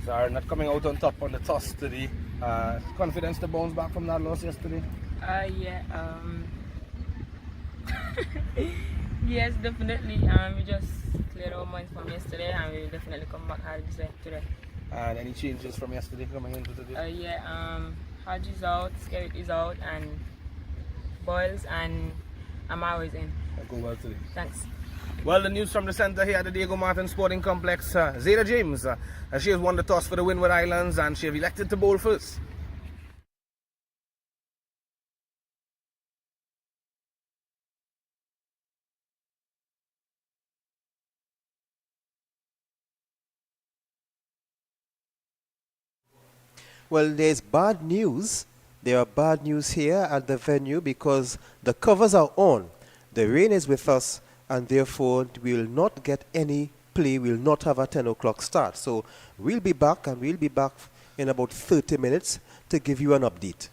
So are not coming out on top on the toss today. Confidence to bounce back from that loss yesterday? Yeah. Yes, definitely. We just cleared our minds from yesterday, and we will definitely come back hard today. And any changes from yesterday coming into today? Yeah. Hodge is out, Skerritt is out, and Boyles and Amaro is in. Go well today. Thanks. Well, the news from the centre here at the Diego Martin Sporting Complex. Zeta James, she has won the toss for the Windward Islands and she has elected to bowl first. Well, there's bad news. There are bad news here at the venue because the covers are on. The rain is with us, and therefore we will not get any play. We will not have a 10 o'clock start. So we'll be back, and we'll be back in about 30 minutes to give you an update.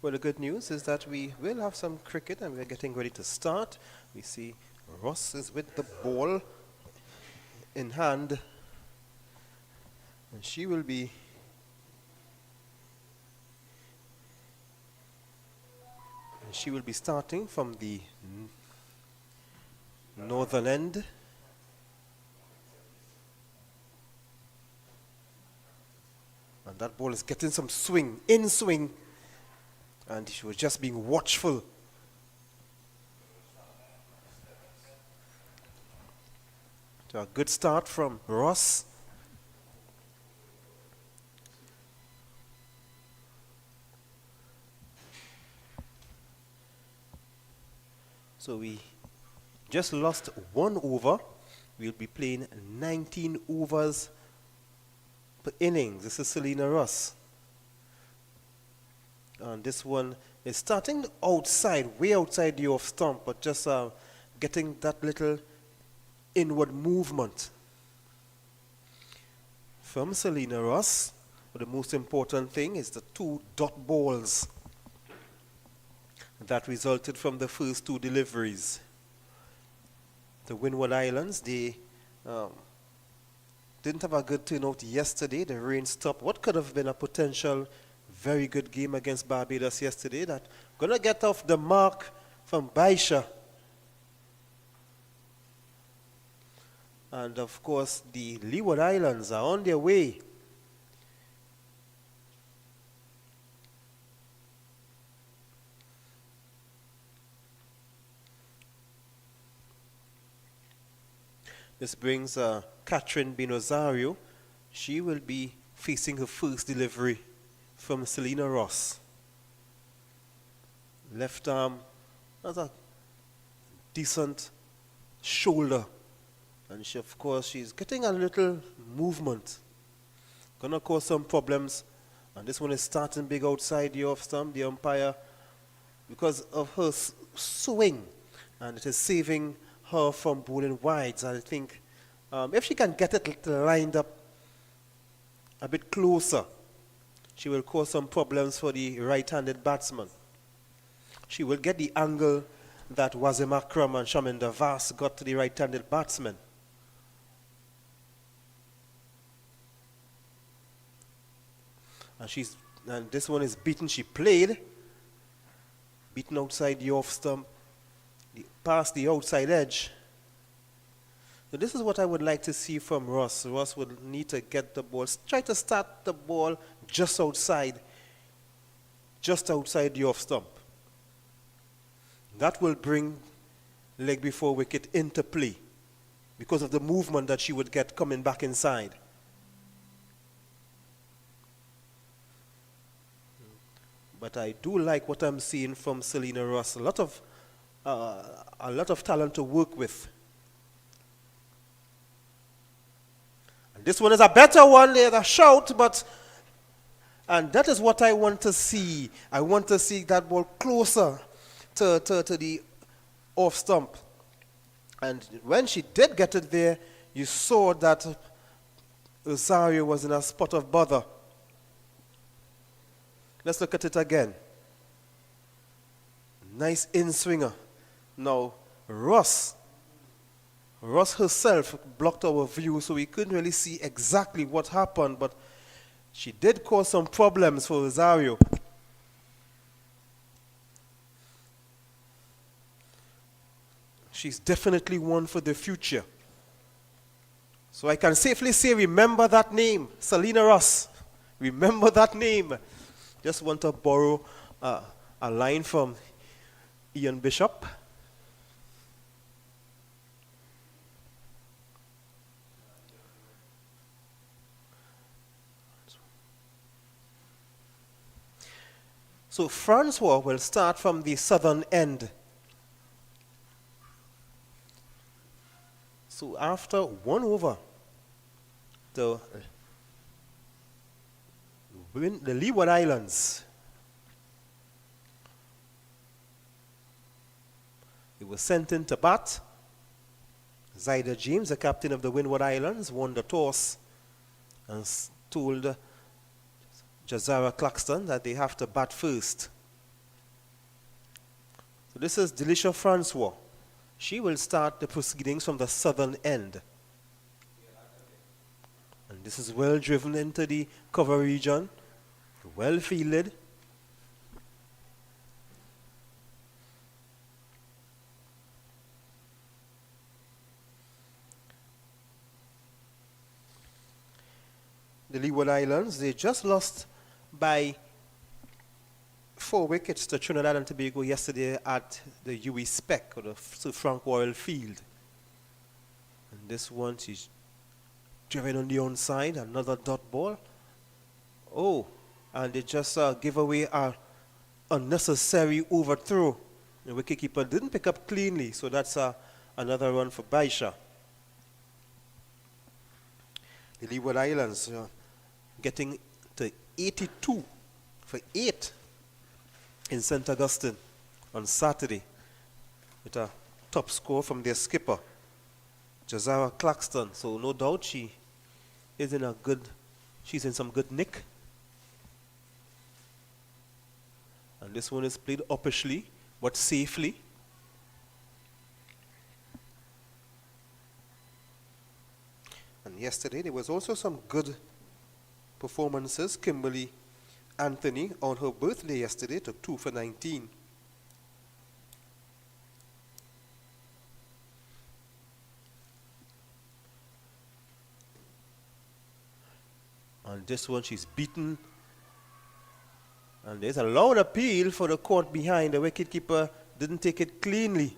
Well, the good news is that we will have some cricket and we're getting ready to start. We see Ross is with the ball in hand. And she will be starting from the northern end. And that ball is getting some swing, in swing. And she was just being watchful. So a good start from Ross. So we just lost 1 over. We'll be playing 19 overs per innings. This is Selena Ross. And this one is starting outside, way outside the off stump, but just getting that little inward movement. From Selena Ross, but the most important thing is the 2 dot balls that resulted from the first 2 deliveries. The Windward Islands, they didn't have a good turnout yesterday. The rain stopped. What could have been a potential very good game against Barbados yesterday, that gonna get off the mark from Baisha. And of course, the Leeward Islands are on their way. This brings Catherine Binozario. She will be facing her first delivery from Selena Ross. Left arm has a decent shoulder. And she, of course, she's getting a little movement. Gonna cause some problems. And this one is starting big outside the off stump. The umpire, because of her swing, and it is saving her from bowling wides. I think if she can get it lined up a bit closer, she will cause some problems for the right-handed batsman. She will get the angle that Wazim Akram and Shaminder Vas got to the right-handed batsman. And this one is beaten. She played, beaten outside the off stump, past the outside edge. So this is what I would like to see from Ross. Ross would need to get the ball, try to start the ball just outside the off stump. That will bring leg before wicket into play because of the movement that she would get coming back inside. But I do like what I'm seeing from Selena Ross. A lot of talent to work with. And this one is a better one. There's a shout, and that is what I want to see. I want to see that ball closer to the off stump. And when she did get it there, you saw that Rosario was in a spot of bother. Let's look at it again. Nice in-swinger. Now, Ross herself blocked our view, so we couldn't really see exactly what happened, but she did cause some problems for Rosario. She's definitely one for the future. So I can safely say, remember that name, Selena Ross. Remember that name. Just want to borrow a line from Ian Bishop. So Francois will start from the southern end. So after 1 over, the Leeward Islands, he was sent in to bat. Zyder James, the captain of the Windward Islands, won the toss and told Jazara Claxton that they have to bat first. So this is Delisha Francois. She will start the proceedings from the southern end. And this is well driven into the cover region, well fielded. The Leeward Islands, they just lost by 4 wickets to Trinidad and Tobago yesterday at the UE Spec, or the Sir Frank Royal Field. And this one, she's driven on the onside, another dot ball. Oh, and they just give away a unnecessary overthrow. The wicketkeeper didn't pick up cleanly, so that's another run for Baisha. The Leeward Islands getting to 82 for 8 in St. Augustine on Saturday with a top score from their skipper, Jazara Claxton. So no doubt she's in some good nick. And this one is played uppishly but safely. And yesterday there was also some good performances. Kimberly Anthony on her birthday yesterday took 2 for 19. And this one she's beaten. And there's a loud appeal for the court behind. The wicketkeeper didn't take it cleanly.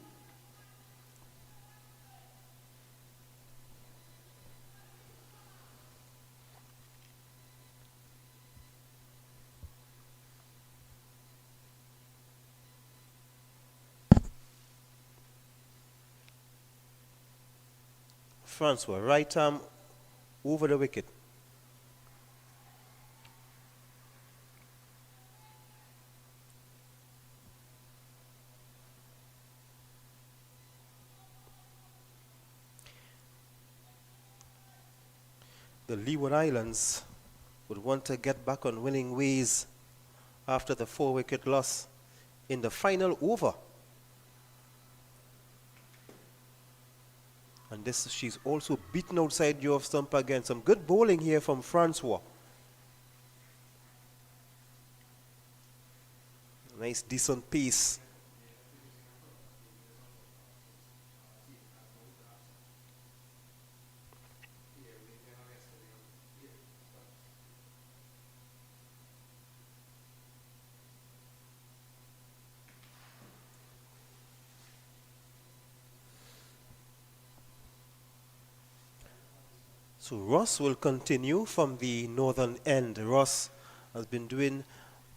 Francois, right arm over the wicket. The Leeward Islands would want to get back on winning ways after the 4-wicket loss in the final over. And this, she's also beaten outside the off stump again. Some good bowling here from Francois. Nice, decent pace. So Ross will continue from the northern end. Ross has been doing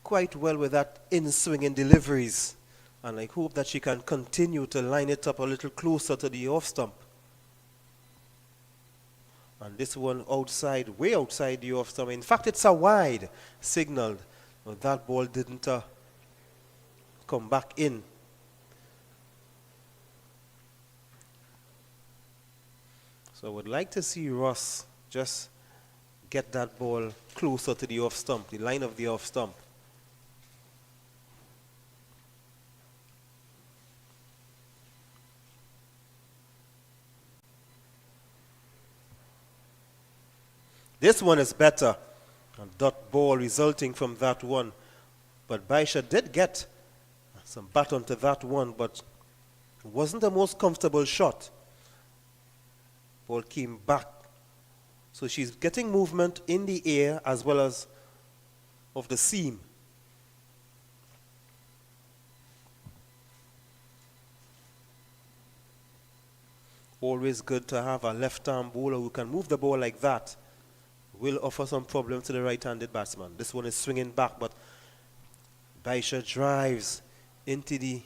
quite well with that in-swinging deliveries. And I hope that she can continue to line it up a little closer to the off stump. And this one outside, way outside the off stump. In fact, it's a wide signaled. But that ball didn't come back in. So I would like to see Ross just get that ball closer to the off stump, the line of the off stump. This one is better. A dot ball resulting from that one. But Baisha did get some bat onto that one, but it wasn't the most comfortable shot. Ball came back. So she's getting movement in the air as well as of the seam. Always good to have a left-arm bowler who can move the ball like that. Will offer some problem to the right-handed batsman. This one is swinging back, but Baisha drives into the...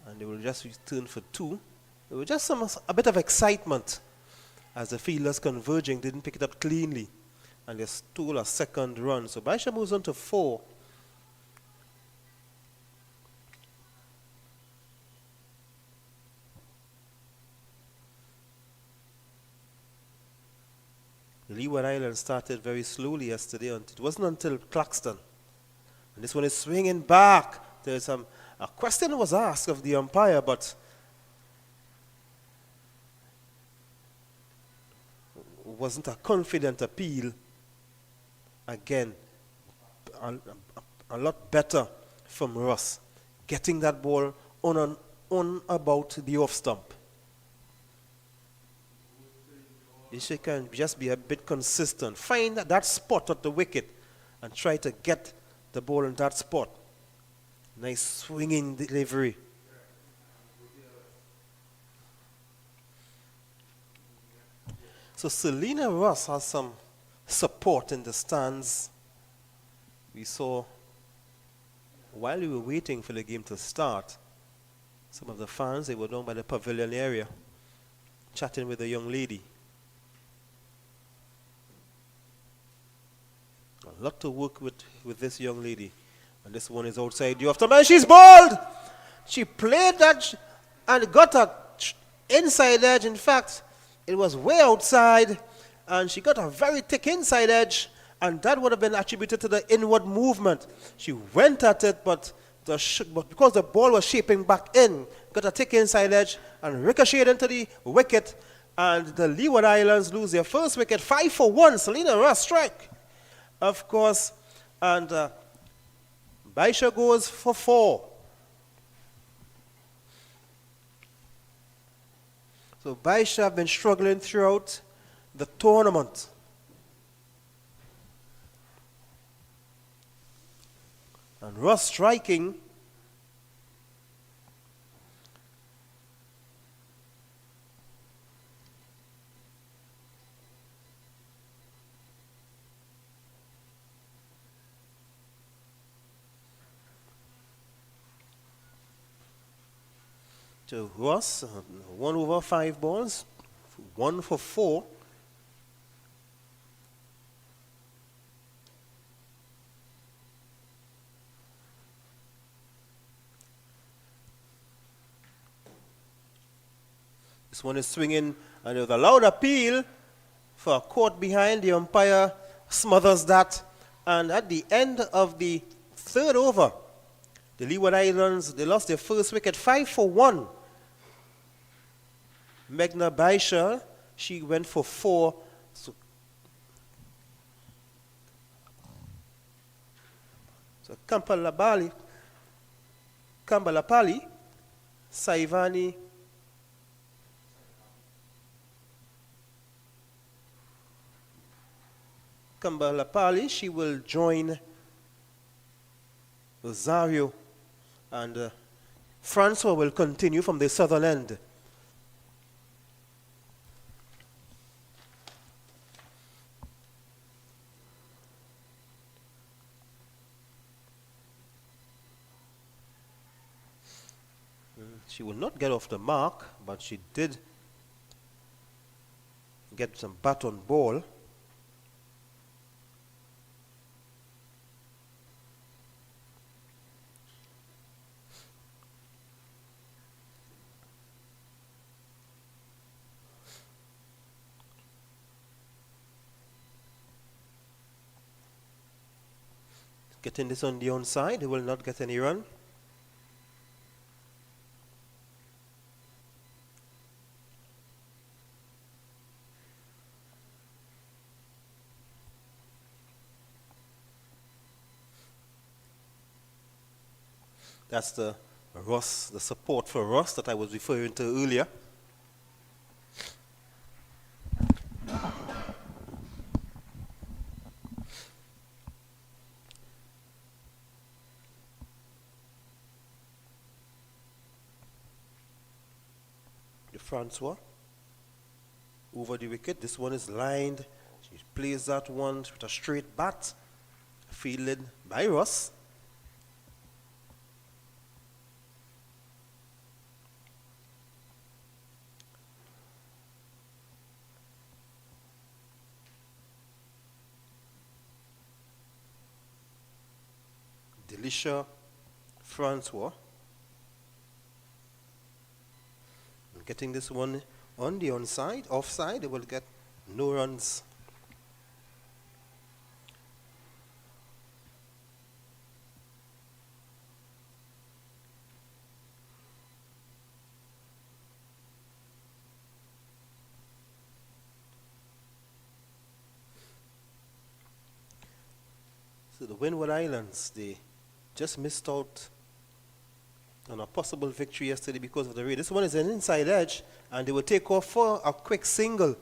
And they will just return for 2. There was just a bit of excitement as the fielders converging didn't pick it up cleanly. And they stole a second run. So Baisha moves on to 4. Leeward Islands started very slowly yesterday. And it wasn't until Claxton And this one is swinging back. There's a question was asked of the umpire, but wasn't a confident appeal. Again, a lot better from Ross, getting that ball on about the off stump. He can just be a bit consistent. Find that spot at the wicket and try to get the ball in that spot. Nice swinging delivery. So Selena Ross has some support in the stands. We saw while we were waiting for the game to start, some of the fans, they were down by the pavilion area chatting with a young lady. A lot to work with this young lady. And this one is outside the off the man. She's bowled! She played that and got a inside edge. In fact, it was way outside. And she got a very thick inside edge. And that would have been attributed to the inward movement. She went at it, but because the ball was shaping back in, got a thick inside edge and ricocheted into the wicket. And the Leeward Islands lose their first wicket, 5 for 1. Selena Ross strike, of course. And Baisha goes for 4. So Baisha have been struggling throughout the tournament. And Ross striking. To Ross, 1 over 5 balls, 1 for 4. This one is swinging, and with a loud appeal for a caught behind. The umpire smothers that. And at the end of the third over, the Leeward Islands, they lost their first wicket, 5 for 1. Meghna Baisha, she went for 4. So Kambalapali, Saivani, Kambalapali, she will join Rosario, and Francois will continue from the southern end. She will not get off the mark, but she did get some bat on ball. Getting this on the onside, he will not get any run. That's the Ross, the support for Ross that I was referring to earlier. The Francois over the wicket. This one is lined. She plays that one with a straight bat, fielded by Ross. Delisha Francois. Getting this one on the onside, offside, they will get no runs. So the Windward Islands, they just missed out on a possible victory yesterday because of the rain. This one is an inside edge, and they will take off for a quick single.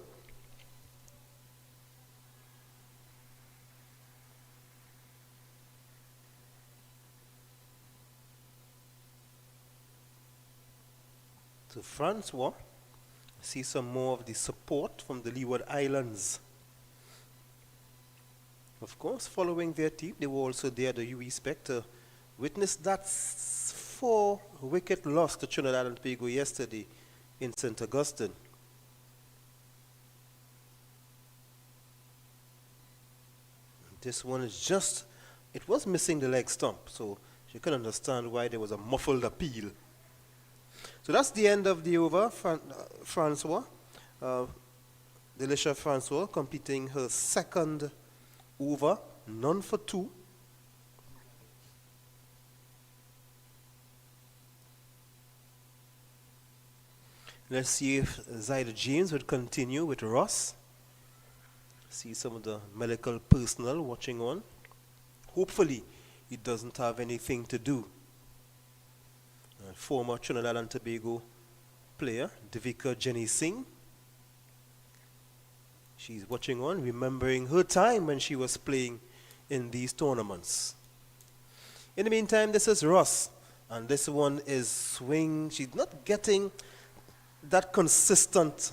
So Francois, see some more of the support from the Leeward Islands. Of course, following their team, they were also there, the UE Spectre. Witnessed that 4-wicket loss to Trinidad and Tobago yesterday in St. Augustine. This one is just, it was missing the leg stump, so you can understand why there was a muffled appeal. So that's the end of the over. Francois, Delisha Francois completing her second over, none for 2. Let's see if Zyda James would continue with Ross. See some of the medical personnel watching on. Hopefully, he doesn't have anything to do. Former Trinidad and Tobago player, Devika Jenny Singh. She's watching on, remembering her time when she was playing in these tournaments. In the meantime, this is Ross, and this one is swing. She's not getting that consistent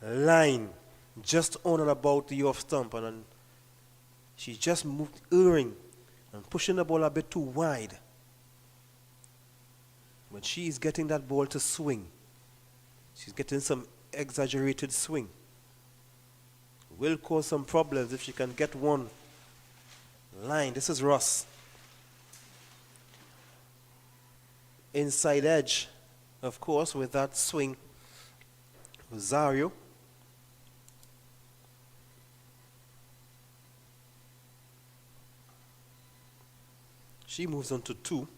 line just on and about the off stump, and she just moved erring and pushing the ball a bit too wide. But she is getting that ball to swing. She's getting some exaggerated swing. Will cause some problems if she can get one line. This is Ross. Inside edge, of course, with that swing. Rosario. She moves on to 2.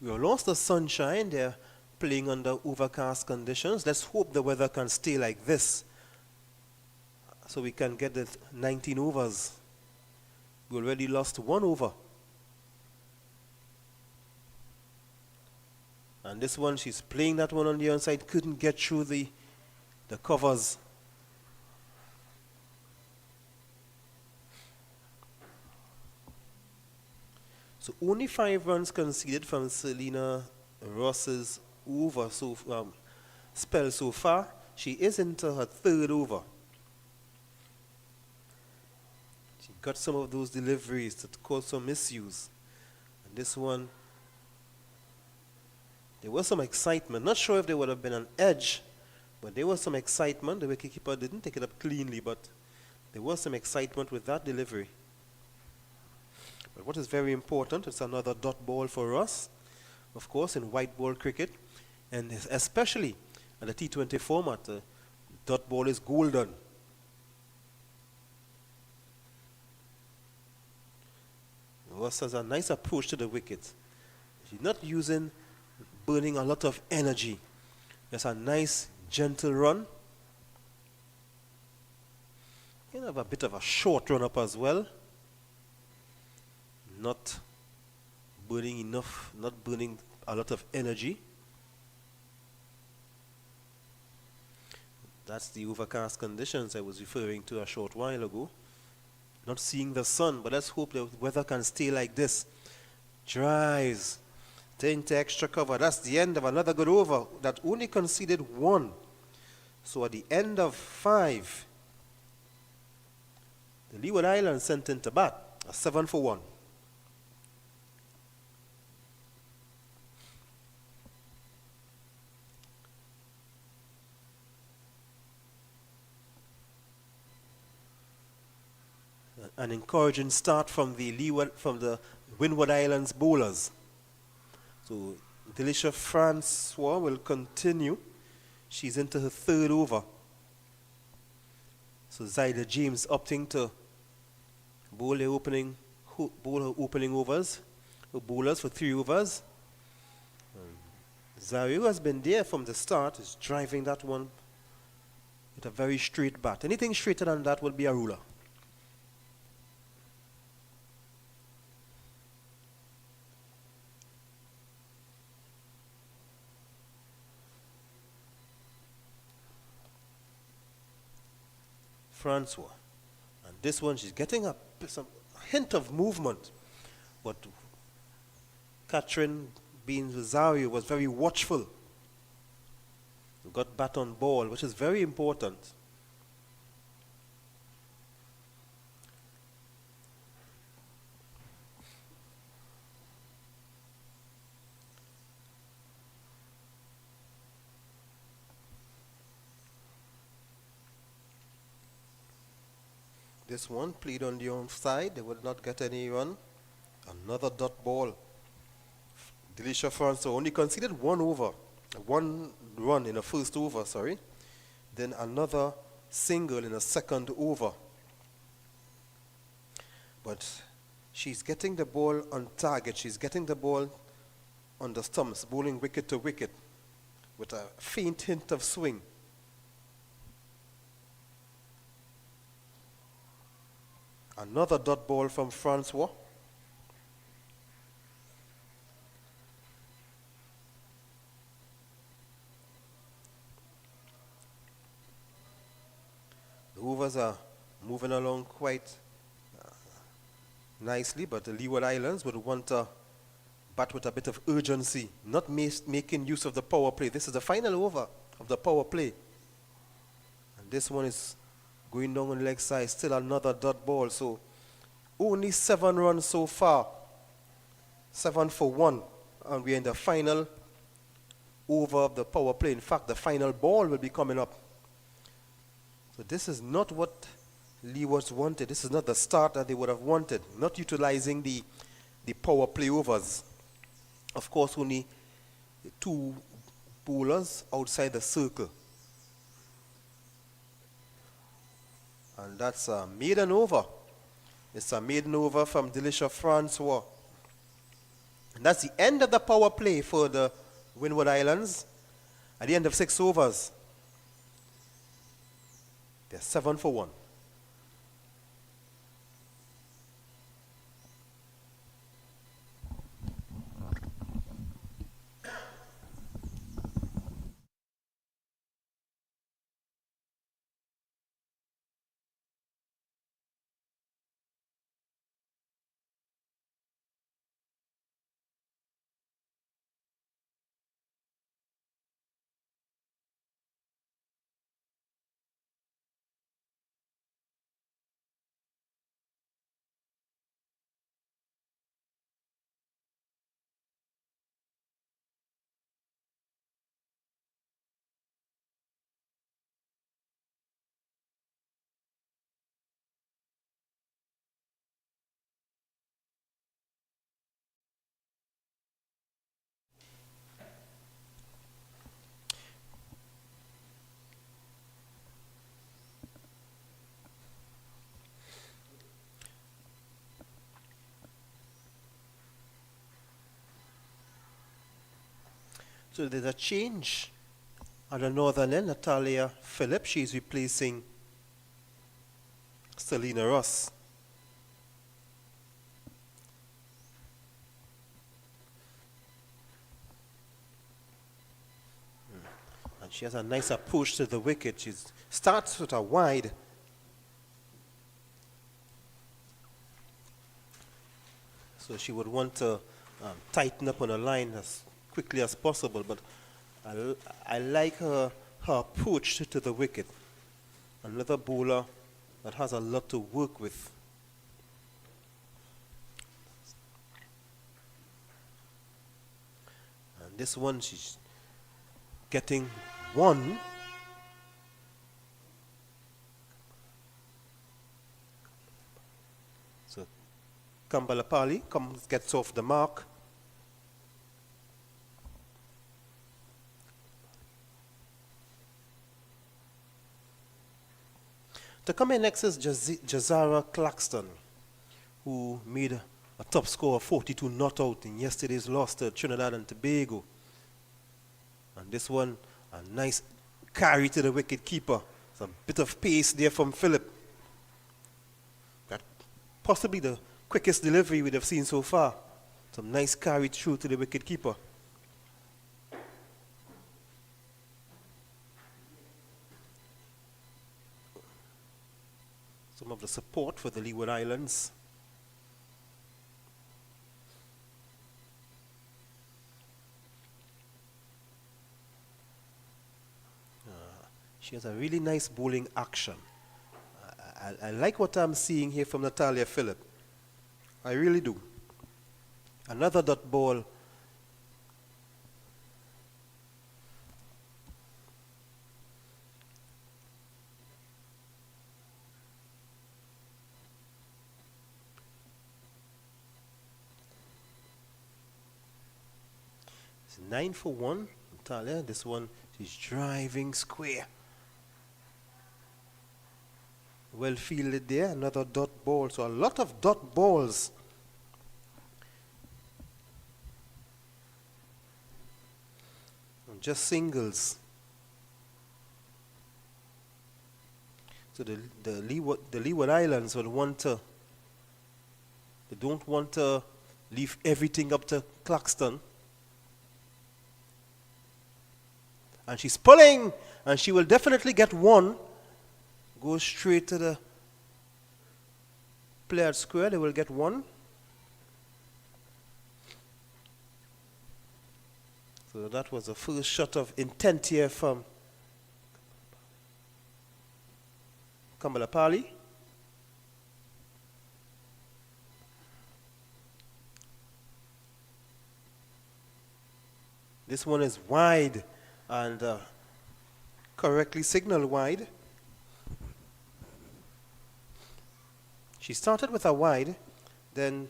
We have lost the sunshine. They're playing under overcast conditions. Let's hope the weather can stay like this so we can get the 19 overs. We already lost 1 over. And this one, she's playing that one on the onside, couldn't get through the covers. So only 5 runs conceded from Selena Ross's over spell so far. She is into her 3rd over. She got some of those deliveries that caused some misuse. And this one, there was some excitement. Not sure if there would have been an edge, but there was some excitement. The wicketkeeper didn't take it up cleanly, but there was some excitement with that delivery. But what is very important, it's another dot ball for us, of course, in white ball cricket, and especially in the T20 format, the dot ball is golden. Ross has a nice approach to the wicket. She's not burning a lot of energy. Just a nice, gentle run. You have a bit of a short run up as well. Not burning enough, not burning a lot of energy. That's the overcast conditions I was referring to a short while ago. Not seeing the sun, but let's hope the weather can stay like this. Dries, into extra cover. That's the end of another good over that only conceded 1. So at the end of 5, the Leeward Islands sent into bat a 7 for 1. An encouraging start from the Windward Islands bowlers. So Delisha Francois will continue. She's into her 3rd over. So Zyda James opting to bowl her opening overs, her bowlers for 3 overs. Zario has been there from the start, is driving that one with a very straight bat. Anything straighter than that will be a ruler. Francois. And this one, she's getting some hint of movement. But Catherine being Rosario was very watchful. Got bat on ball, which is very important. This one played on the onside. They would not get any run. Another dot ball. Delisha Francois only conceded one run in the first over, sorry. Then another single in the second over. But she's getting the ball on target. She's getting the ball on the stumps, bowling wicket to wicket with a faint hint of swing. Another dot ball from Francois. The overs are moving along quite nicely, but the Leeward Islands would want to bat with a bit of urgency, not making use of the power play. This is the final over of the power play. And this one is going down on the leg side, still another dot ball. So only 7 runs so far, 7 for 1. And we're in the final over of the power play. In fact, the final ball will be coming up. So this is not what Leewards wanted. This is not the start that they would have wanted. Not utilizing the power play overs. Of course, only 2 bowlers outside the circle. And that's a maiden over. It's a maiden over from Delisha Francois. And that's the end of the power play for the Windward Islands. At the end of 6 overs, they're 7 for 1. So there's a change at the northern end. Natalia Phillips, she's replacing Selena Ross. And she has a nice approach to the wicket. She starts with a wide. So she would want to tighten up on the line as quickly as possible, but I like her approach to the wicket. Another bowler that has a lot to work with. And this one, she's getting 1. So Kambalapali gets off the mark. To come in next is Jazara Claxton, who made a top score of 42 not out in yesterday's loss to Trinidad and Tobago. And this one, a nice carry to the wicket keeper. It's a bit of pace there from Philip. That possibly the quickest delivery we'd have seen so far. Some nice carry through to the wicket keeper. some of the support for the Leeward Islands. She has a really nice bowling action. I like what I'm seeing here from Natalia Phillip. I really do. Another dot ball. It's 9 for 1. Natalia, this one, she's driving square. Well fielded there, another dot ball. So a lot of dot balls. And just singles. So the Leeward Islands would want to, they don't want to leave everything up to Claxton. And she's pulling, and she will definitely get one. Go straight to the player square, they will get one. So that was the first shot of intent here from Kambalapali. This one is wide and correctly signaled wide. She started with a wide, then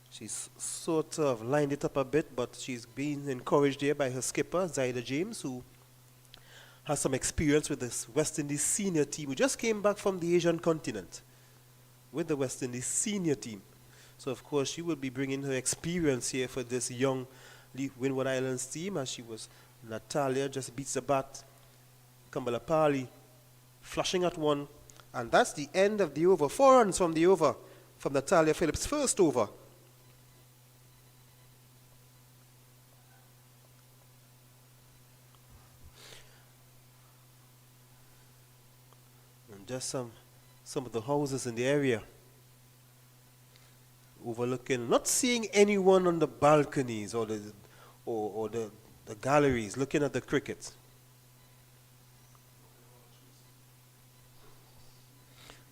she's sort of lined it up a bit, but she's being encouraged here by her skipper, Zaida James, who has some experience with this West Indies senior team, who just came back from the Asian continent with the West Indies senior team. So, of course, she will be bringing her experience here for this young Windward Islands team, as she was. Natalia just beats the bat. Kambalapali flushing at one. And that's the end of the over. 4 runs from the over from Natalia Phillips' first over. And just some of the houses in the area. Overlooking, not seeing anyone on the balconies or the galleries looking at the cricket.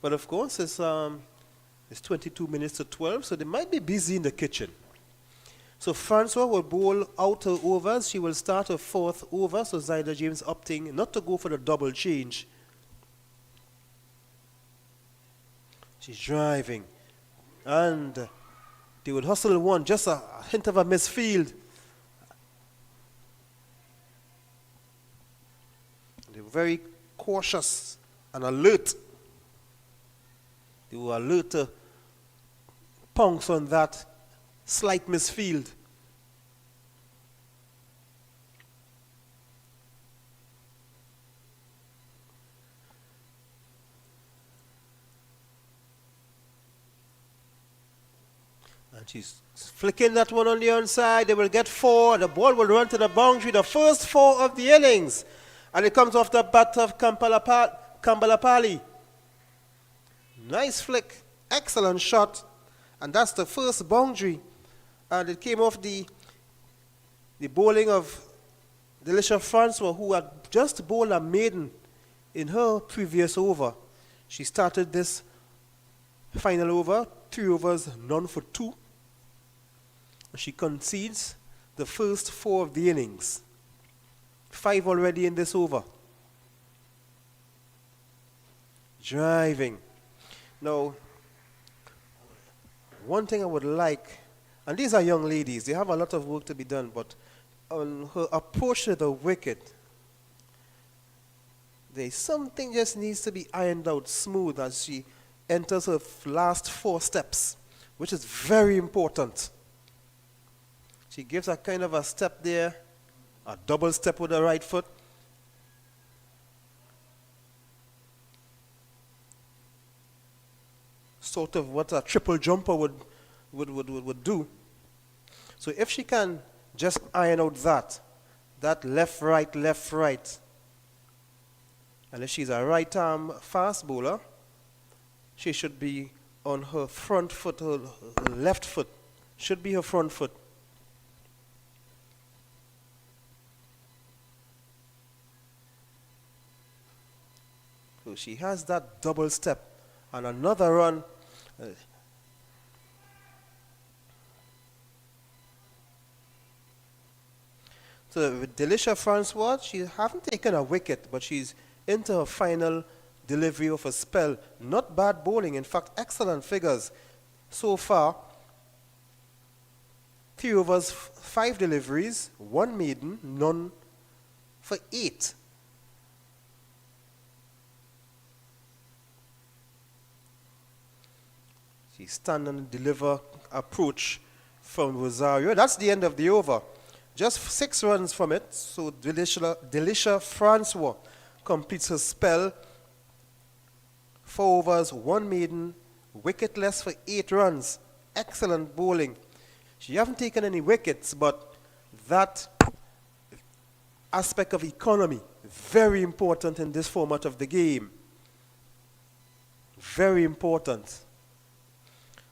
But of course, it's 22 minutes to 12, so they might be busy in the kitchen. So Francois will bowl out her overs. She will start her fourth over, so Zaida James opting not to go for the double change. She's driving. And they would hustle one, just a hint of a misfield. They were very cautious and alert. They were alert to pounce on that slight misfield. And she's flicking that one on the onside. They will get 4. The ball will run to the boundary. The first 4 of the innings. And it comes off the bat of Kambalapali. Nice flick, excellent shot, and that's the first boundary. And it came off the bowling of Delisha Francois, who had just bowled a maiden in her previous over. She started this final over, 3 overs, none for 2. She concedes the first 4 of the innings. 5 already in this over. Driving. Now, one thing I would like, and these are young ladies, they have a lot of work to be done, but on her approach to the wicket, there's something just needs to be ironed out smooth as she enters her last 4 steps, which is very important. She gives a kind of a step there, a double step with the right foot. Sort of what a triple jumper would do. So if she can just iron out that left, right, and if she's a right arm fast bowler, she should be on her front foot, her left foot. Should be her front foot. So she has that double step. And another run. So with Delisha Francois, she haven't taken a wicket, but she's into her final delivery of a spell. Not bad bowling, in fact, excellent figures so far. 3 overs, 5 deliveries, 1 maiden, none for 8. She stand and deliver approach from Rosario. That's the end of the over. Just 6 runs from it, so Delisha Francois completes her spell. 4 overs, 1 maiden, wicketless for 8 runs. Excellent bowling. She haven't taken any wickets, but that aspect of economy, very important in this format of the game. Very important.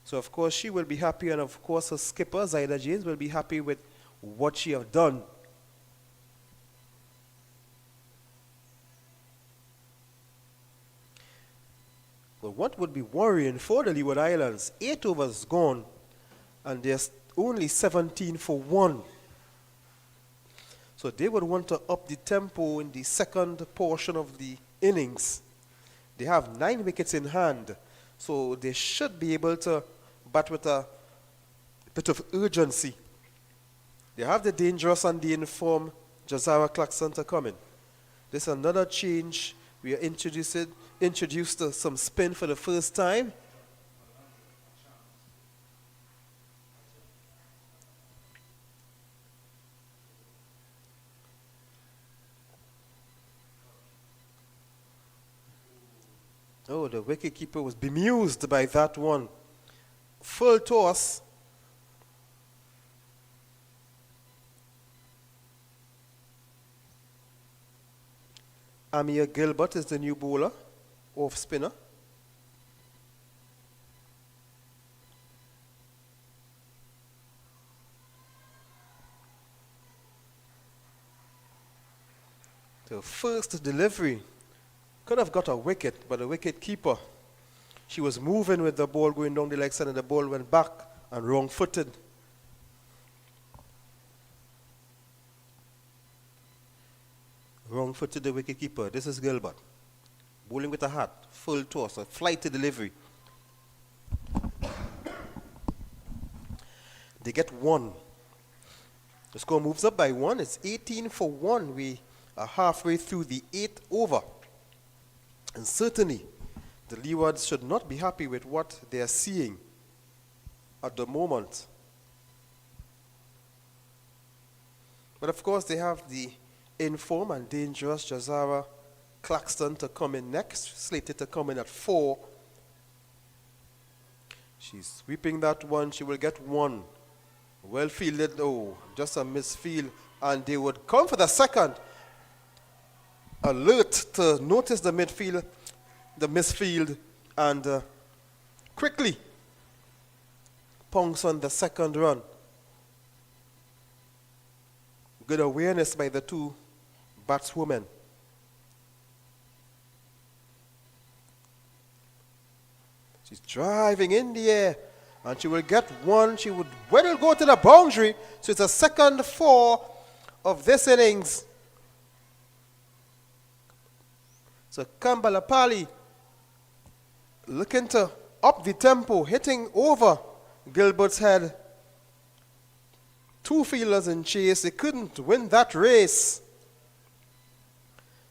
So, of course, she will be happy, and, of course, her skipper, Zaida James, will be happy with what she have done. But what would be worrying for the Leeward Islands, 8 overs gone, and there's only 17 for 1. So they would want to up the tempo in the second portion of the innings. They have 9 wickets in hand, so they should be able to bat with a bit of urgency. They have the dangerous and the informed Jazara Clarkson to come in. This is another change. We are introduced to some spin for the first time. Oh, the wicketkeeper was bemused by that one. Full toss. Amir Gilbert is the new bowler, off spinner. The first delivery could have got a wicket, but the wicket keeper, she was moving with the ball going down the leg side, and the ball went back and wrong-footed. Wrong-footed the wicket keeper. This is Gilbert. Bowling with a hat, full toss, a flighty delivery. They get 1. The score moves up by 1. It's 18 for 1. We are halfway through the 8th over. And certainly, the Leewards should not be happy with what they are seeing at the moment. But of course, they have the informed and dangerous Jazara Claxton to come in next, slated to come in at 4. She's sweeping that one. She will get 1. Well fielded, oh, just a misfield. And they would come for the second. Alert to notice the misfield, and quickly pounce on the second run. Good awareness by the 2 batswomen. She's driving in the air, and she will get 1. She would well go to the boundary. So it's a second 4 of this innings. So Kambalapali looking to up the tempo, hitting over Gilbert's head. 2 fielders in chase. They couldn't win that race.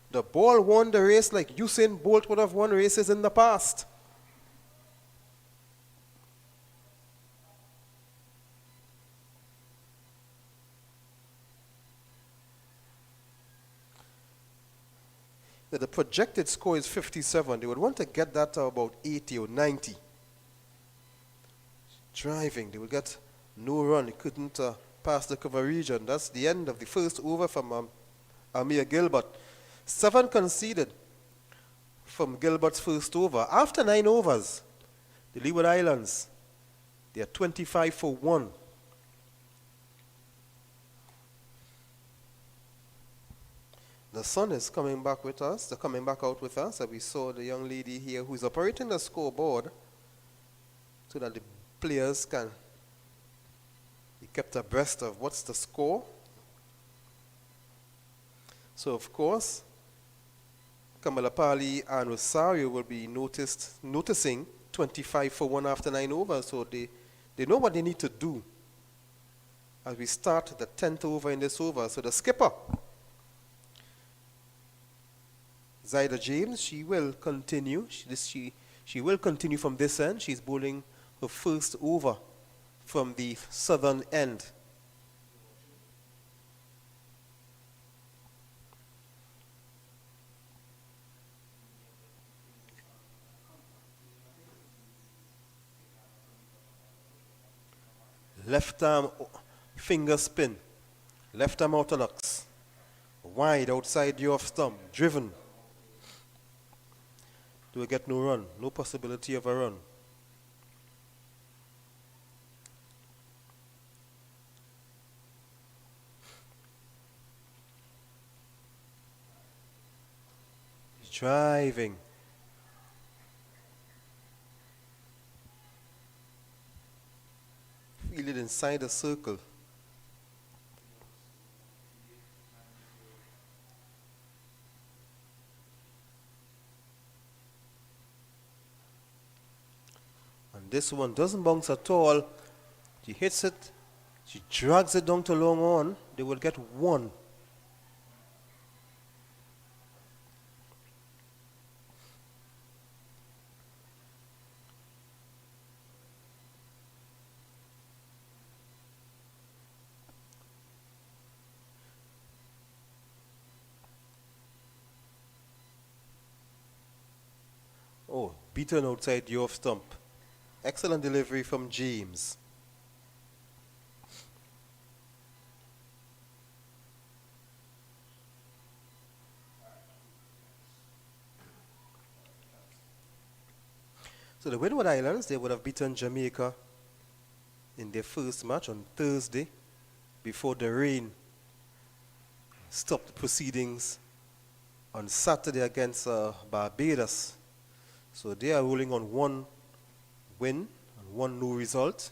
The ball won the race like Usain Bolt would have won races in the past. The projected score is 57. They would want to get that to about 80 or 90. Driving, they would get no run. They couldn't pass the cover region. That's the end of the first over from Amir Gilbert. 7 conceded from Gilbert's first over. After 9 overs, The Leeward Islands, they are 25 for 1. The sun is coming back with us. They're coming back out with us. And we saw the young lady here who is operating the scoreboard so that the players can be kept abreast of what's the score. So, of course, Kamalapali and Rosario will be noticing 25 for 1 after 9 overs. So they know what they need to do as we start the 10th over in this over. So the skipper, Zyda James, she will continue. She will continue from this end. She's bowling her first over from the southern end. Left arm finger spin, left arm orthodox, wide outside the off stump, driven. Do we get no run? No possibility of a run. Driving. Feel it inside the circle. And this one doesn't bounce at all. She hits it. She drags it down to long on. They will get 1. Oh, beaten outside the off stump. Excellent delivery from James. So the Windward Islands, they would have beaten Jamaica in their first match on Thursday before the rain stopped the proceedings on Saturday against Barbados. So they are rolling on 1 win and 1 no result.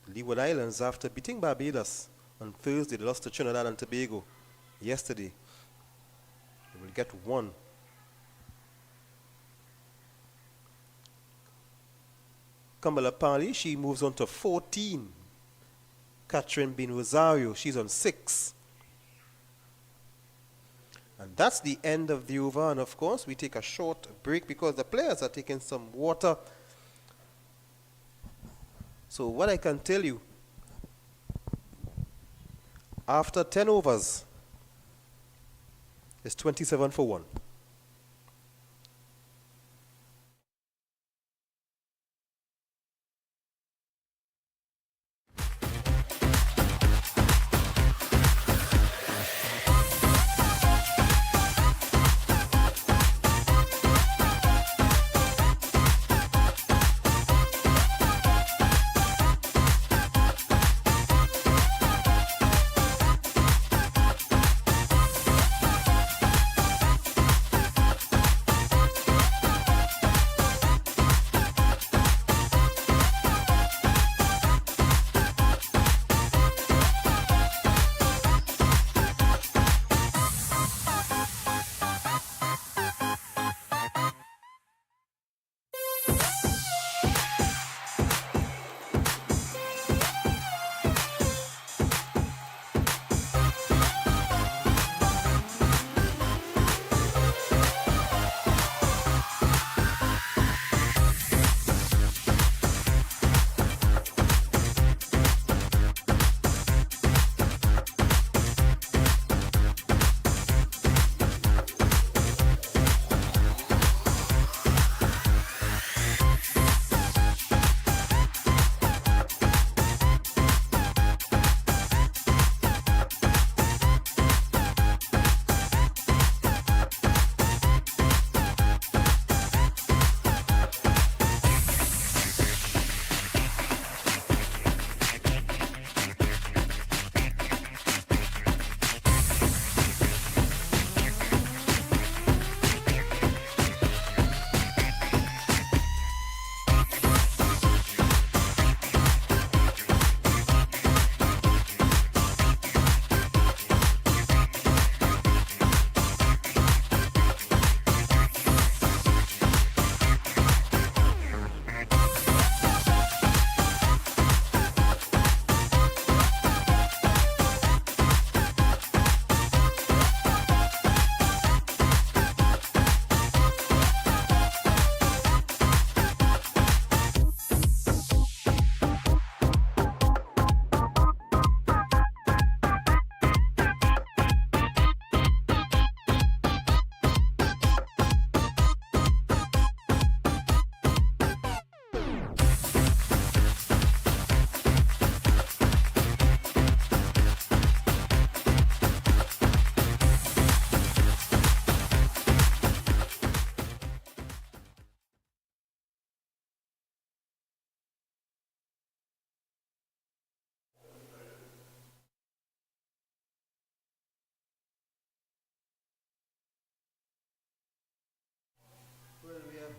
The Leeward Islands, after beating Barbados on Thursday, they lost to Trinidad and Tobago yesterday. They will get 1. Kamala Pali, she moves on to 14. Catherine Bin Rosario, she's on 6. And that's the end of the over. And of course, we take a short break because the players are taking some water. So what I can tell you, after 10 overs, it's 27 for 1.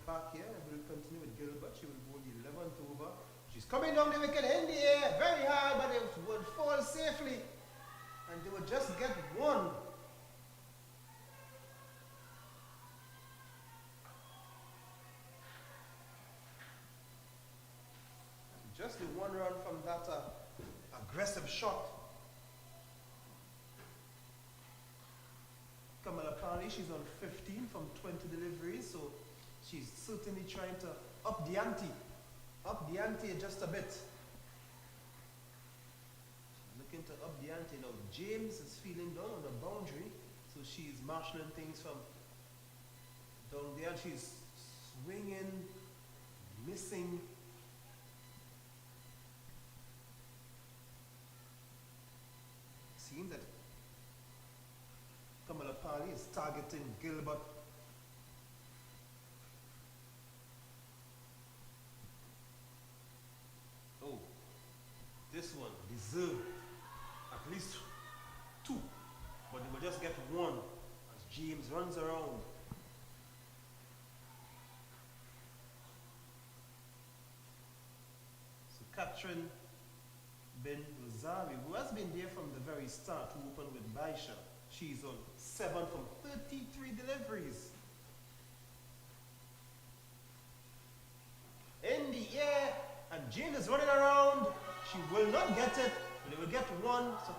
back here and we'll continue with Gilbert. She will bowl the 11th over. She's coming down the wicket in the air, very hard, but it would fall safely. And they would just get one. Just the one run from that aggressive shot. Kamala Parley, she's on 15 from 20 deliveries, so she's certainly trying to up the ante just a bit. She's looking to up the ante. Now James is feeling down on the boundary, so she's marshalling things from down there. She's swinging, missing. Seems that Kamala Parley is targeting Gilbert. Oh, this one deserved at least two, but they will just get one as James runs around. So Catherine Ben Rosario, who has been there from the very start, who opened with Baisha. She's on 7 from 33 deliveries. In the air, and Jane is running around. She will not get it, but they will get one. So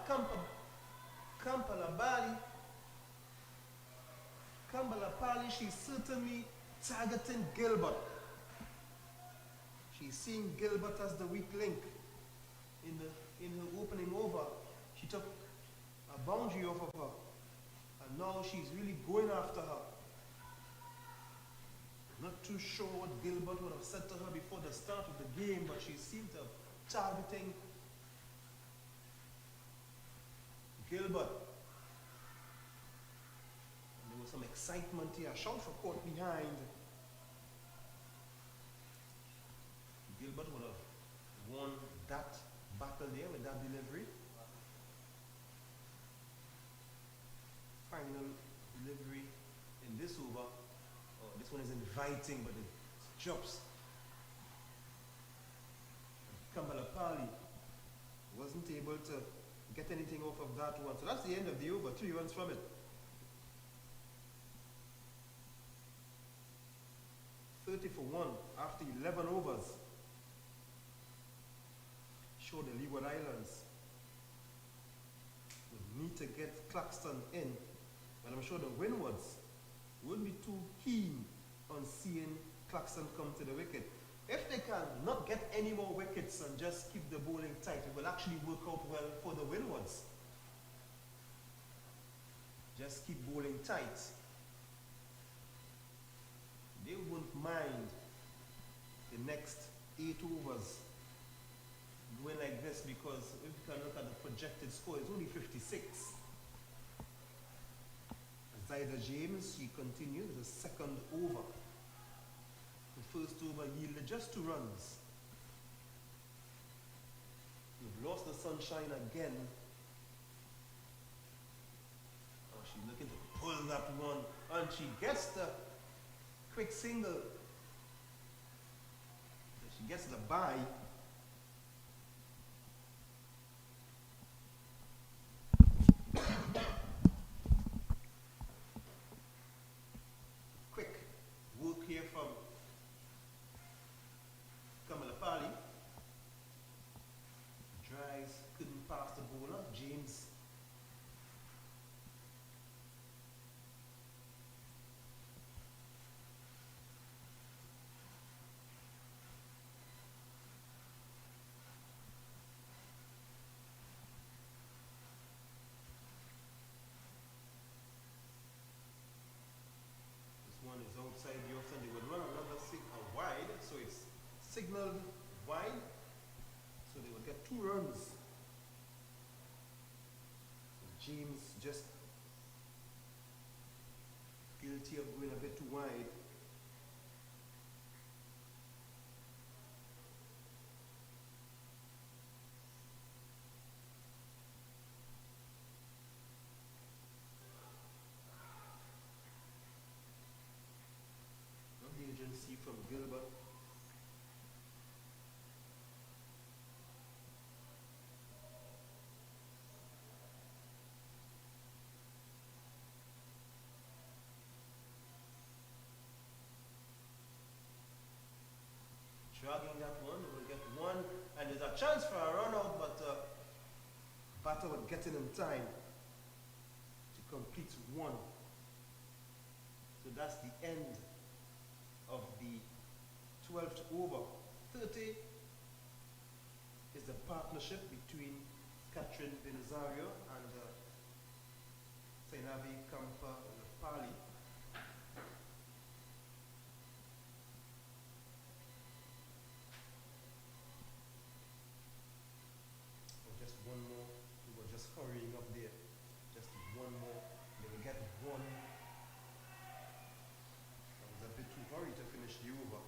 Kampala Pali, she's certainly targeting Gilbert. She's seeing Gilbert as the weak link in her opening over. She took a boundary off of her, and now she's really going after her. Not too sure what Gilbert would have said to her before the start of the game, but she seemed to be targeting Gilbert. And there was some excitement here. A shout for caught behind. Gilbert would have won that battle there with that delivery. Final delivery in this over. Oh, this one is inviting, but it drops. Kampala Pali wasn't able to get anything off of that one. So that's the end of the over. 3 runs from it. For 1 after 11 overs. Show the Leeward Islands would need to get Claxton in, but I'm sure the Windwards wouldn't be too keen on seeing Claxton come to the wicket. If they can not get any more wickets and just keep the bowling tight, it will actually work out well for the Windwards. Just keep bowling tight. They won't mind the next 8 overs going like this, because if you can look at the projected score, it's only 56. Zyda James, she continues the second over. The first over yielded just 2 runs. We've lost the sunshine again. Oh, she's looking to pull that one, and she gets the quick single. She gets the bye. Quick work here from Kamala Pali. Drives, couldn't pass the bowler. James. One is outside the off, and they would run another wide, so it's signaled wide, so they would get 2 runs. So James just guilty of going a bit too wide. agency from Gilbert. Dragging that one, we'll get one, and there's a chance for a run out, but batter would get in time to complete one. So that's the end of the 12th over. 30 is the partnership between Catherine Belisario and Sainavi Kampa Pali. Just one more. We were just hurrying up there. Just one more. They will get one. I was a bit too hurried to finish the over.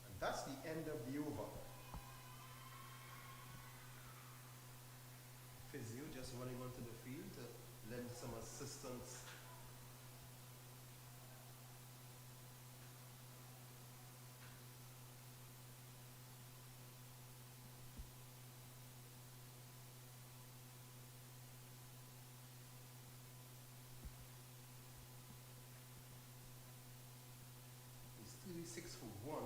And that's the end of the over. Physio just running onto the field to lend some assistance. He's 6 for 1.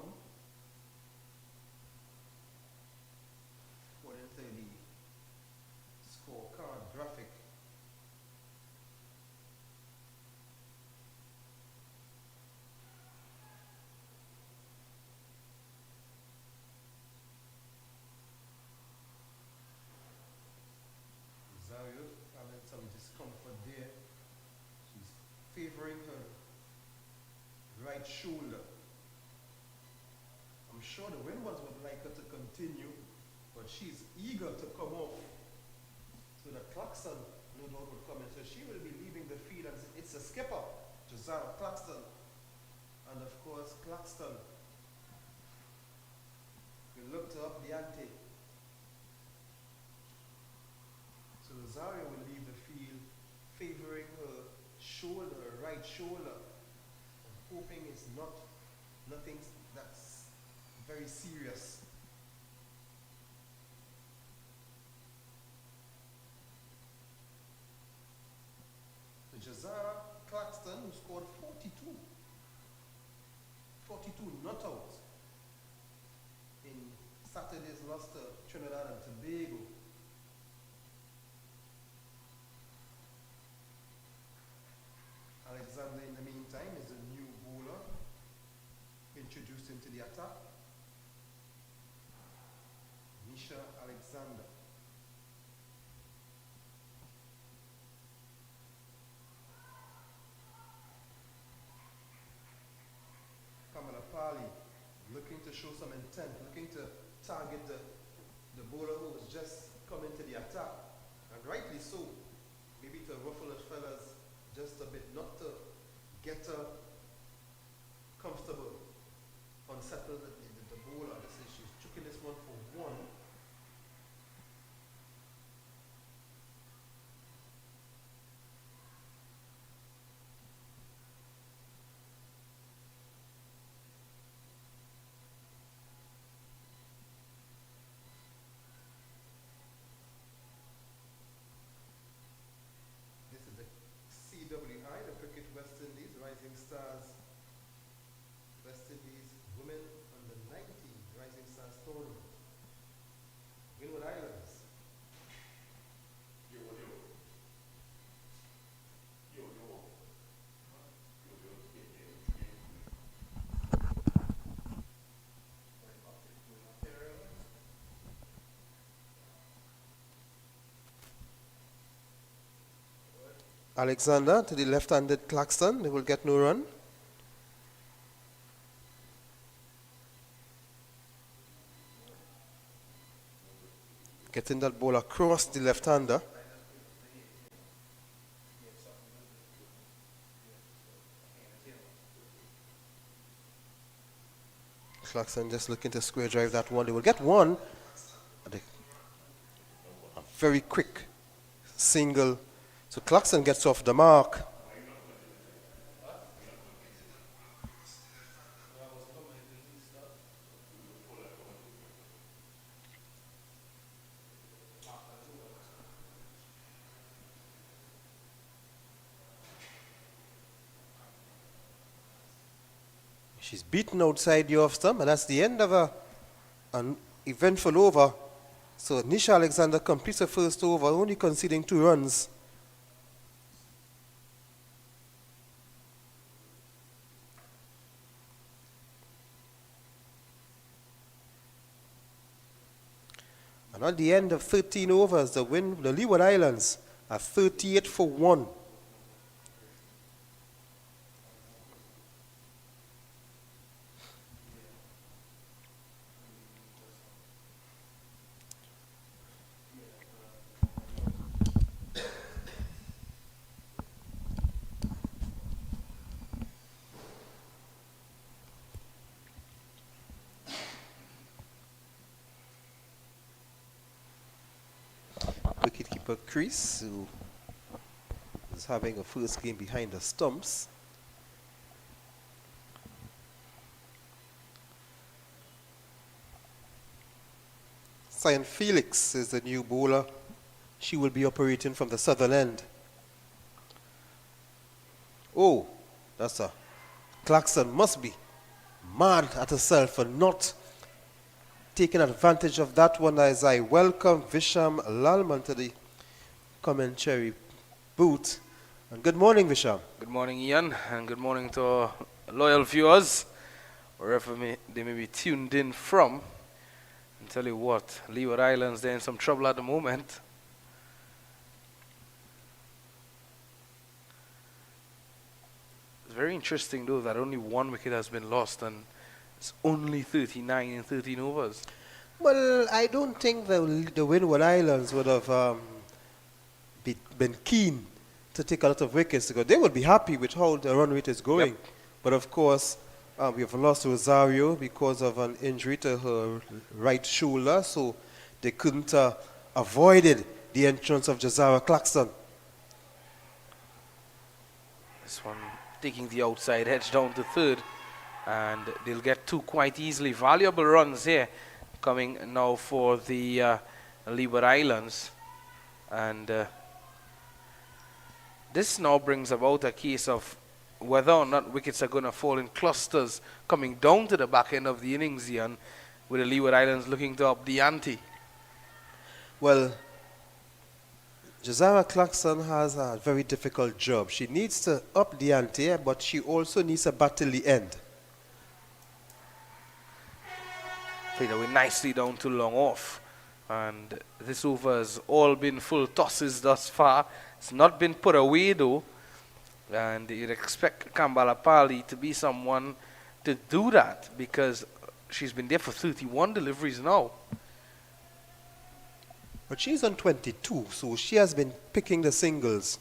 According to the scorecard graphic. Rosario having some discomfort there. She's favoring her right shoulder. I'm sure the Windwards would like her to continue, but she's eager to come off. So the Claxton, no doubt, will come in. So she will be leaving the field, and it's a skipper, Josiah Claxton. And of course, Claxton will look to up the ante. So Rosario will leave the field, favoring her shoulder, her right shoulder, and hoping it's nothing that's very serious. So Josiah Claxton, who scored 42 not out in Saturday's loss to Trinidad and Tobago. Alexander, in the meantime, is a new bowler introduced into the attack. Nisha Alexander. Kamala Pali looking to show some intent, looking to target the bowler who was just coming to the attack. And rightly so. Maybe to ruffle the fellas just a bit, not to get comfortable, unsettle the bowler. She's chucking this one for one. This is the CWI, the Cricket West Indies, Rising Stars West Indies Women Under 19 Rising Stars Tournament. Windward Islands. Alexander to the left-handed Claxton. They will get no run. Getting that ball across the left-hander. Claxton just looking to square drive that one. They will get one. A very quick single So Clarkson gets off the mark. She's beaten outside the off stump, and that's the end of an eventful over. So Nisha Alexander completes her first over, only conceding 2 runs. And at the end of 13 overs, the Leeward Islands are 38 for 1. Wicketkeeper Chris, who is having a first game behind the stumps. Cyan Felix is the new bowler. She will be operating from the southern end. Oh, that's a Clarkson must be mad at herself for not taking advantage of that one, as I welcome Visham Lalman to the commentary booth. And good morning, Visham. Good morning, Ian, and good morning to our loyal viewers, wherever they may be tuned in from. And tell you what, Leeward Islands, they're in some trouble at the moment. It's very interesting, though, that only 1 wicket has been lost, and it's only 39 in 13 overs. Well, I don't think the Windward Islands would have been keen to take a lot of wickets, because they would be happy with how the run rate is going. Yep. But of course, we have lost Rosario because of an injury to her right shoulder, so they couldn't avoid the entrance of Jazara Clarkson. This one taking the outside edge down to third, and they'll get 2 quite easily. Valuable runs here coming now for the Leeward Islands, and this now brings about a case of whether or not wickets are going to fall in clusters coming down to the back end of the innings, Ian, with the Leeward Islands looking to up the ante. Well, Jazara Clarkson has a very difficult job. She needs to up the ante, but she also needs to battle the end. Played away nicely down to long off, and this over has all been full tosses thus far. It's not been put away though, and you'd expect Kambala Pali to be someone to do that, because she's been there for 31 deliveries now. But she's on 22, so she has been picking the singles.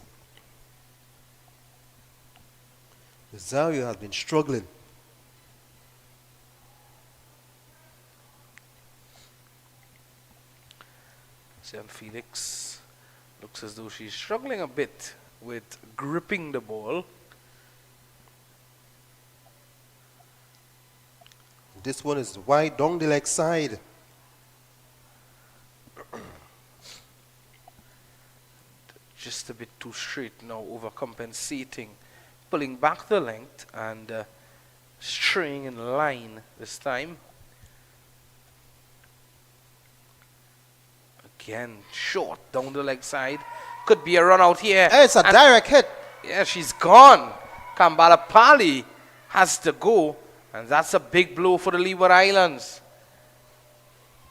Rosario has been struggling. Cyan Felix looks as though she's struggling a bit with gripping the ball. This one is wide down the leg side. Just a bit too straight now, overcompensating, pulling back the length and straying in line this time. Again, short down the leg side. Could be a run out here. It's a direct hit. Yeah, she's gone. Kambala Pali has to go, and that's a big blow for the Leeward Islands.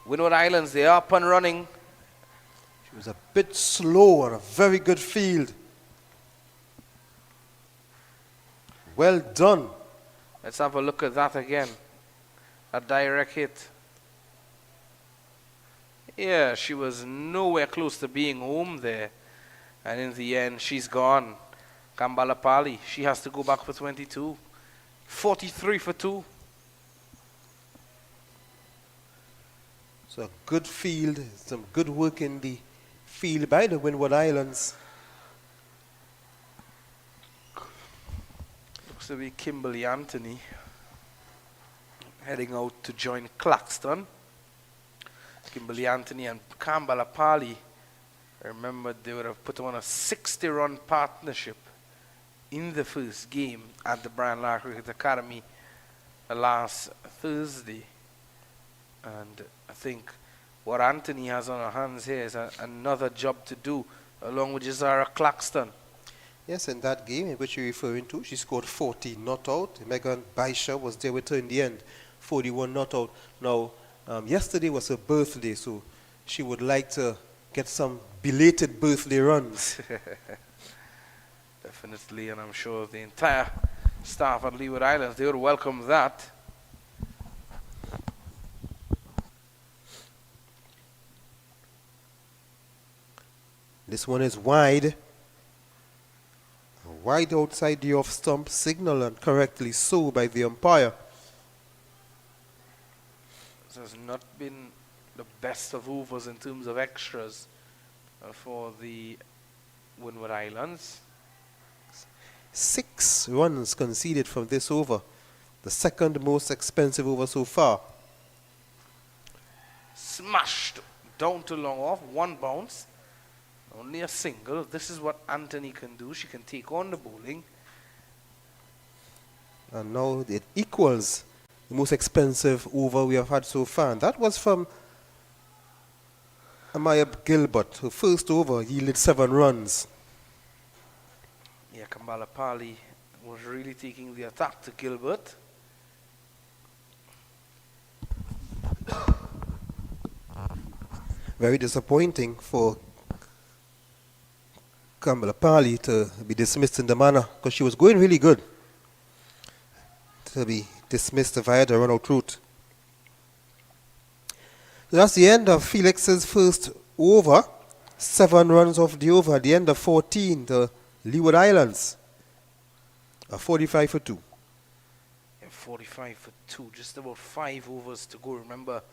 Windward Islands, they're up and running. She was a bit slow on a very good field. Well done. Let's have a look at that again. A direct hit. Yeah, she was nowhere close to being home there. And in the end, she's gone. Kambala Pali, she has to go back for 22. 43 for 2. So a good field, some good work in the field by the Windward Islands. to be Kimberly Anthony heading out to join Claxton. Kimberly Anthony and Kambala Pali, I remember they would have put them on a 60-run partnership in the first game at the Brian Lara Cricket Academy last Thursday. And I think what Anthony has on her hands here is another job to do, along with Jazara Claxton. Yes, in that game in which you're referring to, she scored 40 not out. Megan Baisha was there with her in the end, 41 not out. Now, yesterday was her birthday, so she would like to get some belated birthday runs. Definitely, and I'm sure the entire staff at Leeward Islands, they would welcome that. This one is wide. Wide outside the off stump, signal, and correctly so by the umpire. This has not been the best of overs in terms of extras for the Windward Islands. 6 runs conceded from this over, the second most expensive over so far. Smashed down to long off, one bounce, only a single. This is what Anthony can do. She can take on the bowling. And now it equals the most expensive over we have had so far. And that was from Amaya Gilbert. Her first over yielded 7 runs. Yeah, Kambala Pali was really taking the attack to Gilbert. Very disappointing for Kambala Pali to be dismissed in the manner, because she was going really good. To be dismissed via the run-out route. So that's the end of Felix's first over. 7 runs off the over at the end of 14 to Leeward Islands. A 45 for 2. Yeah, 45 for 2, just about 5 overs to go. Remember,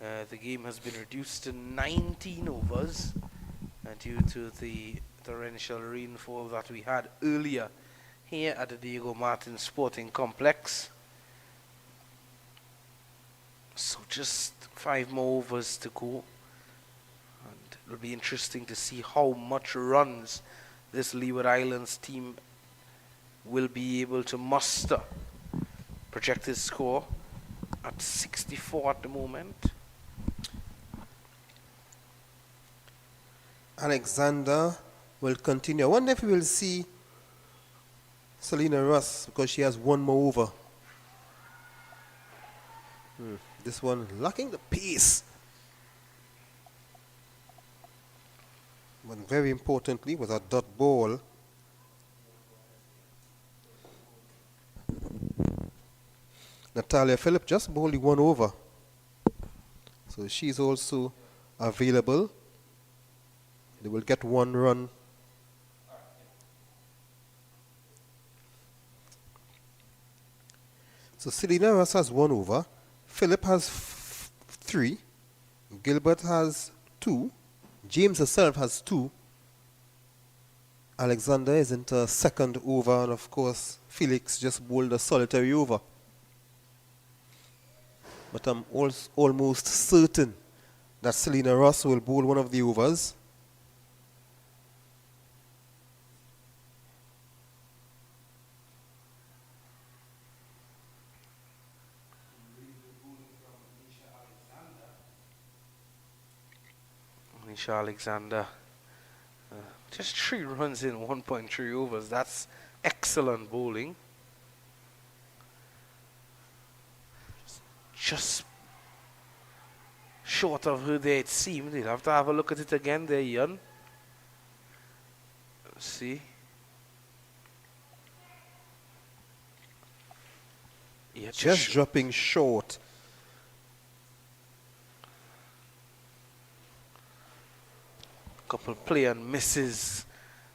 the game has been reduced to 19 overs due to the torrential rainfall that we had earlier here at the Diego Martin Sporting Complex. So just 5 more overs to go, and it'll be interesting to see how much runs this Leeward Islands team will be able to muster. Projected score at 64 at the moment. Alexander will continue. I wonder if we will see Selena Russ, because she has 1 more over. This one lacking the pace. But very importantly was a dot ball. Natalia Phillip just bowling 1 over. So she's also available. They will get 1 run. So Selena Russ has 1 over. Phillip has 3. Gilbert has 2. James herself has 2. Alexander is into second over, and of course Felix just bowled a solitary over. But I'm almost certain that Selena Russ will bowl one of the overs. Nisha Alexander, just 3 runs in 1.3 overs. That's excellent bowling. Just short of who they had seemed. You'll have to have a look at it again there, Ian. Let's see. Yeah, Just dropping short. Couple play and misses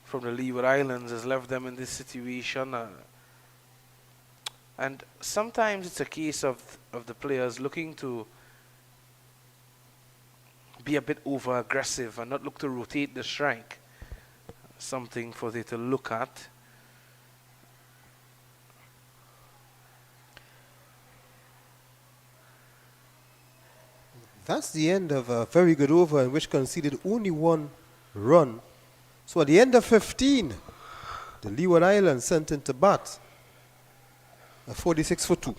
from the Leeward Islands has left them in this situation. And sometimes it's a case of the players looking to be a bit over aggressive and not look to rotate the strike. Something for they to look at. That's the end of a very good over in which conceded only one run. So at the end of 15, the Leeward Islands sent into bat a 46 for 2.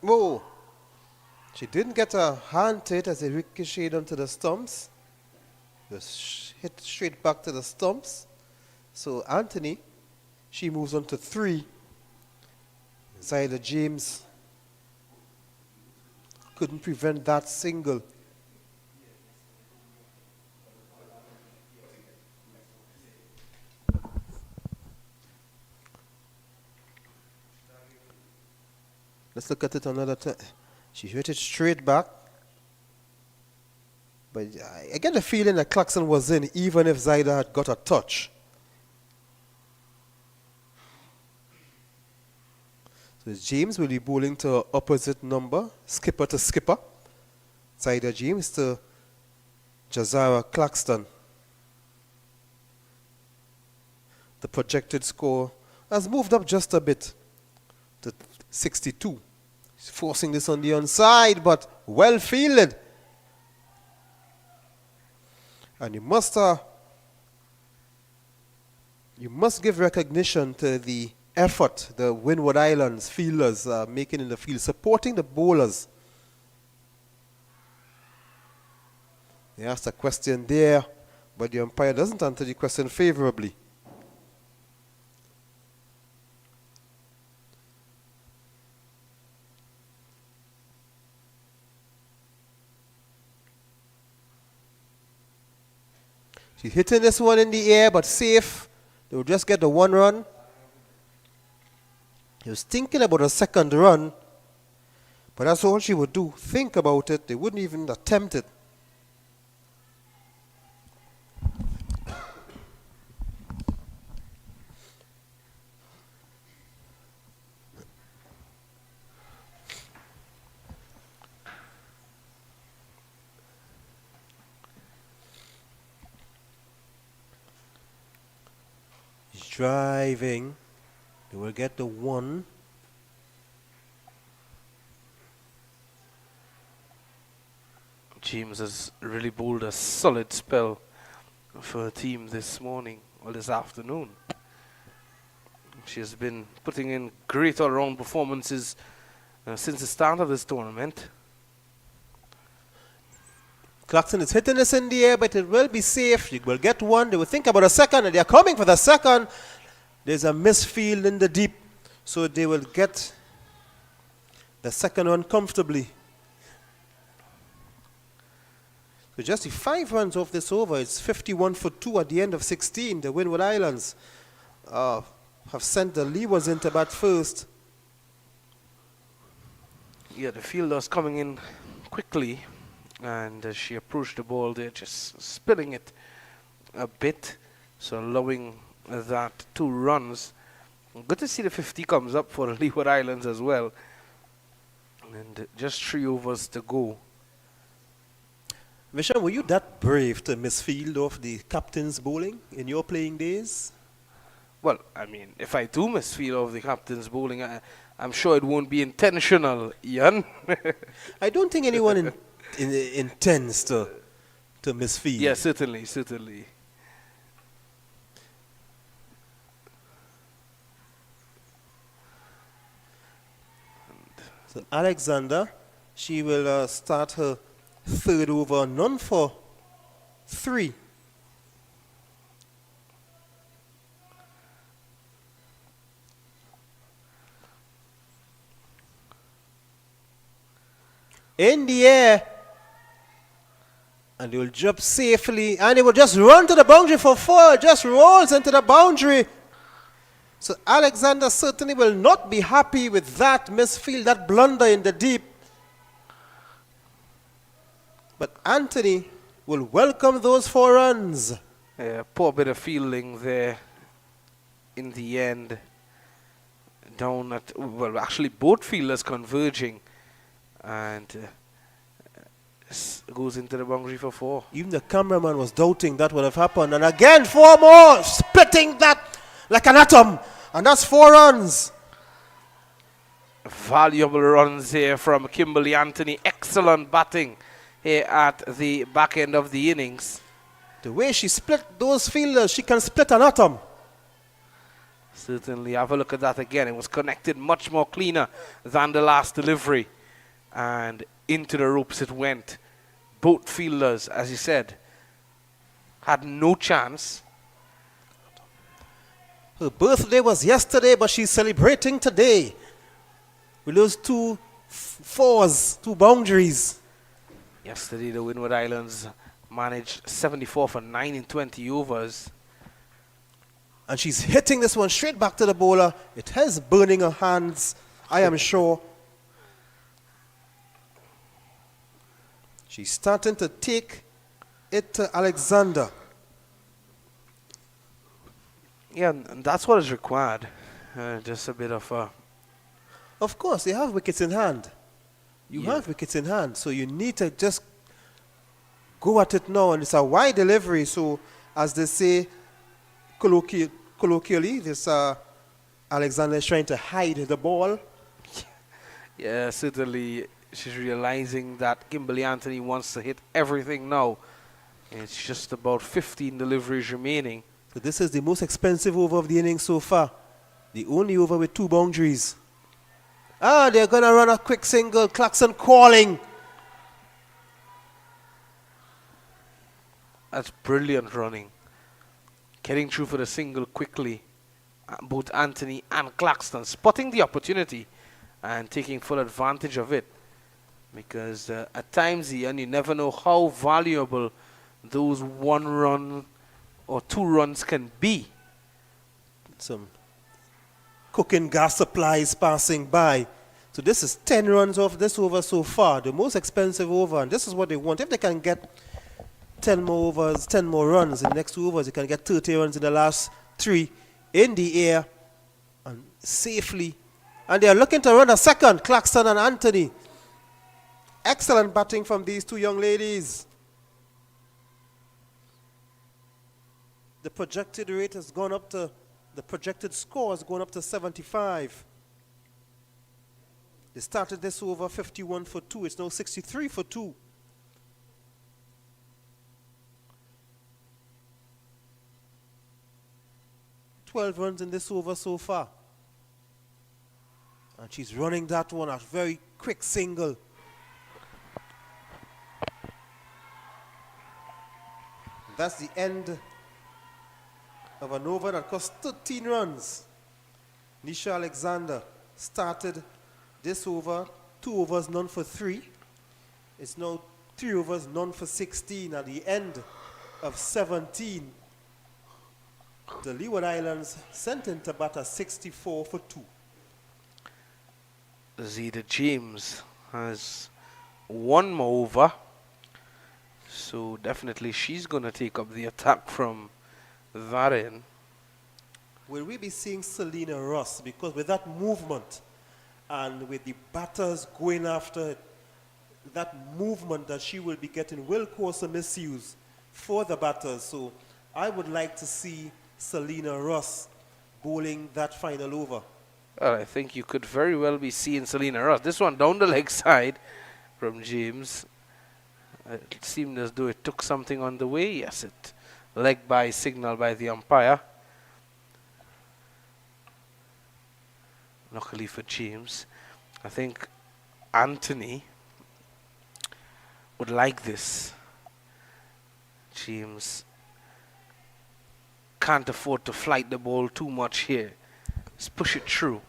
Whoa! She didn't get a hand to it as it ricocheted onto the stumps. Just hit straight back to the stumps. So Anthony, she moves on to 3. Zyla James couldn't prevent that single. Let's look at it another time. She hit it straight back. But I get the feeling that Clarkson was in even if Zyla had got a touch. So James will be bowling to opposite number, skipper to skipper. Zyla James to Jazara Claxton. The projected score has moved up just a bit to 62. He's forcing this on the onside, but well fielded. And you must give recognition to the effort the Windward Islands fielders are making in the field, supporting the bowlers. They asked a question there, but the umpire doesn't answer the question favorably. She's hitting this one in the air, but safe. They will just get the 1 run. He was thinking about a second run, but that's all she would do. Think about it. They wouldn't even attempt it. He's driving. They will get the 1. James has really bowled a solid spell for her team this morning or this afternoon. She has been putting in great all-round performances since the start of this tournament. Clarkson is hitting this in the air, but it will be safe. You will get 1. They will think about a second, and they are coming for the second. There's a misfield in the deep, so they will get the second one comfortably. So just the 5 runs off this over. It's 51 for 2 at the end of 16. The Windward Islands have sent the Leewards into bat first. Yeah, the fielder's coming in quickly, and as she approached the ball, they're just spinning it a bit, so allowing that 2 runs. Good to see the 50 comes up for the Leeward Islands as well. And just 3 overs to go. Vishal, were you that brave to misfield off the captain's bowling in your playing days? Well, I mean, if I do misfield off the captain's bowling, I'm sure it won't be intentional, Ian. I don't think anyone intends to misfield. Yeah, certainly, certainly. So Alexander, she will start her 3rd over, none for 3. In the air. And they will drop safely. And they will just run to the boundary for 4. Just rolls into the boundary. So Alexander certainly will not be happy with that misfield, that blunder in the deep. But Anthony will welcome those 4 runs. Yeah, poor bit of fielding there in the end. Down at, well, actually both fielders converging. And goes into the boundary for 4. Even the cameraman was doubting that would have happened. And again, 4 more, splitting that like an atom. And that's 4 runs. Valuable runs here from Kimberly Anthony. Excellent batting here at the back end of the innings. The way she split those fielders, she can split an atom. Certainly, have a look at that again. It was connected much more cleaner than the last delivery. And into the ropes it went. Both fielders, as you said, had no chance. Her birthday was yesterday, but she's celebrating today. With those 2 4s, 2 boundaries. Yesterday, the Windward Islands managed 74 for 9 in 20 overs. And she's hitting this one straight back to the bowler. It has burning her hands, I am sure. She's starting to take it to Alexander. Yeah, and that's what is required. Just a bit of... Of course, they have wickets in hand. You have wickets in hand, so you need to just go at it now. And it's a wide delivery, so as they say colloquially, this Alexander is trying to hide the ball. Yeah, certainly she's realizing that Kimberly Anthony wants to hit everything now. It's just about 15 deliveries remaining. So this is the most expensive over of the innings so far. The only over with 2 boundaries. They're going to run a quick single. Clarkson calling. That's brilliant running. Getting through for the single quickly. Both Anthony and Claxton spotting the opportunity and taking full advantage of it. Because at times, Ian, you never know how valuable those 1 run or 2 runs can be. Some cooking gas supplies passing by. So this is 10 runs off this over so far, the most expensive over, and this is what they want. If they can get 10 more overs, 10 more runs in the next 2 overs, they can get 30 runs in the last 3 in the air and safely. And they are looking to run a second, Claxton and Anthony. Excellent batting from these 2 young ladies. The projected rate has gone up to, the projected score has gone up to 75. They started this over 51 for 2. It's now 63 for 2. $12 runs in this over so far. And she's running that one, a very quick single. That's the end of an over that cost 13 runs. Nisha Alexander started this over, 2 overs, none for 3. It's now 3 overs, none for 16. At the end of 17, the Leeward Islands sent into bat a 64 for 2. Zeta James has 1 more over. So definitely she's going to take up the attack from that end. Will we be seeing Selena Ross? Because with that movement and with the batters going after it, that movement that she will be getting will cause some issues for the batters. So I would like to see Selena Ross bowling that final over. Well, I think you could very well be seeing Selena Ross. This one down the leg side from James. It seemed as though it took something on the way. Yes, it leg by signal by the umpire. Luckily for James. I think Anthony would like this. James can't afford to flight the ball too much here. Just push it through.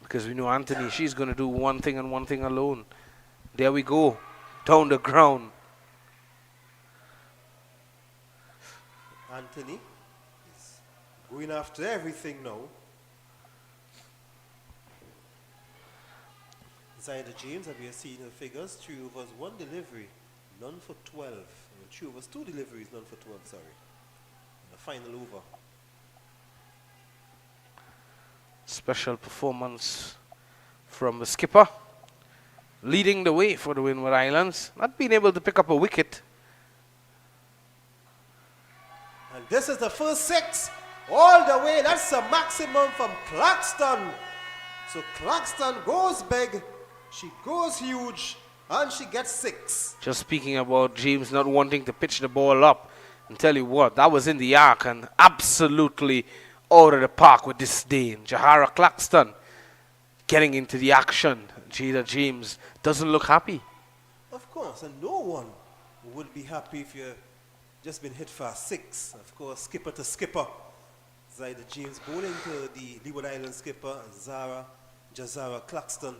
Because we know Anthony, she's going to do one thing and one thing alone. There we go. Down the ground. Anthony is going after everything now. Zyda James, and we are seeing the figures. 3 overs, 1 delivery, none for 12. 3 overs, 2 deliveries, none for 12, sorry. And the final over. Special performance from the skipper. Leading the way for the Windward Islands. Not being able to pick up a wicket. And this is the first 6. All the way, that's the maximum from Claxton. So Claxton goes big, she goes huge, and she gets 6. Just speaking about James not wanting to pitch the ball up, and tell you what, that was in the arc and absolutely out of the park with disdain. Jahara Claxton getting into the action. Jada James doesn't look happy. Of course, and no one would be happy if you've just been hit for a 6. Of course, skipper to skipper. Zyda James bowling to the Leeward Islands skipper, Jazara Claxton.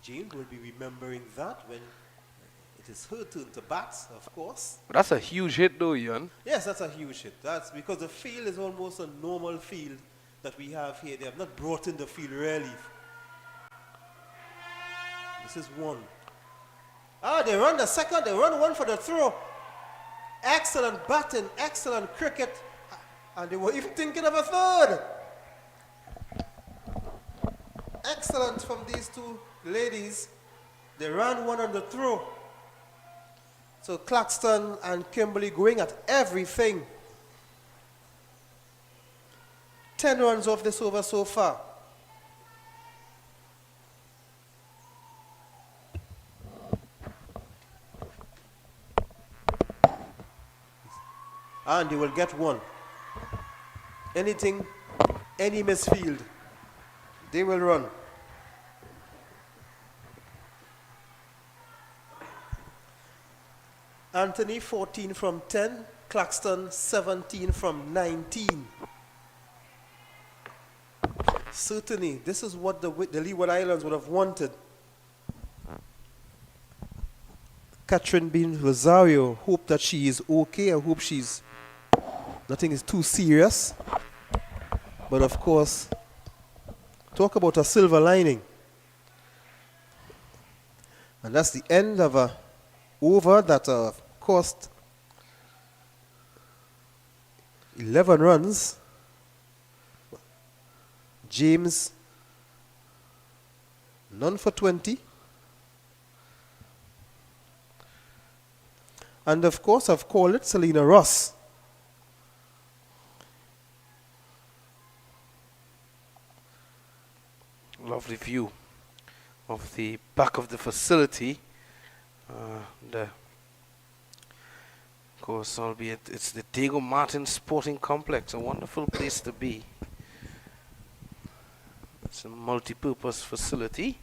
James will be remembering that when it is her turn to bat, of course. That's a huge hit though, Ian. Yes, that's a huge hit. That's because the field is almost a normal field that we have here. They have not brought in the field really. This is 1. They run the second, they run 1 for the throw. Excellent batting, excellent cricket. And they were even thinking of a 3rd. Excellent from these 2 ladies. They ran 1 on the throw. So Claxton and Kimberly going at everything. 10 runs off this over so far. And they will get 1. Anything, any misfield, they will run. Anthony 14 from 10, Claxton 17 from 19. Certainly, this is what the Leeward Islands would have wanted. Catherine Bean Rosario, hope that she is okay. I hope nothing is too serious. But of course, talk about a silver lining. And that's the end of a over that cost 11 runs. James, none for 20. And of course, I've called it Selena Ross. Lovely view of the back of the facility. Of course, albeit it's the Diego Martin Sporting Complex, a wonderful place to be. It's a multi-purpose facility.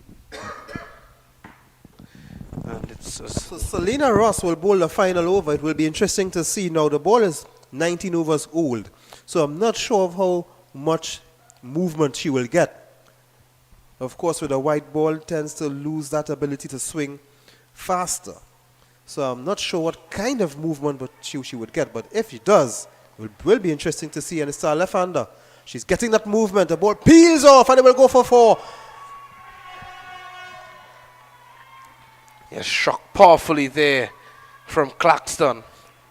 And it's so Selena Ross will bowl the final over. It will be interesting to see. Now the ball is 19 overs old, so I'm not sure of how much movement she will get. Of course, with a white ball, tends to lose that ability to swing faster. So I'm not sure what kind of movement she would get, but if she does, it will be interesting to see. And it's our left-hander. She's getting that movement. The ball peels off, and it will go for 4. Yes, struck powerfully there from Claxton.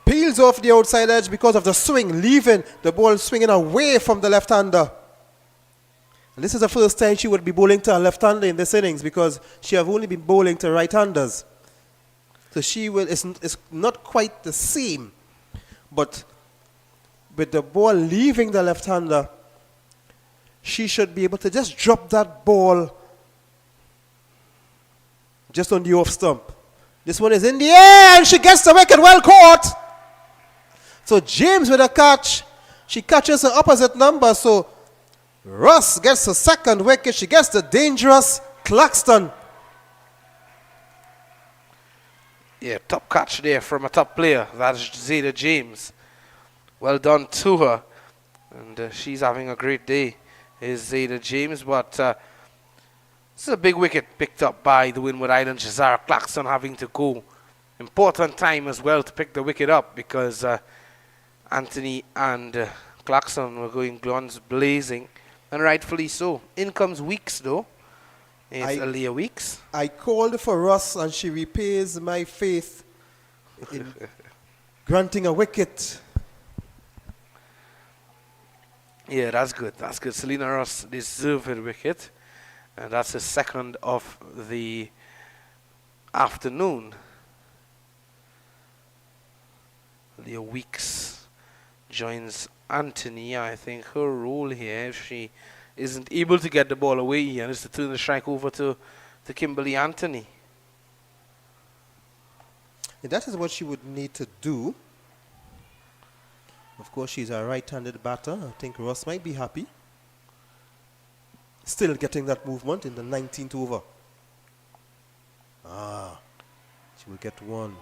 Peels off the outside edge because of the swing, leaving the ball swinging away from the left-hander. And this is the first time she would be bowling to a left-hander in this innings because she have only been bowling to right-handers. So it's not quite the same. But with the ball leaving the left-hander, she should be able to just drop that ball just on the off stump. This one is in the air and she gets the wicket, well caught. So James with a catch. She catches the opposite number, so Ross gets the second wicket. She gets the dangerous Claxton. Yeah, top catch there from a top player. That's Zayda James. Well done to her. And she's having a great day, is Zayda James. But This is a big wicket picked up by the Windward Islands. Jazara Claxton having to go. Important time as well to pick the wicket up because Anthony and Claxton were going guns blazing, and rightfully so. In comes Weeks though. It's Aaliyah Weeks. I called for Ross and she repays my faith in granting a wicket. Yeah, that's good. That's good. Selena Ross deserved a wicket. And that's the second of the afternoon. Leah Weeks joins Anthony. I think her role here, if she isn't able to get the ball away, and is to turn the strike over to Kimberly Anthony. And that is what she would need to do. Of course, she's a right-handed batter. I think Ross might be happy. Still getting that movement in the 19th over. She will get one.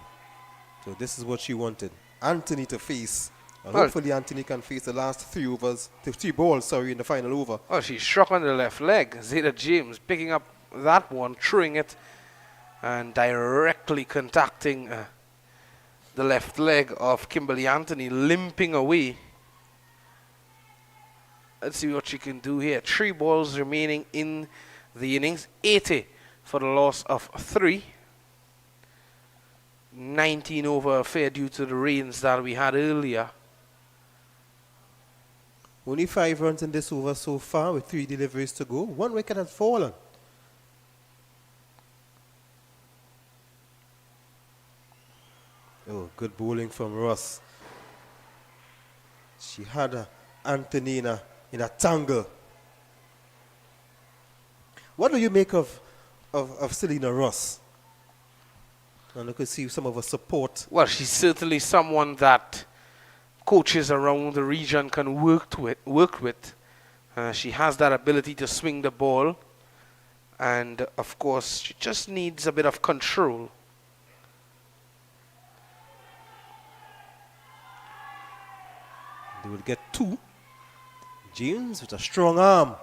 So this is what she wanted. Anthony to face. And hopefully Anthony can face the last three balls, in the final over. Oh, she struck on the left leg. Zeta James picking up that one, throwing it, and directly contacting the left leg of Kimberly Anthony, limping away. Let's see what she can do here. 3 balls remaining in the innings. 80 for the loss of 3. 19 over affair due to the rains that we had earlier. Only 5 runs in this over so far with 3 deliveries to go. 1 wicket has fallen. Oh, good bowling from Ross. She had Anthony in a tangle. What do you make of Selena Ross? And I could see some of her support. Well, she's certainly someone that coaches around the region can work with. She has that ability to swing the ball. And, of course, she just needs a bit of control. They will get 2. James with a strong arm.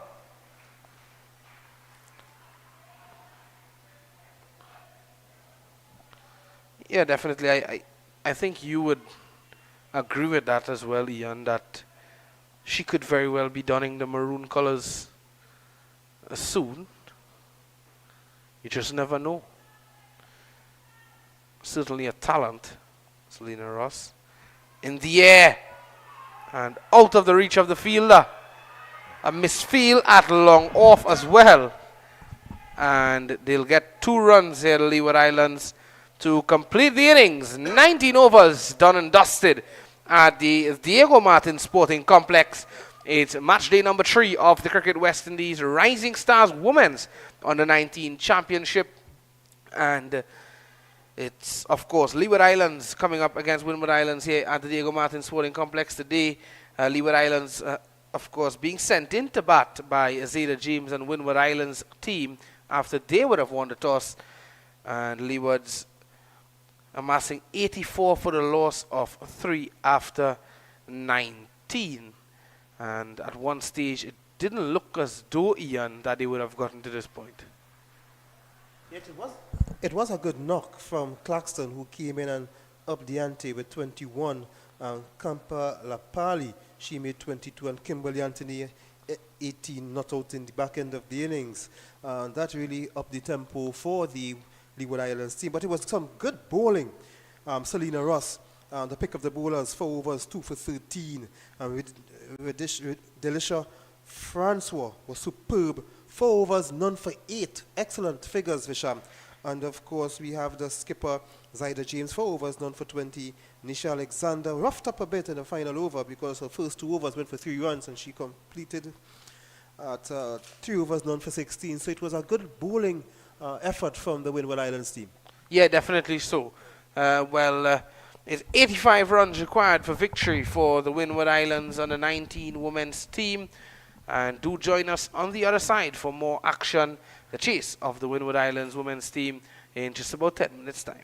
Yeah, definitely. I think you would agree with that as well, Ian, that she could very well be donning the maroon colors soon. You just never know. Certainly a talent, Selena Ross. In the air and out of the reach of the fielder. A misfield at long off as well. And they'll get 2 runs here, the Leeward Islands, to complete the innings. 19 overs done and dusted at the Diego Martin Sporting Complex. It's match day number 3 of the Cricket West Indies Rising Stars Women's Under-19 Championship. And it's, of course, Leeward Islands coming up against Windward Islands here at the Diego Martin Sporting Complex today. Leeward Islands, of course, being sent into bat by Zeta James and Windward Islands team after they would have won the toss. And Leeward's amassing 84 for the loss of 3 after 19. And at one stage, it didn't look as though, Ian, that they would have gotten to this point. Yet it was a good knock from Claxton, who came in and upped the ante with 21. Kampa Lapali, she made 22, and Kimberly Anthony 18, not out in the back end of the innings. That really upped the tempo for the Leeward Islands team. But it was some good bowling. Selena Ross, the pick of the bowlers, 4 overs, 2 for 13. Delisha Francois was superb, 4 overs, none for 8. Excellent figures, Visham. And of course, we have the skipper, Zyda James, 4 overs, none for 20. Nisha Alexander roughed up a bit in the final over because her first 2 overs went for 3 runs and she completed at 3 overs, none for 16. So it was a good bowling effort from the Windward Islands team. Yeah, definitely so. It's 85 runs required for victory for the Windward Islands Under-19 women's team. And do join us on the other side for more action, the chase of the Windward Islands women's team in just about 10 minutes' time.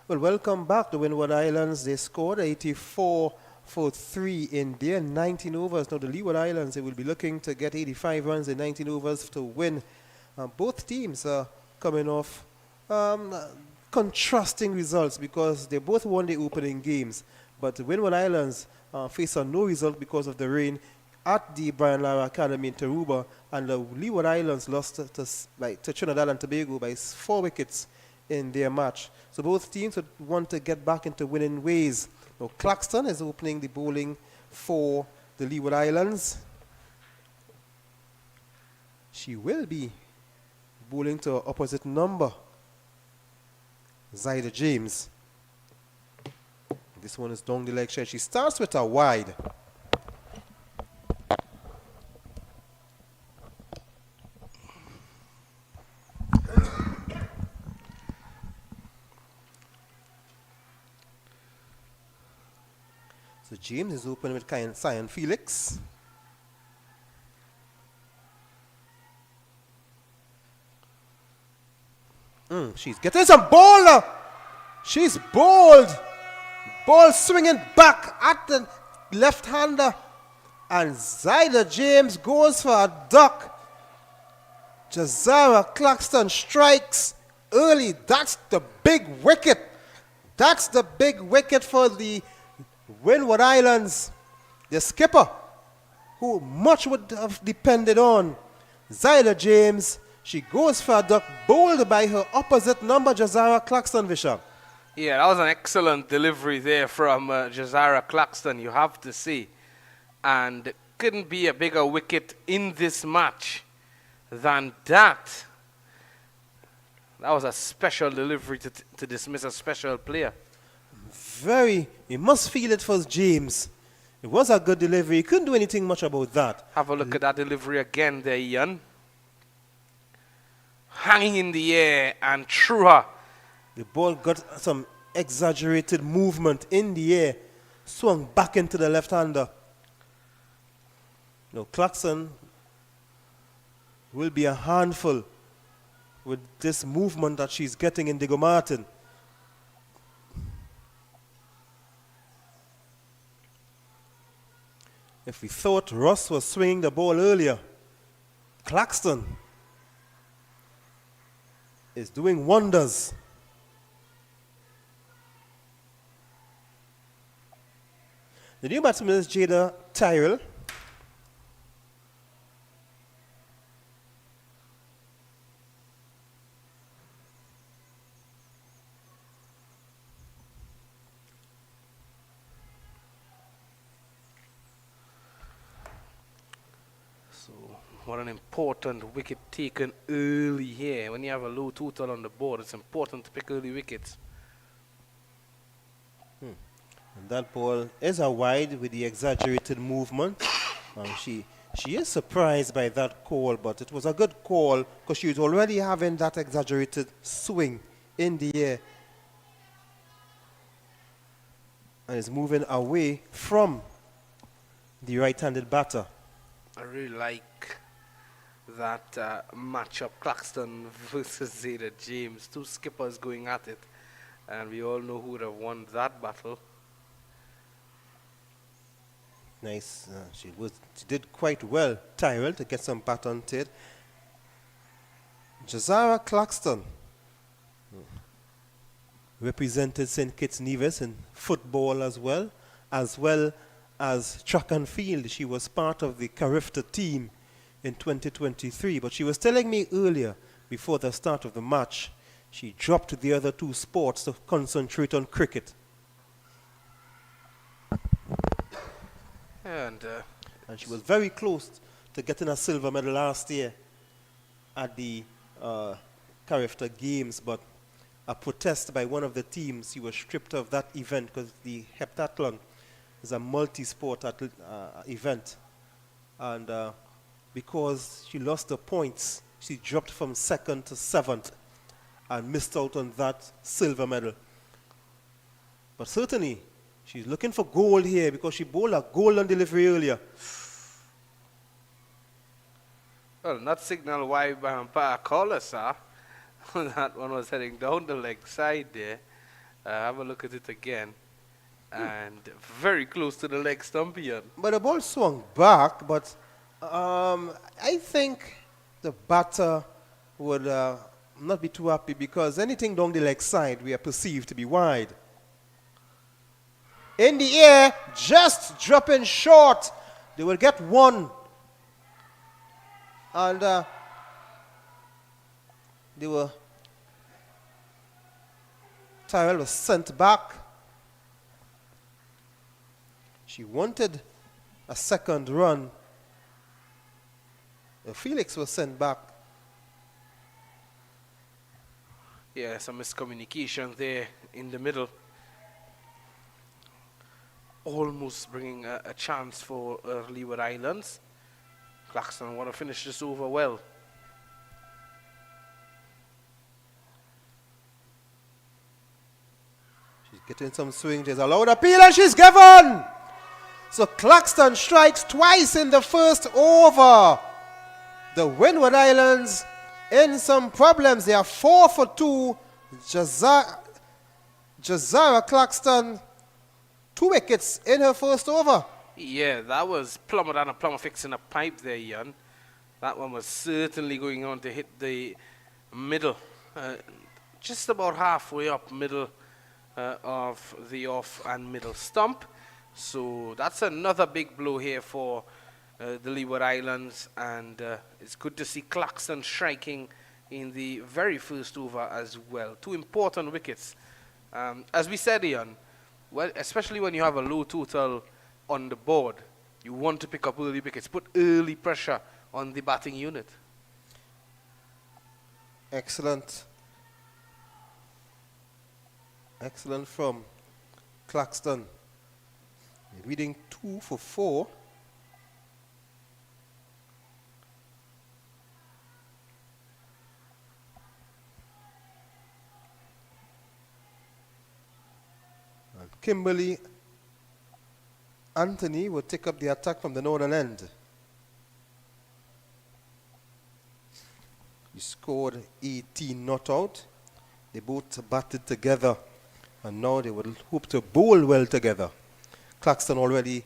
Well, welcome back to Windward Islands. They scored 84 for 3 in their 19 overs. Now, the Leeward Islands, they will be looking to get 85 runs in 19 overs to win. Both teams are coming off contrasting results because they both won the opening games. But the Windward Islands face a no result because of the rain at the Brian Lara Academy in Taruba, and the Leeward Islands lost to Trinidad and Tobago by 4 wickets in their match. So both teams would want to get back into winning ways. Now, Claxton is opening the bowling for the Leeward Islands. She will be bowling to opposite number, Zyda James. This one is down the leg side. She starts with a wide. So James is open with Cyan Felix. She's getting some ball. She's bowled. Ball swinging back at the left-hander. And Zyda James goes for a duck. Jazara Claxton strikes early. That's the big wicket. That's the big wicket for the Windward Islands. The skipper, who much would have depended on. Zyda James, she goes for a duck, bowled by her opposite number, Jazara Claxton, Vishal. Yeah, that was an excellent delivery there from Jazara Claxton, you have to say. And couldn't be a bigger wicket in this match than that. That was a special delivery to dismiss a special player. You must feel it for James. It was a good delivery. He couldn't do anything much about that. Have a look at that delivery again there, Ian. Hanging in the air and through her. The ball got some exaggerated movement in the air, swung back into the left-hander. Now, Claxton will be a handful with this movement that she's getting in Diego Martin. If we thought Ross was swinging the ball earlier, Claxton is doing wonders. The new batsman is Jada Tyrell. What an important wicket taken early here. When you have a low total on the board, it's important to pick early wickets. And that ball is a wide with the exaggerated movement. She is surprised by that call, but it was a good call because she was already having that exaggerated swing in the air and is moving away from the right-handed batter. I really like that matchup, Claxton versus Zyda James. Two skippers going at it, and we all know who would have won that battle. Nice. She did quite well, Tyrell, to get some bat on it. Jazara Claxton represented St. Kitts Nevis in football as well as track and field. She was part of the Carifta team in 2023, but she was telling me earlier, before the start of the match, she dropped the other two sports to concentrate on cricket. And she was very close to getting a silver medal last year at the Carifta Games, but a protest by one of the teams, she was stripped of that event because the heptathlon is a multi-sport event. And because she lost the points, she dropped from 2nd to 7th and missed out on that silver medal. But certainly, she's looking for gold here because she bowled a golden delivery earlier. well, not signal why umpire call us, sir. That one was heading down the leg side there. Have a look at it again. And very close to the leg stump, Ian. But the ball swung back, but I think the batter would not be too happy because anything down the leg side we are perceived to be wide. In the air, just dropping short. They will get one. And Tyrell was sent back. She wanted a second run. Felix was sent back. Yeah, some miscommunication there in the middle. Almost bringing a chance for Leeward Islands. Claxton want to finish this over well. She's getting some swing. She's allowed appeal and she's given. So Claxton strikes twice in the first over. The Windward Islands in some problems. They are 4 for 2. Jazara Claxton, 2 wickets in her first over. Yeah, that was plumber than a plumber fixing a pipe there, Ian. That one was certainly going on to hit the middle. Just about halfway up middle of the off and middle stump. So that's another big blow here for the Leeward Islands, and it's good to see Claxton striking in the very first over as well. 2 important wickets. As we said, Ian, well, especially when you have a low total on the board, you want to pick up early wickets, put early pressure on the batting unit. Excellent. Excellent from Claxton. Reading 2 for 4. And Kimberly Anthony will take up the attack from the northern end. He scored 18 not out. They both batted together, and now they will hope to bowl well together. Claxton already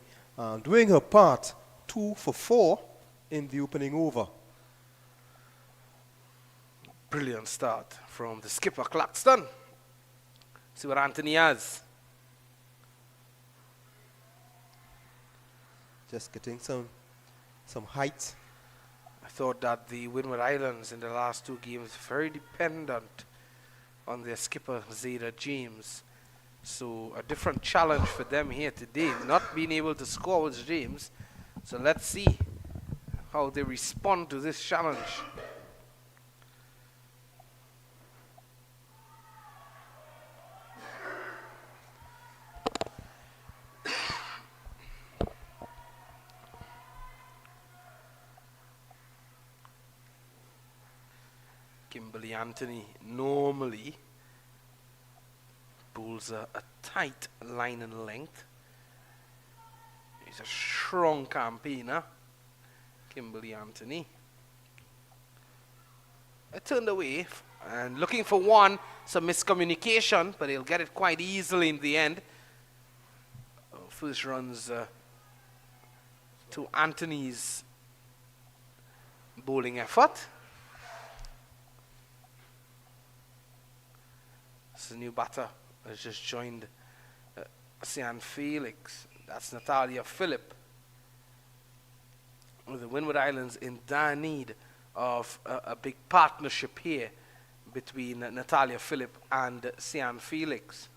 doing her part, 2 for 4 in the opening over. Brilliant start from the skipper Claxton. See what Anthony has. Just getting some height. I thought that the Windward Islands in the last 2 games very dependent on their skipper Zeta James. So a different challenge for them here today, not being able to score with James. So let's see how they respond to this challenge. Kimberly Anthony normally bowls a tight line and length. He's a strong campaigner, Kimberly Anthony. I turned away and looking for one, some miscommunication, but he'll get it quite easily in the end. First runs to Anthony's bowling effort. This is a new batter has just joined Sian Felix. That's Natalia Phillip. The Windward Islands in dire need of a big partnership here between Natalia Phillip and Sian Felix.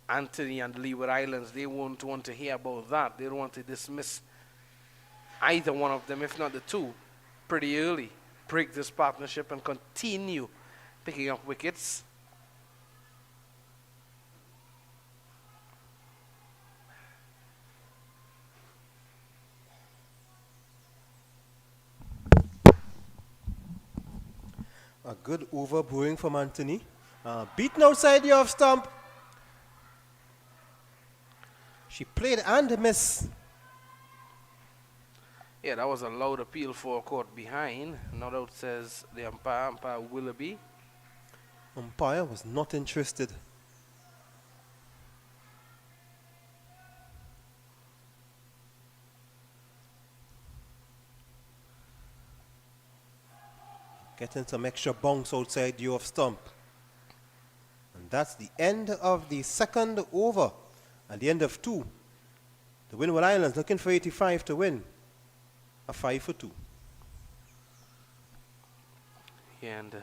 Anthony and the Leeward Islands, they won't want to hear about that. They don't want to dismiss either one of them, if not the two, pretty early. Break this partnership and continue picking up wickets. A good over brewing from Anthony. Beaten outside the off stump. She played and missed. Yeah, that was a loud appeal for a court behind. Not out, says the umpire, Willoughby. Umpire was not interested. Getting some extra bounce outside the off stump. And that's the end of the second over. At the end of 2, the Windward Islands looking for 85 to win. A 5 for 2. Yeah, and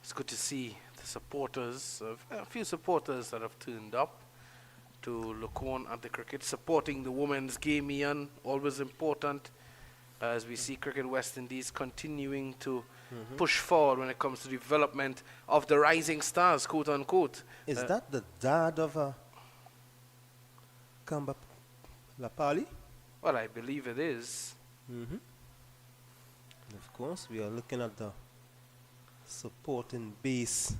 it's good to see the supporters, a few supporters that have turned up to look on at the cricket, supporting the women's game, Ian, always important, as we see Cricket West Indies continuing to push forward when it comes to development of the rising stars, quote unquote. Is that the dad of Kamba Lapali? Well, I believe it is. And of course, we are looking at the supporting base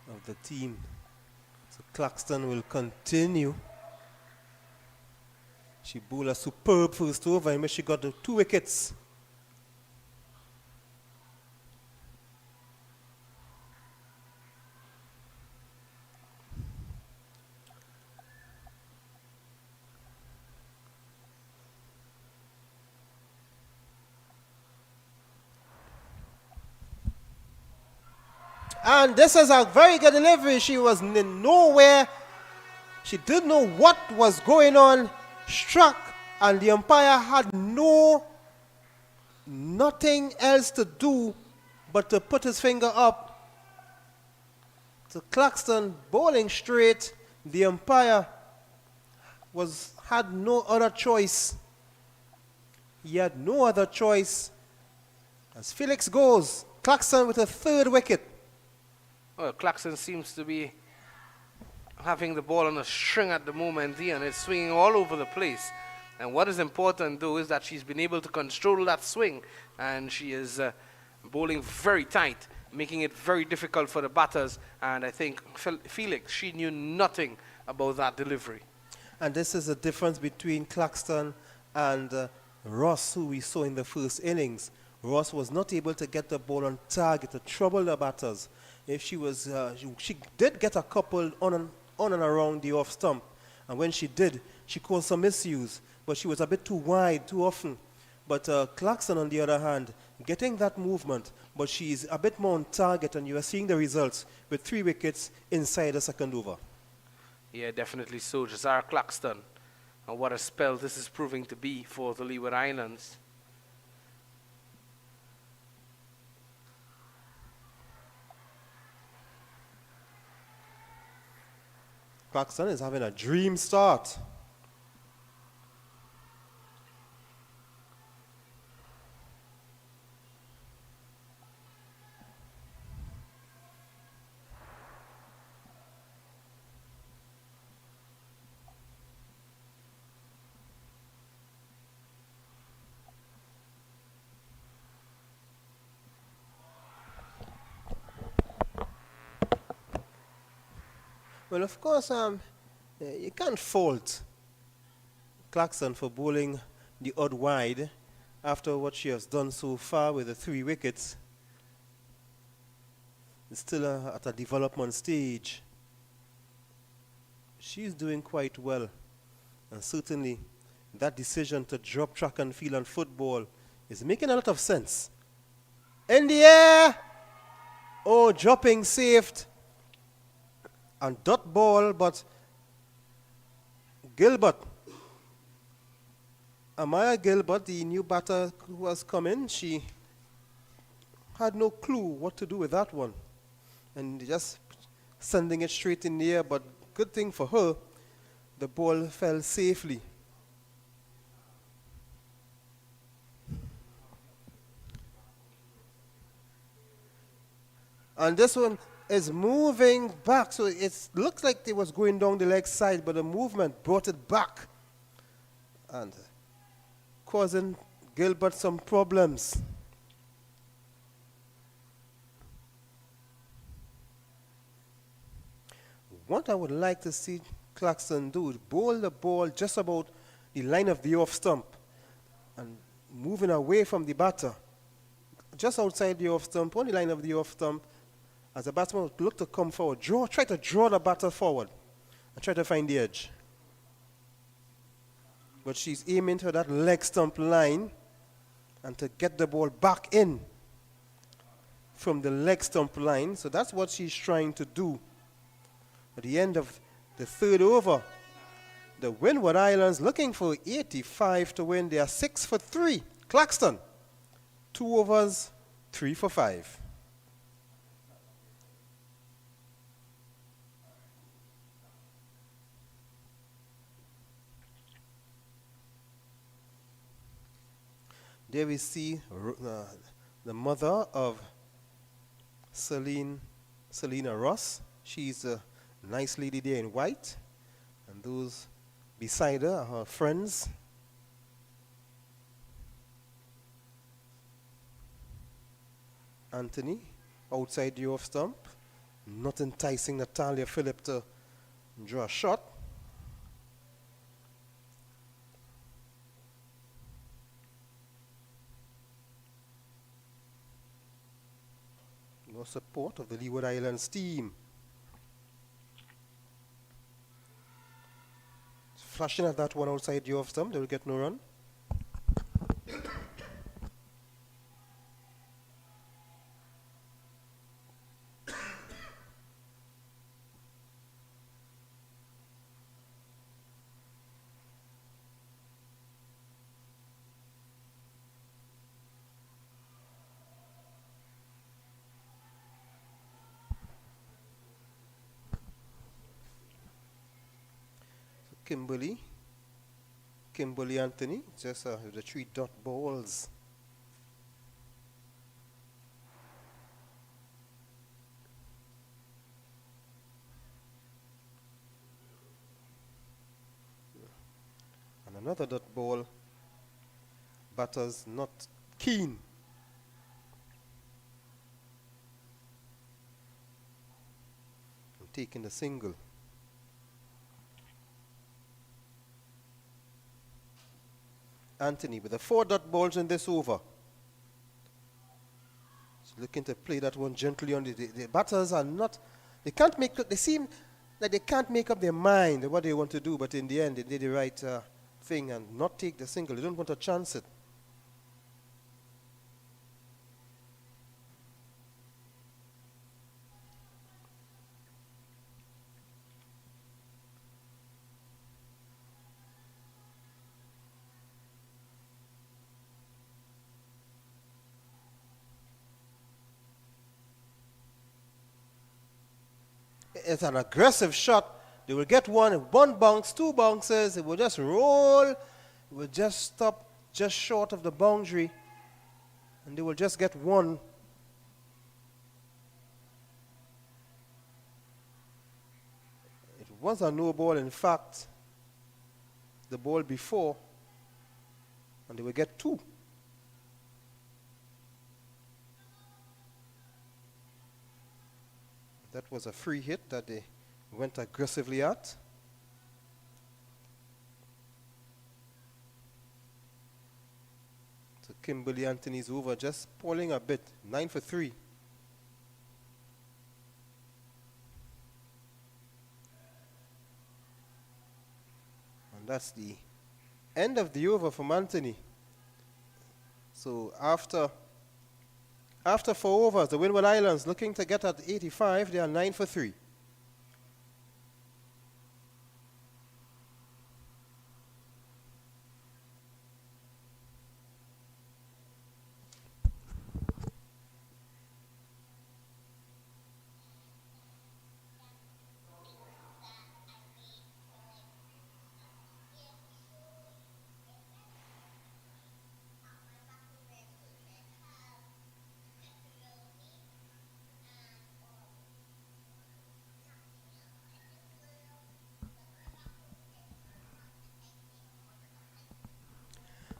of the team. So Claxton will continue. She bowled a superb first over in which she got the 2 wickets. And this is a very good delivery. She was nowhere. She didn't know what was going on. Struck, and the umpire had nothing else to do but to put his finger up. So Claxton bowling straight. The umpire had no other choice. He had no other choice. As Felix goes, Claxton with a 3rd wicket. Well, Claxton seems to be having the ball on a string at the moment, and it's swinging all over the place. And what is important, though, is that she's been able to control that swing, and she is bowling very tight, making it very difficult for the batters. And I think Felix, she knew nothing about that delivery. And this is the difference between Claxton and Ross, who we saw in the first innings. Ross was not able to get the ball on target to trouble the batters. If she was, she did get a couple on and around the off stump, and when she did, she caused some misuse, but she was a bit too wide too often. But Claxton, on the other hand, getting that movement, but she's a bit more on target, and you are seeing the results with 3 wickets inside the second over. Yeah, definitely so. Jazar Claxton, and what a spell this is proving to be for the Leeward Islands. Claxton is having a dream start. Well, of course, you can't fault Claxton for bowling the odd wide after what she has done so far with the 3 wickets. It's still at a development stage. She's doing quite well. And certainly that decision to drop track and field and football is making a lot of sense. In the air! Oh, dropping saved. And dot ball, but Gilbert, Amaya Gilbert, the new batter who has come in, she had no clue what to do with that one. And just sending it straight in the air, but good thing for her, the ball fell safely. And this one is moving back, so it looks like it was going down the leg side, but the movement brought it back and causing Gilbert some problems. What I would like to see Claxton do is bowl the ball just about the line of the off stump and moving away from the batter, just outside the off stump, on the line of the off stump. As the batsman would look to come forward, try to draw the batter forward and try to find the edge. But she's aiming for that leg stump line and to get the ball back in. from the leg stump line. So that's what she's trying to do. At the end of the third over, the Windward Islands looking for 85 to win. They are 6 for 3. Claxton, 2 overs, 3 for 5. There we see the mother of Selena Ross. She's a nice lady there in white. And those beside her are her friends. Anthony, outside the off stump. Not enticing Natalia Phillip to draw a shot. No support of the Leeward Islands team. Flashing at that one outside the off stump, they will get no run. Kimberly Anthony, just with the 3 dot balls. And another dot ball. Batters not keen. And taking the single. Anthony with the 4 dot balls in this over. He's looking to play that one gently on the batters are not, they seem like they can't make up their mind what they want to do, but in the end they did the right thing and not take the single. They don't want to chance it. It's an aggressive shot. They will get one bounce, 2 bounces. It will just roll. It will just stop just short of the boundary. And they will just get one. It was a no ball, in fact, the ball before. And they will get 2. That was a free hit that they went aggressively at. So Kimberly Anthony's over, just pulling a bit. 9 for 3. And that's the end of the over from Anthony. So after 4 overs, the Windward Islands looking to get at 85. They are 9 for 3.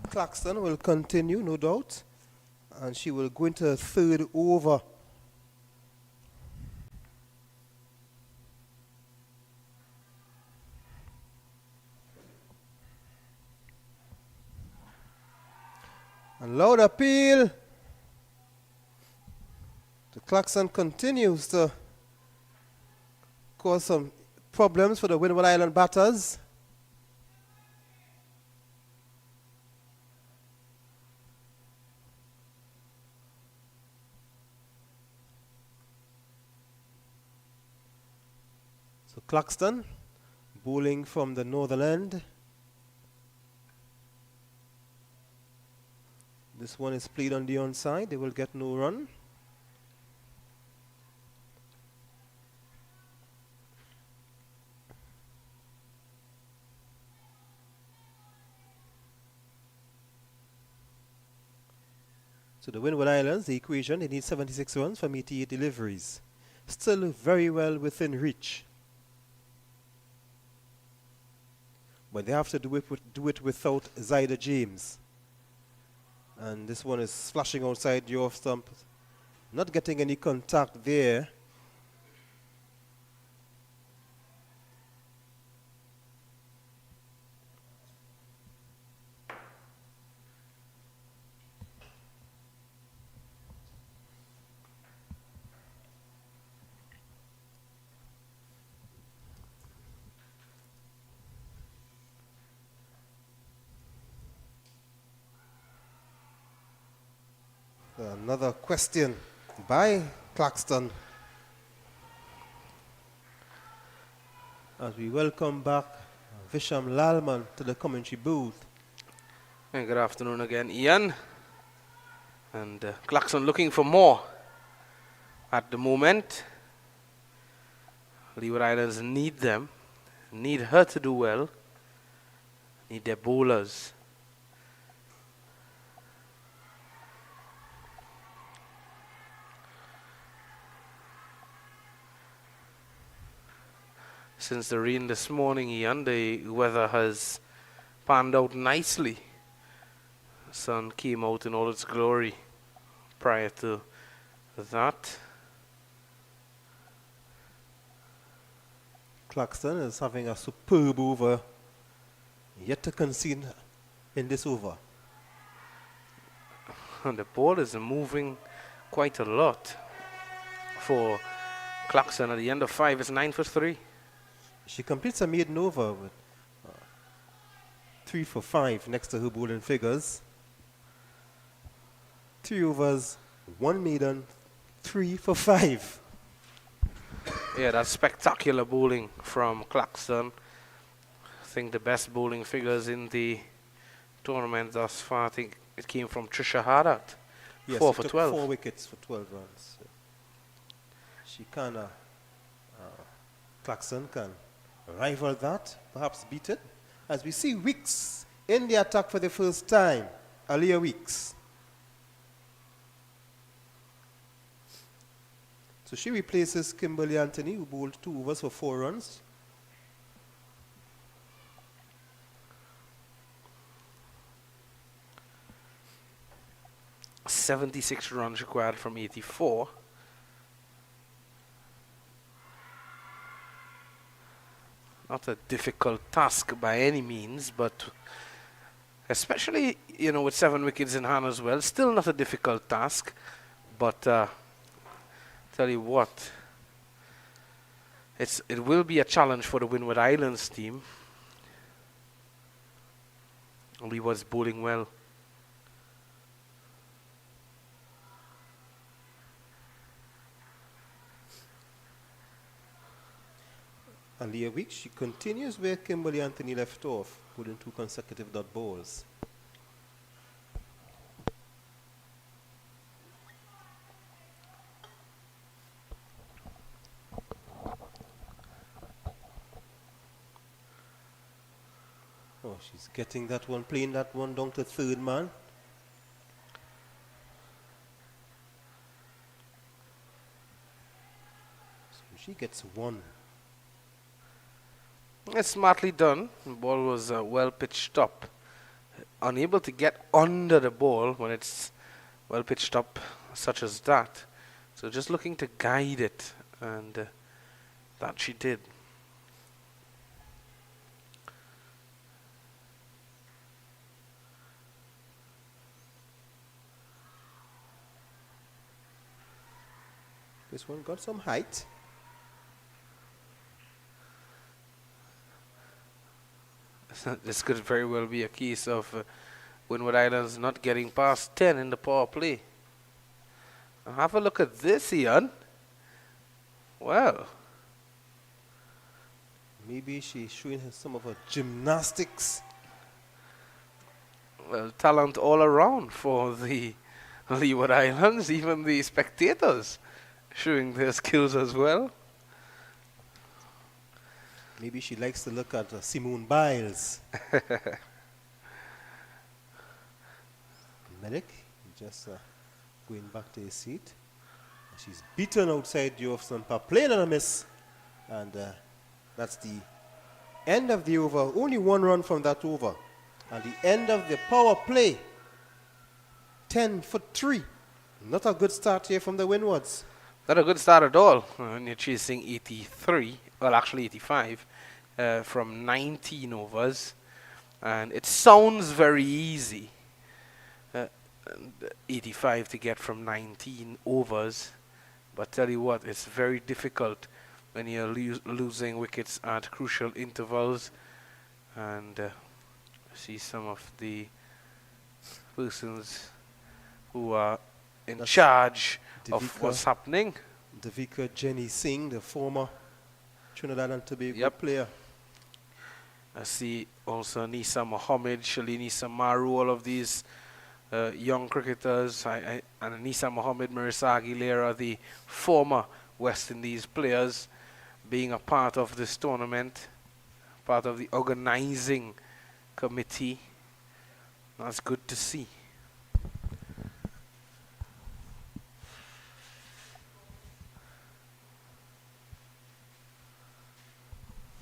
Claxton will continue, no doubt, and she will go into the 3rd over. And loud appeal. The Claxton continues to cause some problems for the Windward Island batters. Claxton bowling from the northern end. This one is played on the onside. They will get no run. So the Windward Islands, the equation, they need 76 runs from 88 deliveries. Still very well within reach. But they have to do it without Zyder James. And this one is flashing outside the off stump. Not getting any contact there. Another question by Claxton. As we welcome back Visham Lalman to the commentary booth. And good afternoon again, Ian. And Claxton looking for more at the moment. Leeward Islands need them, need her to do well, need their bowlers. Since the rain this morning, Ian, the weather has panned out nicely. The sun came out in all its glory prior to that. Claxton is having a superb over, yet to concede in this over. And the ball is moving quite a lot for Claxton. At the end of 5, it's 9 for 3. She completes a maiden over with 3 for 5 next to her bowling figures. 3 overs, 1 maiden, 3 for 5. Yeah, that's spectacular bowling from Claxton. I think the best bowling figures in the tournament thus far, I think it came from Trisha Haddad. Yes, 4 she for took 12. 4 wickets for 12 runs. She kind of, Claxton can rival that, perhaps beat it. As we see Weeks in the attack for the first time, Aliyah Weeks. So she replaces Kimberly Anthony, who bowled 2 overs for 4 runs. .76 runs required from 84. Not a difficult task by any means, but especially, you know, with 7 wickets in hand as well, still not a difficult task. But tell you what, it will be a challenge for the Windward Islands team. Leeward's bowling well. Aliyah Weeks, she continues where Kimberly Anthony left off, putting 2 consecutive dot balls. Oh, she's getting that one, playing that one down to third man. So she gets 1. It's smartly done. The ball was well pitched up. Unable to get under the ball when it's well pitched up such as that. So just looking to guide it, and that she did. This one got some height. This could very well be a case of Windward Islands not getting past 10 in the power play. Now have a look at this, Ian. Well, Maybe she's showing her some of her gymnastics. Well, talent all around for the Leeward Islands, even the spectators showing their skills as well. Maybe she likes to look at Simone Biles. Medic just going back to his seat. She's beaten outside the off stumper, playing on a miss. And that's the end of the over. Only one run from that over. And the end of the power play. 10 for 3. Not a good start here from the Windwards. Not a good start at all. When you're chasing 83, well, actually 85, from 19 overs. And it sounds very easy. 85 to get from 19 overs. But tell you what, it's very difficult when you're losing wickets at crucial intervals. And see some of the persons who are in charge of what's happening. Devika Jenny Singh, the former Trinidad and Tobago Yep. player. I see also Nisa Mohammed, Shalini Samaru, all of these young cricketers, and Nisa Mohammed, Marissa Aguilera, the former West Indies players, being a part of this tournament, part of the organizing committee. That's good to see.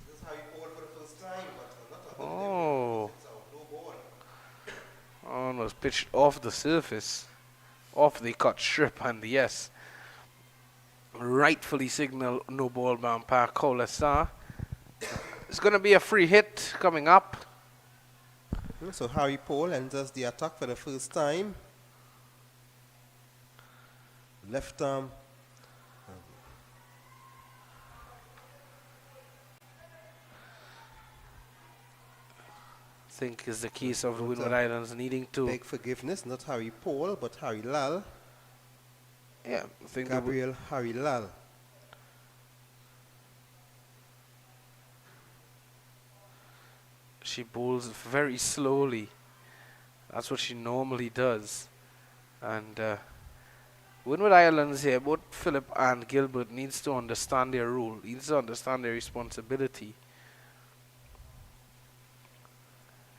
This is how you bowled for the first time, but not a good Oh. it's out, no ball. Almost pitched off the surface, off the cut strip, and yes, rightfully signal no ball by umpire Kolesar. It's going to be a free hit coming up. So Harry Paul enters the attack for the first time. Left arm. I think is the case of the Windward Islands needing to. Beg forgiveness, not Harry Paul, but Harry Lal. Yeah, I think Gabriel Harry Lal. she bowls very slowly. That's what she normally does. And Windward Islands here, both Philip and Gilbert needs to understand their role, needs to understand their responsibility.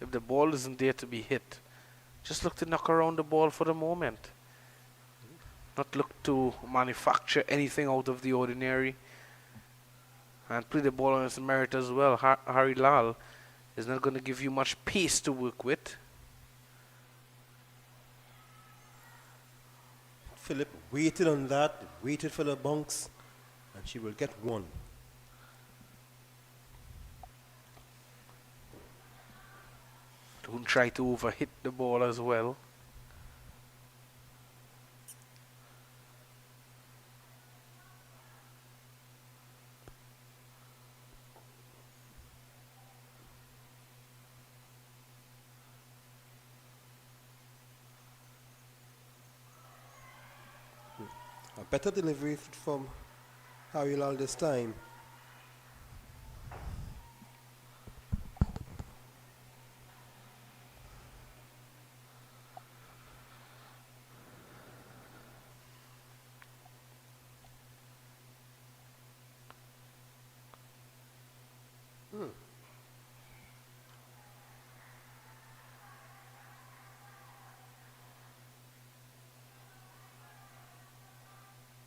If the ball isn't there to be hit, just look to knock around the ball for the moment. Not look to manufacture anything out of the ordinary. And play the ball on its merit as well. Harry Lal is not going to give you much pace to work with. Philip waited on that, waited for the bunks, and she will get one. Don't try to overhit the ball as well. A better delivery from Harry Lal this time.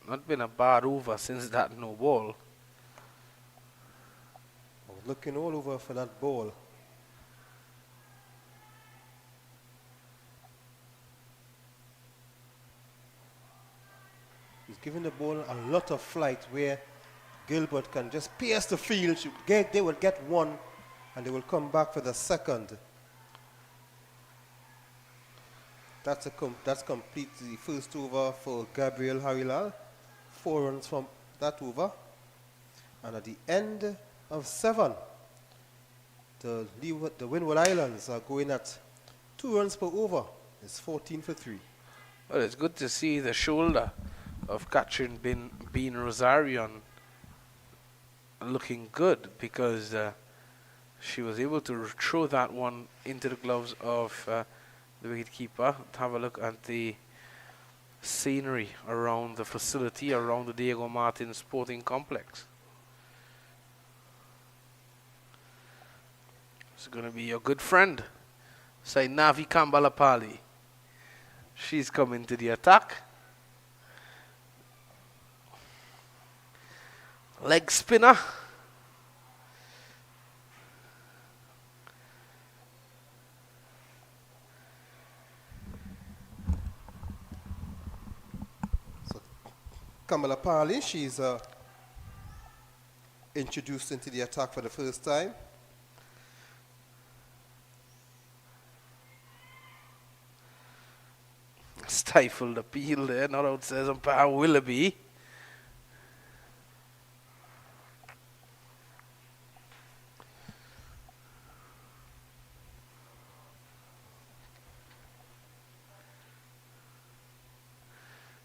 Not been a bad over since that no ball. I was looking all over for that ball. He's giving the ball a lot of flight where Gilbert can just pierce the field. They will get one and they will come back for the second. That's complete the first over for Gabriel Harilal. 4 runs from that over. And at the end of 7, the Windward Islands are going at 2 runs per over. It's 14 for 3. Well, it's good to see the shoulder of Catherine Bean Rosarion looking good because she was able to throw that one into the gloves of the wicketkeeper. Have a look at the scenery around the facility, around the Diego Martin Sporting Complex. It's going to be your good friend, Sainavi Kambalapali. She's coming to the attack. Leg spinner. So Kamala Pali, she's introduced into the attack for the first time. Stifled appeal there, not outside umpire Willoughby.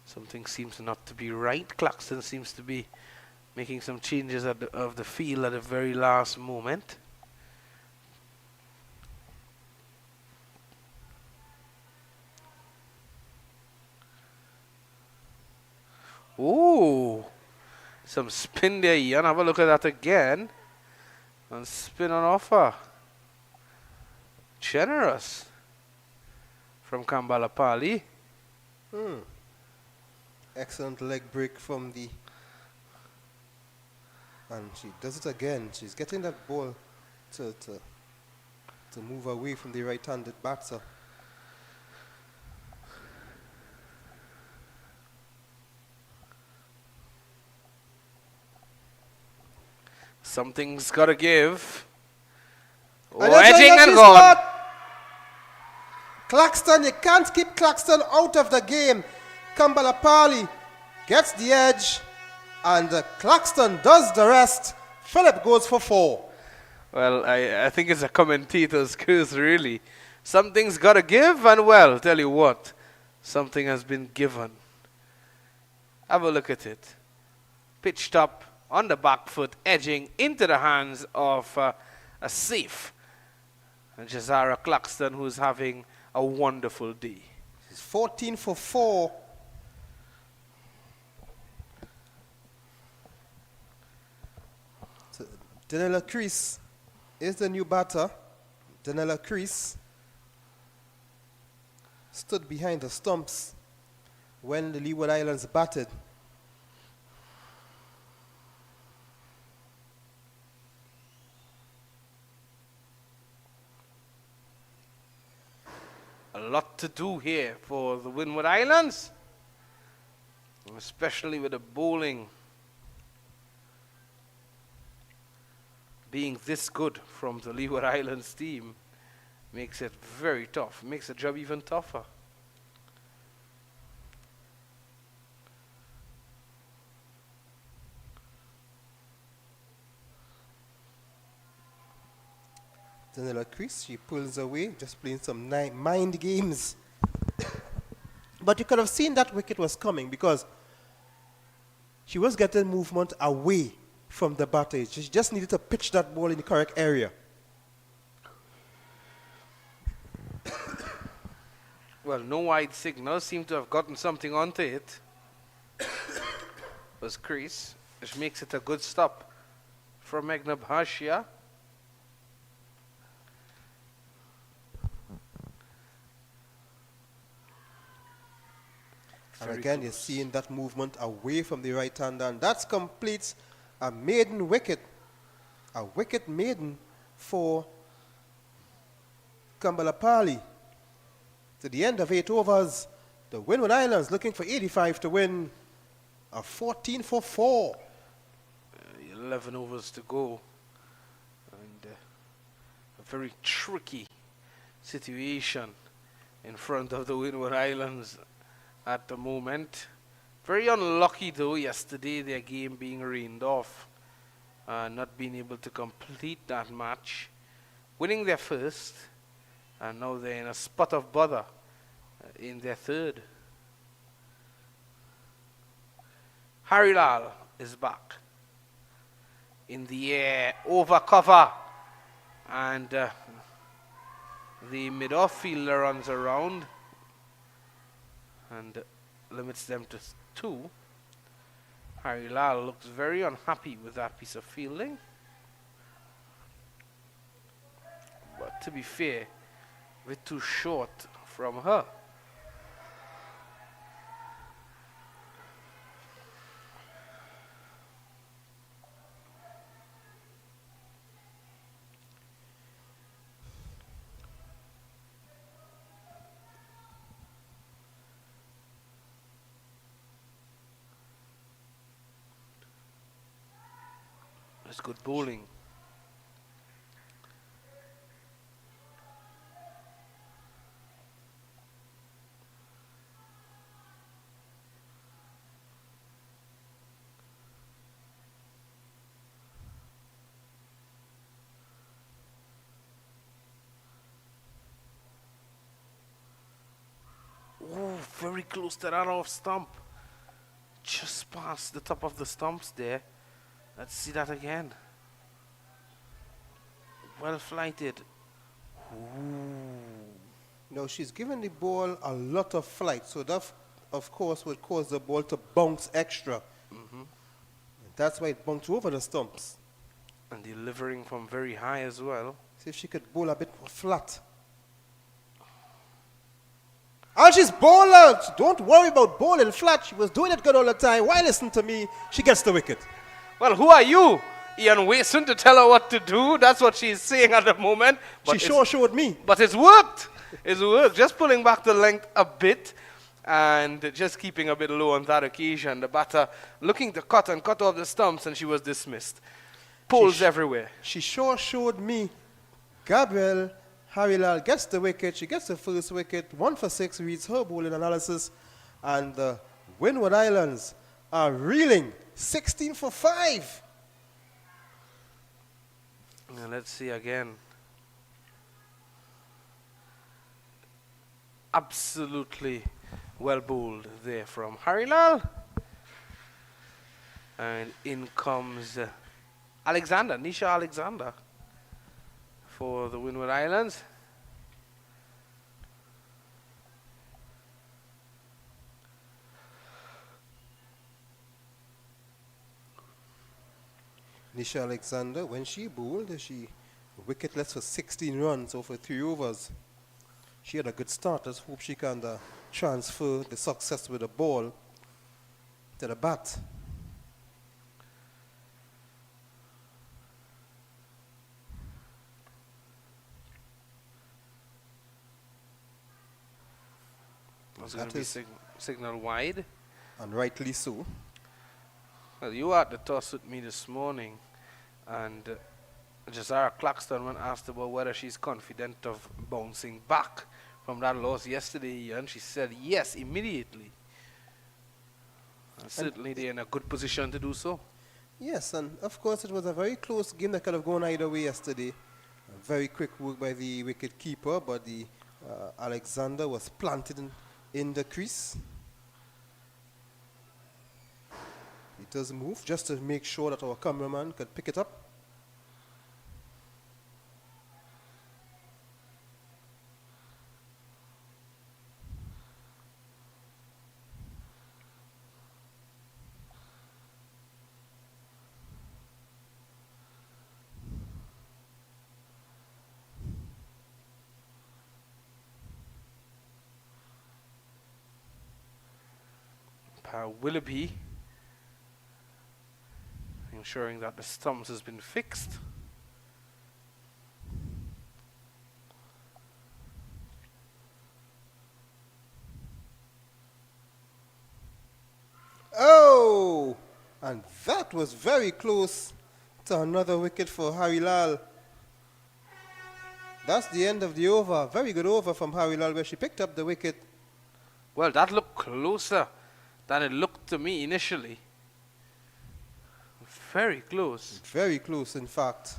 Something seems not to be right. Claxton seems to be making some changes of the field at the very last moment. Ooh, some spin there, Ian. Have a look at that again. And spin on offer. Generous from Kambalapali. Excellent leg break from the... And she does it again. She's getting that ball to move away from the right-handed batter. Something's got to give. Oh, And there's edging a and lucky gone. spot. Claxton, you can't keep Claxton out of the game. Kambalapali gets the edge, and Claxton does the rest. Philip goes for 4. Well, I think it's a commentator's curse, really. Something's got to give, and well, tell you what, something has been given. Have a look at it. Pitched up on the back foot, edging into the hands of a safe. And Jazara Claxton, who's having a wonderful day. He's 14 for 4. So Danella Crease is the new batter. Danella Crease stood behind the stumps when the Leeward Islands batted. A lot to do here for the Windward Islands, especially with the bowling being this good from the Leeward Islands team. Makes it very tough, makes the job even tougher. Danella Crease, she pulls away, just playing some mind games. But you could have seen that wicket was coming because she was getting movement away from the batter. She just needed to pitch that ball in the correct area. Well, no wide signal, seem to have gotten something onto it. Was Crease, which makes it a good stop from Meghna Bhatia. And again, you're seeing that movement away from the right hand, and that's completes a maiden wicket. A wicket maiden for Kambalapali. To the end of 8 overs, the Windward Islands looking for 85 to win a 14 for 4. 11 overs to go. And a very tricky situation in front of the Windward Islands at the moment. Very unlucky though yesterday, their game being rained off, not being able to complete that match, winning their first, and now they're in a spot of bother in their third. Harry Lal is back. in the air, over cover. And the mid-off fielder runs around and limits them to 2. Harry Lal looks very unhappy with that piece of fielding. But to be fair, a bit too short from her. That's good bowling. Oh, very close to that off stump. Just past the top of the stumps there. Let's see that again. Well flighted. Ooh. Now she's given the ball a lot of flight, so that of course would cause the ball to bounce extra. And that's why it bounced over the stumps. And delivering from very high as well. See if she could bowl a bit more flat. And she's bowler. Don't worry about bowling flat. She was doing it good all the time. Why listen to me? She gets the wicket. Well, who are you, Ian Wason, to tell her what to do? That's what she's saying at the moment. But She sure showed me. But it's worked. It's worked. Just pulling back the length a bit and just keeping a bit low on that occasion. The batter looking to cut off the stumps, and she was dismissed. Poles everywhere. She sure showed me. Gabriel Harilal gets the wicket. She gets the first wicket. 1 for 6 reads her bowling analysis. And the Windward Islands are reeling. 16 for 5. Now let's see again. Absolutely well bowled there from Harilal. And in comes Alexander, Nisha Alexander for the Windward Islands. Nisha Alexander, when she bowled, she wicketless for 16 runs over 3 overs. She had a good start. Let's hope she can transfer the success with the ball to the bat. Was going to be signal wide. And rightly so. Well, you were at the toss with me this morning, and Jazara Claxton, when asked about whether she's confident of bouncing back from that loss yesterday, and she said yes, immediately. And certainly they're in a good position to do so. Yes, and of course it was a very close game that could have gone either way yesterday. A very quick work by the wicket keeper, but the Alexander was planted in the crease. It does move just to make sure that our cameraman could pick it up. Willoughby ensuring that the stumps has been fixed. Oh! And that was very close to another wicket for Harilal. That's the end of the over. Very good over from Harilal where she picked up the wicket. Well, that looked closer than it looked to me initially. Very close. Very close, in fact.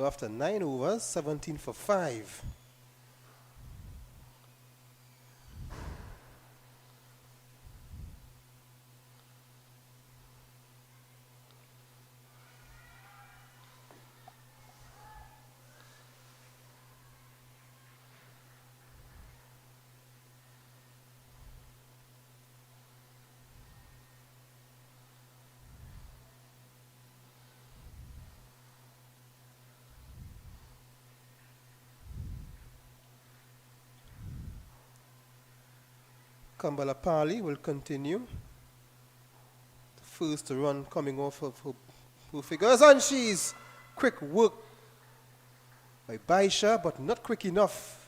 So after 9 overs, 17 for 5. Kambala Pali will continue. The first run coming off of her figures, and she's quick work by Baisha, but not quick enough.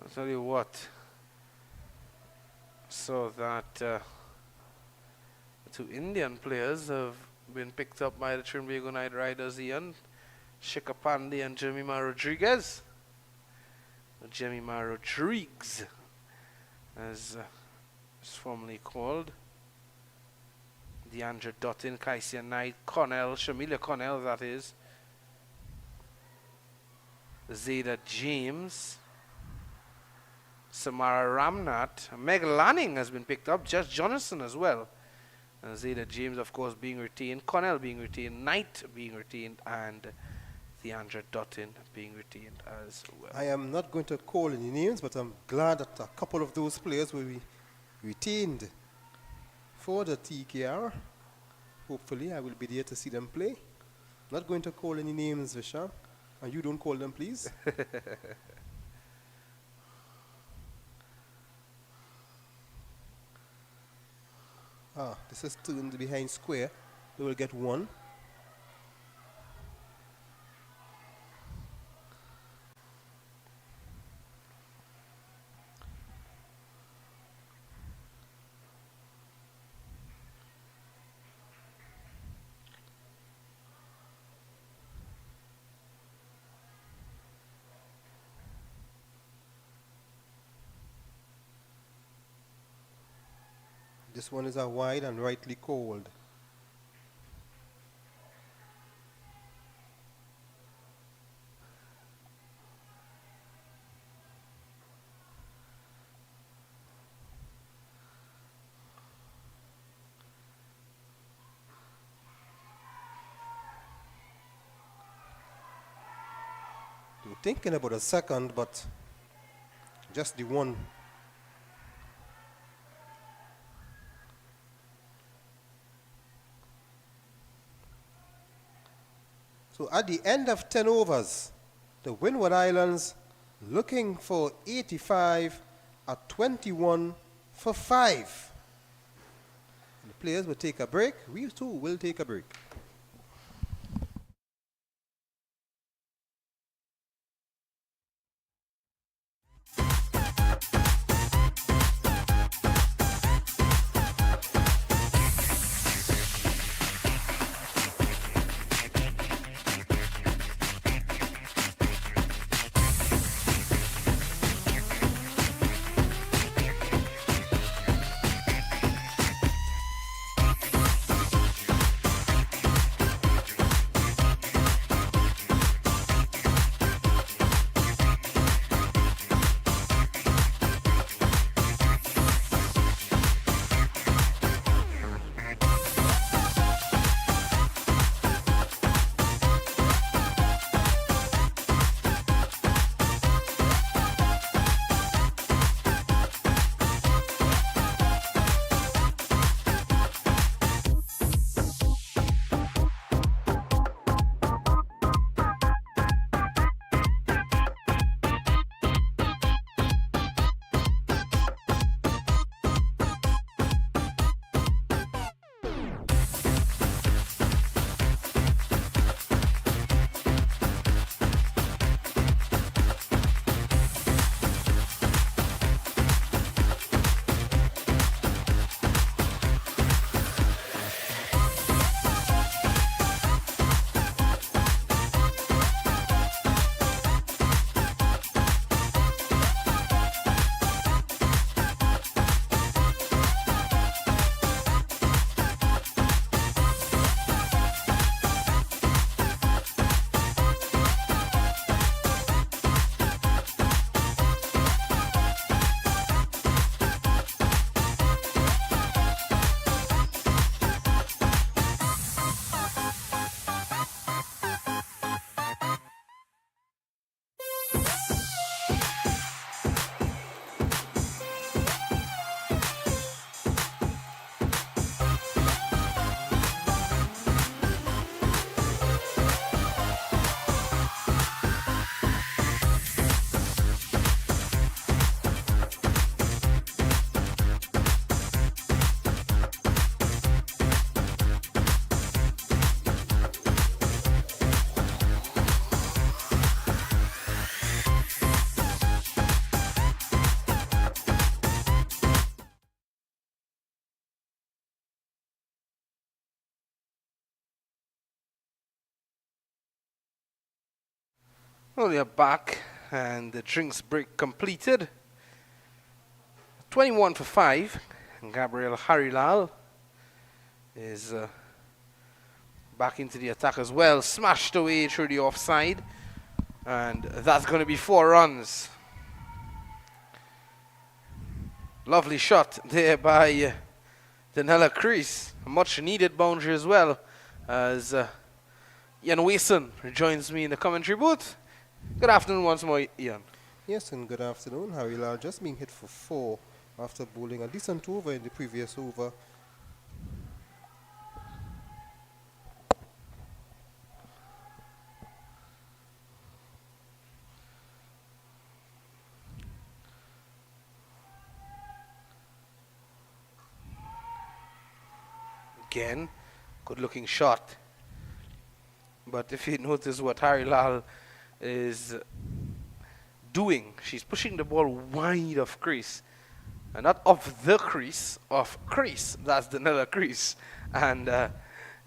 I'll tell you what. So that the 2 Indian players have been picked up by the Trinbago Knight Riders, Ian Shikapandi and Jemima Rodriguez. Jemima Rodriguez, as it's formerly called. Deandra Dottin, Kaisia Knight, Cornell, Shamilia Cornell, that is. Zeta James, Samara Ramnath, Meg Lanning has been picked up, Josh Jonathan as well. And Zeta James, of course, being retained, Cornell being retained, Knight being retained, and Deandra Dottin being retained as well. I am not going to call any names, but I'm glad that a couple of those players will be retained for the TKR. Hopefully, I will be there to see them play. Not going to call any names, Vishal. And you don't call them, please. This is turned behind square. They will get 1. This one is a wide and rightly called. You're thinking about a second, but just the one. So at the end of 10 overs, the Windward Islands looking for 85 at 21 for 5. The players will take a break. We too will take a break. Well, we are back, and the drinks break completed. 21 for 5. Gabriel Harilal is back into the attack as well. Smashed away through the offside. And that's going to be 4 runs. Lovely shot there by Danella Crease. A much needed boundary as well, as Ian Wason rejoins me in the commentary booth. Good afternoon once more, Ian. Yes, and good afternoon. Harilal just being hit for 4 after bowling a decent over in the previous over. Again, good looking shot. But if you notice what Harilal is doing, she's pushing the ball wide of crease. And not of the crease, of crease. That's Danella Crease. And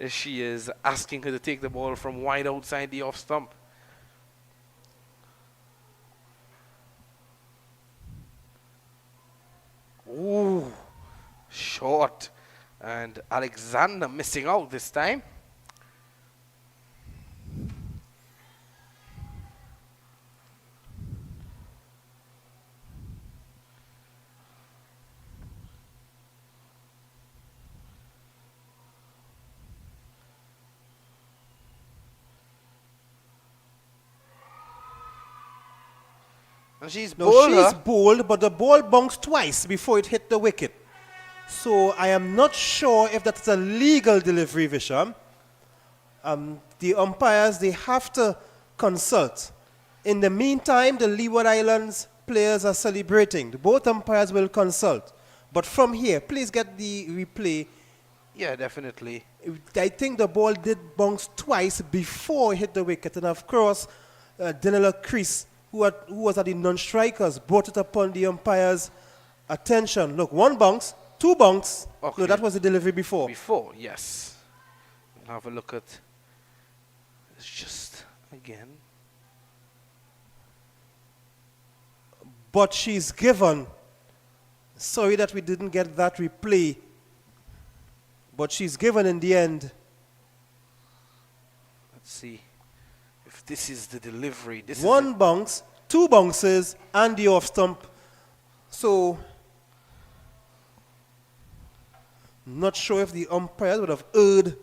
she is asking her to take the ball from wide outside the off stump. Ooh, short. And Alexander missing out this time. And she's bowled. She's bowled, but the ball bounced twice before it hit the wicket. So I am not sure if that's a legal delivery, Visham. The umpires, they have to consult. In the meantime, the Leeward Islands players are celebrating. Both umpires will consult. But from here, please get the replay. Yeah, definitely. I think the ball did bounce twice before it hit the wicket. And of course, Danella Crease, who was at the non-strikers, brought it upon the umpires' attention. Look, 1 bounce, 2 bounce. Okay. No, that was the delivery before. Before, yes. We'll have a look at. It's just again. But she's given. Sorry that we didn't get that replay. But she's given in the end. Let's see if this is the delivery. This 1 bounce, 2 bounces, and the off stump. So, not sure if the umpires would have erred.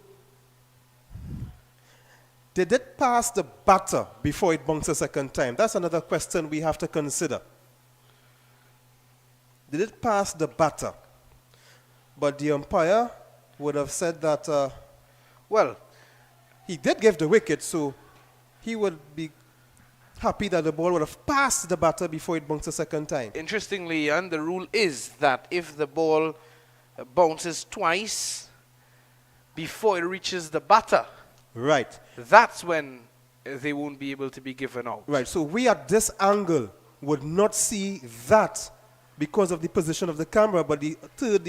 They did pass the batter before it bounced a second time. That's another question we have to consider. They did pass the batter. But the umpire would have said that, well, he did give the wicket, so he would be happy that the ball would have passed the batter before it bounced a second time. Interestingly, Ian, the rule is that if the ball bounces twice before it reaches the batter, Right. that's when they won't be able to be given out. Right. So we at this angle would not see that because of the position of the camera, but the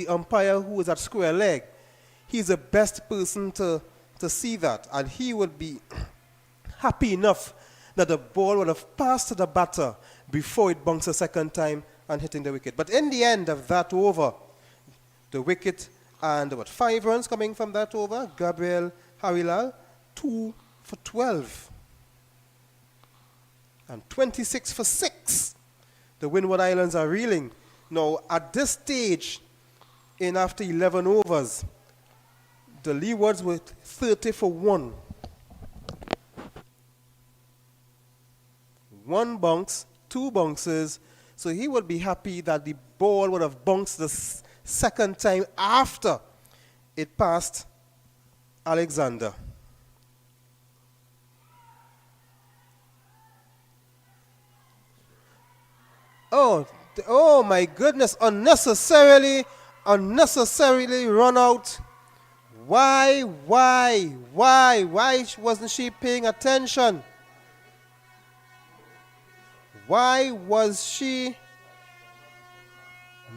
umpire who is at square leg, he's the best person to see that. And he would be happy enough that the ball would have passed the batter before it bounced a second time and hitting the wicket. But in the end of that over, the wicket and 5 runs coming from that over, Gabriel Harilal, 2 for 12. And 26 for 6. The Windward Islands are reeling. Now, at this stage, in after 11 overs, the Leewards were 30 for 1. 1 bounce, 2 bounces. So he would be happy that the ball would have bounced the second time after it passed Alexander. Oh my goodness, unnecessarily run out. Why wasn't she paying attention? Why was she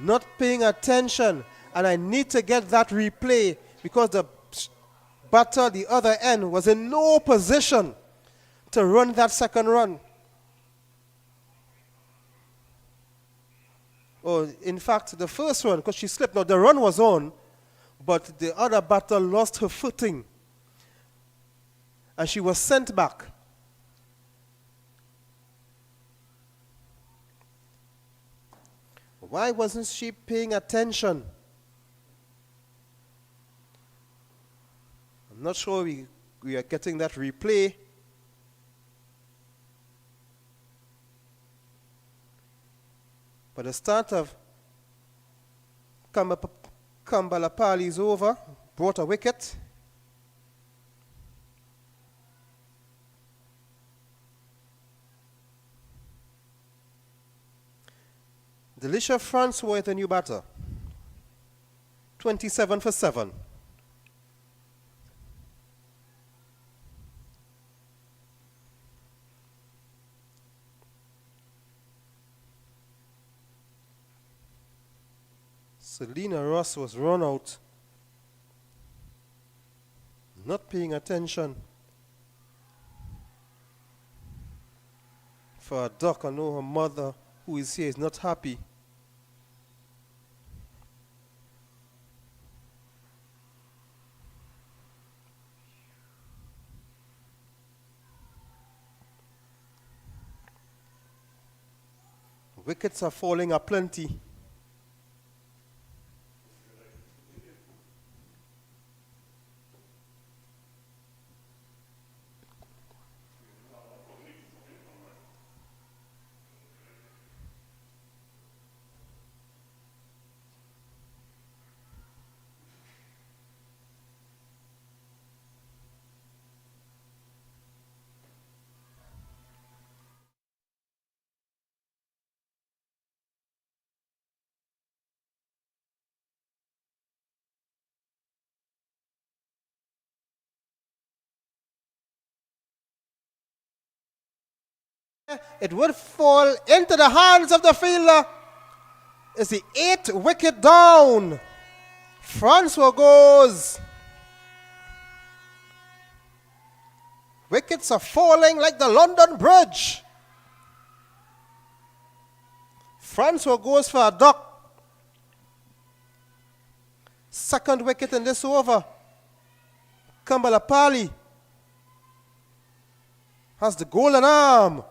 not paying attention? And I need to get that replay because the batter, the other end, was in no position to run that second run. Oh, in fact, the first run, because she slipped. Now, the run was on, but the other batter lost her footing, and she was sent back. Why wasn't she paying attention? I'm not sure we are getting that replay. But the start of Kambalapali is over, brought a wicket. Delisha Francois is the new batter. 27 for 7. Selena Ross was run out, not paying attention. For a duck, I know her mother, who is here, is not happy. Wickets are falling aplenty. It would fall into the hands of the fielder. It's the 8th wicket down. Francois goes. Wickets are falling like the London Bridge. Francois goes for a duck. Second wicket in this over. Kambalapali has the golden arm.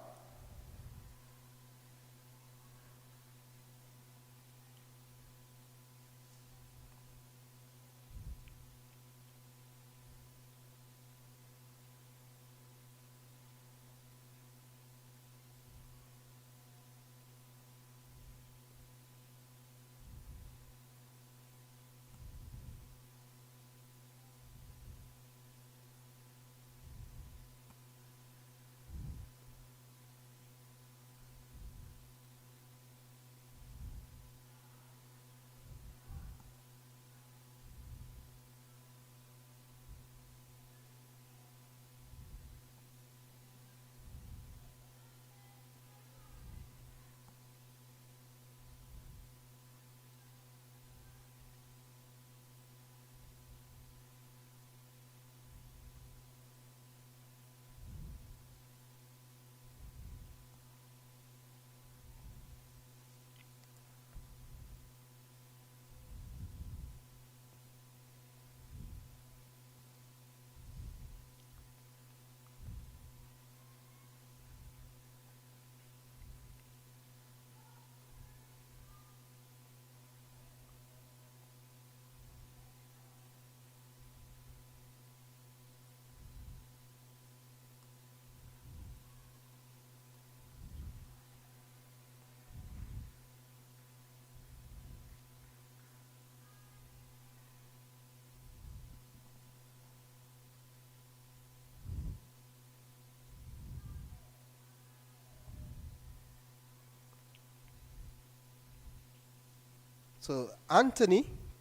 So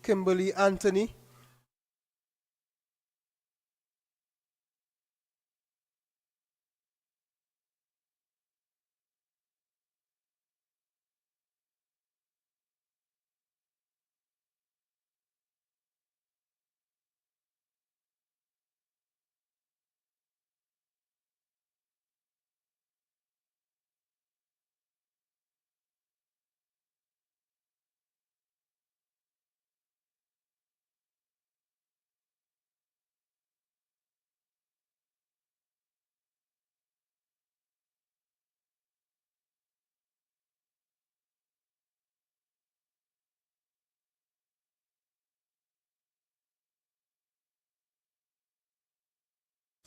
Kimberly Anthony,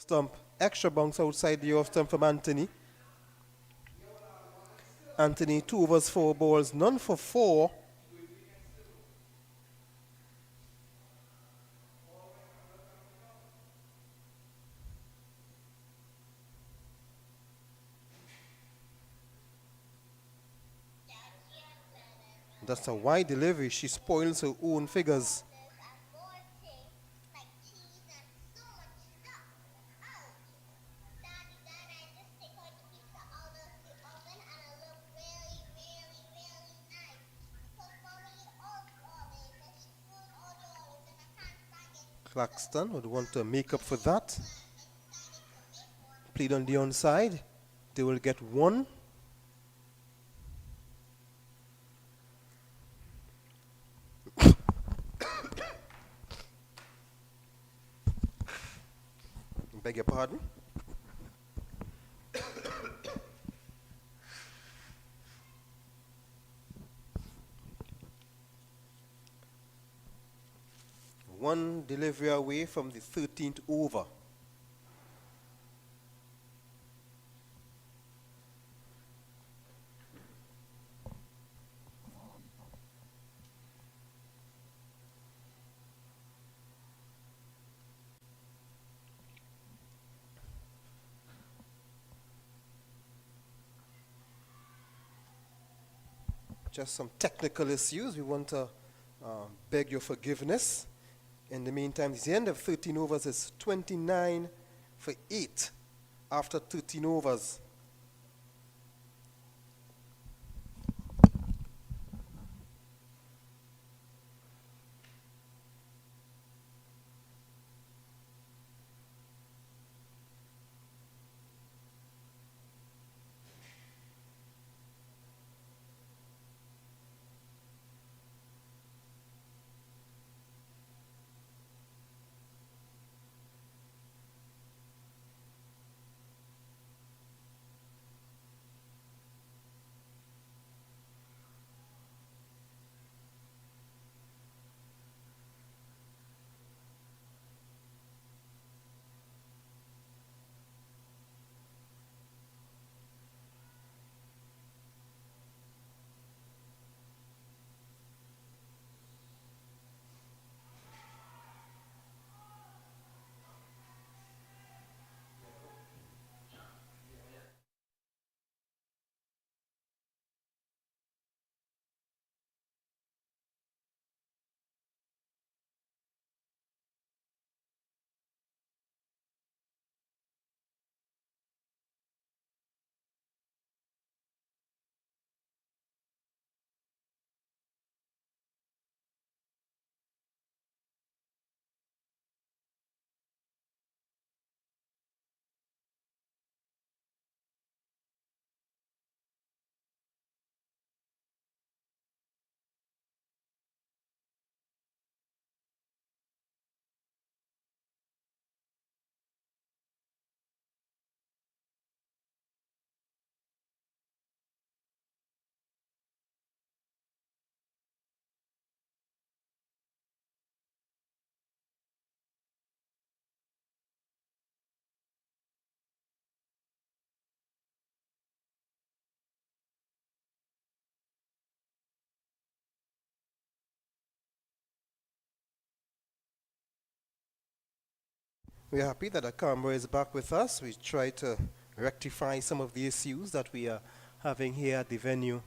Stump. Extra bounce outside the off stump from Anthony. Anthony, 2 overs, 4 balls, none for 4. That's a wide delivery. She spoils her own figures. Claxton would want to make up for that. Played on the onside. They will get 1. Beg your pardon. One delivery away from the 13th over. Just some technical issues. We want to beg your forgiveness. In the meantime, the end of 13 overs is 29 for 8 after 13 overs. We're happy that the camera is back with us. We try to rectify some of the issues that we are having here at the venue.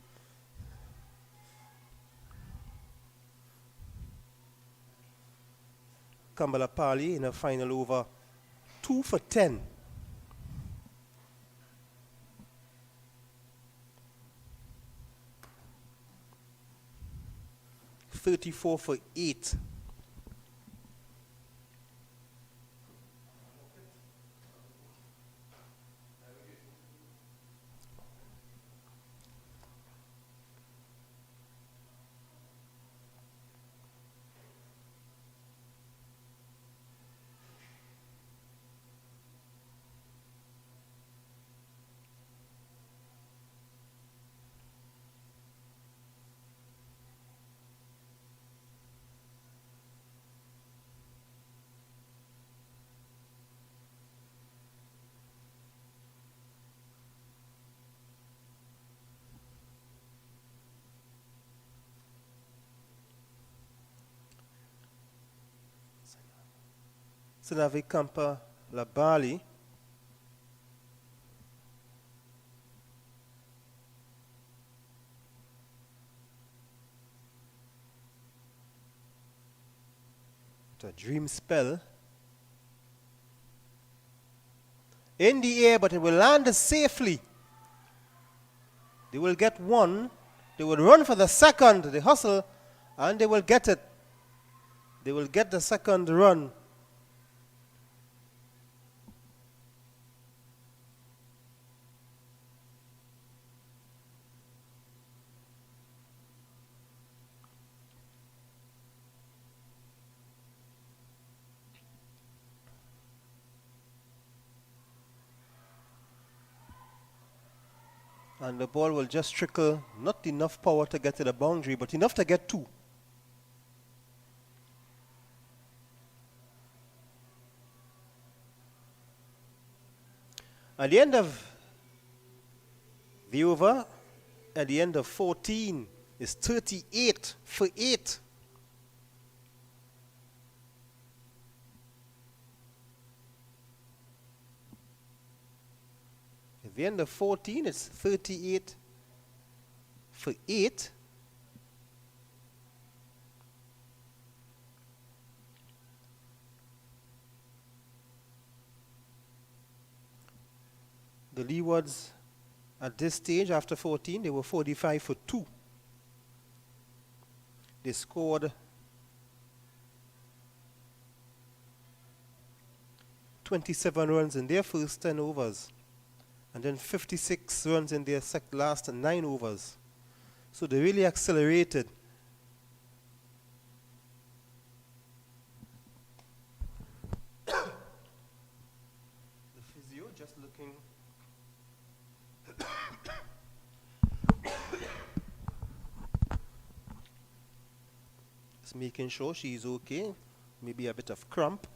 Kamala Pali in a final over, 2 for 10. $34 for 8. Sinavikampa Labali. It's a dream spell. In the air, but it will land safely. They will get one. They will run for the second, the hustle, and they will get it. They will get the second run. And the ball will just trickle, not enough power to get to the boundary, but enough to get two. At the end of the over, at the end of 14, is 38 for 8. At the end of 14, it's 38 for 8. The Leewards, at this stage, after 14, they were 45 for 2. They scored 27 runs in their first 10 overs. And then 56 runs in their last 9 overs. So they really accelerated. The physio just looking. Just making sure she's okay. Maybe a bit of cramp.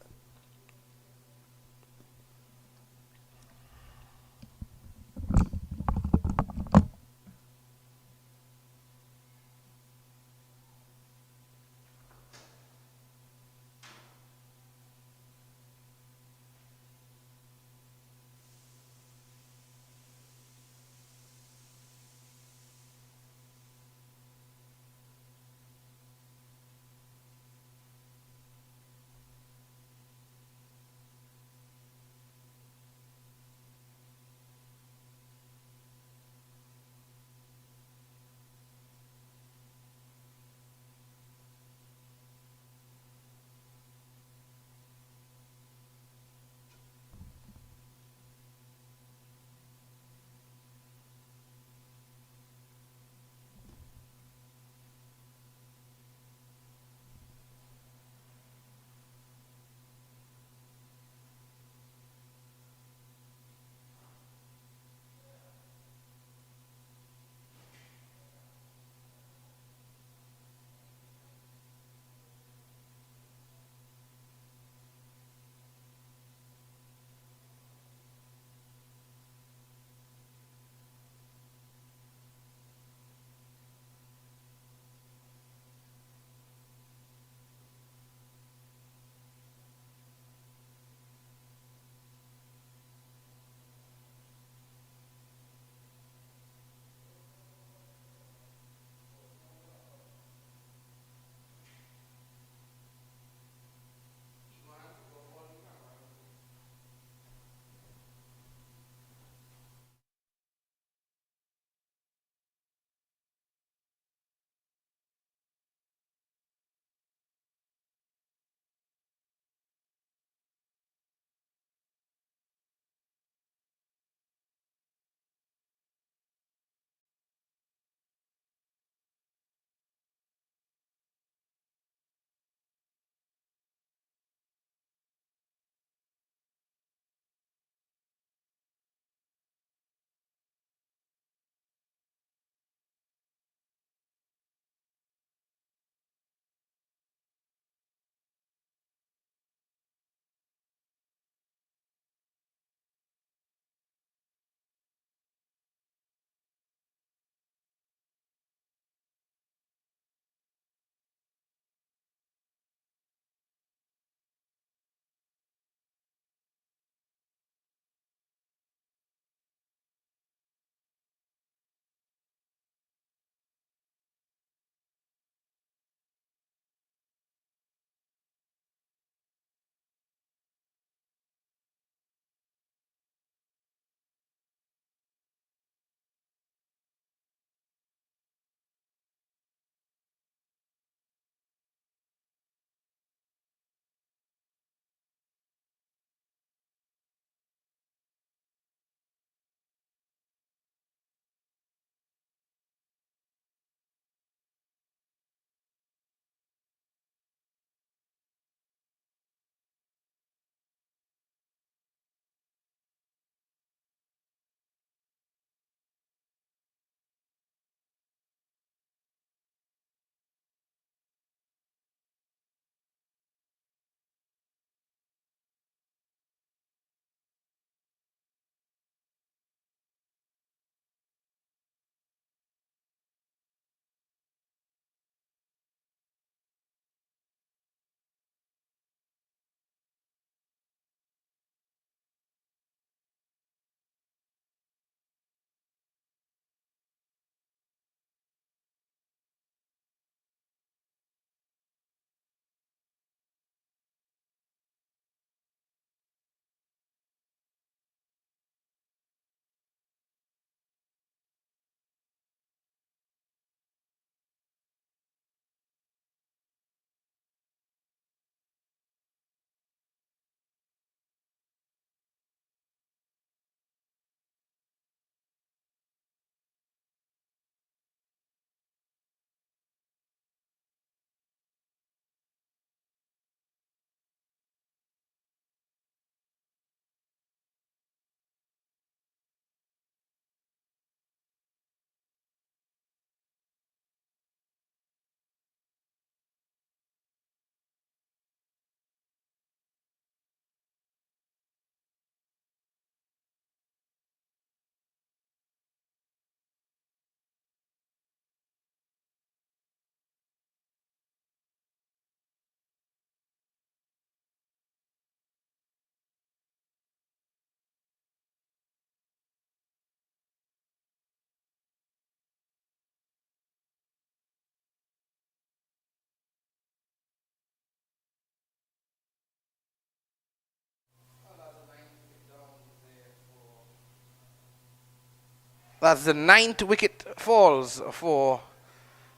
That's the 9th wicket falls for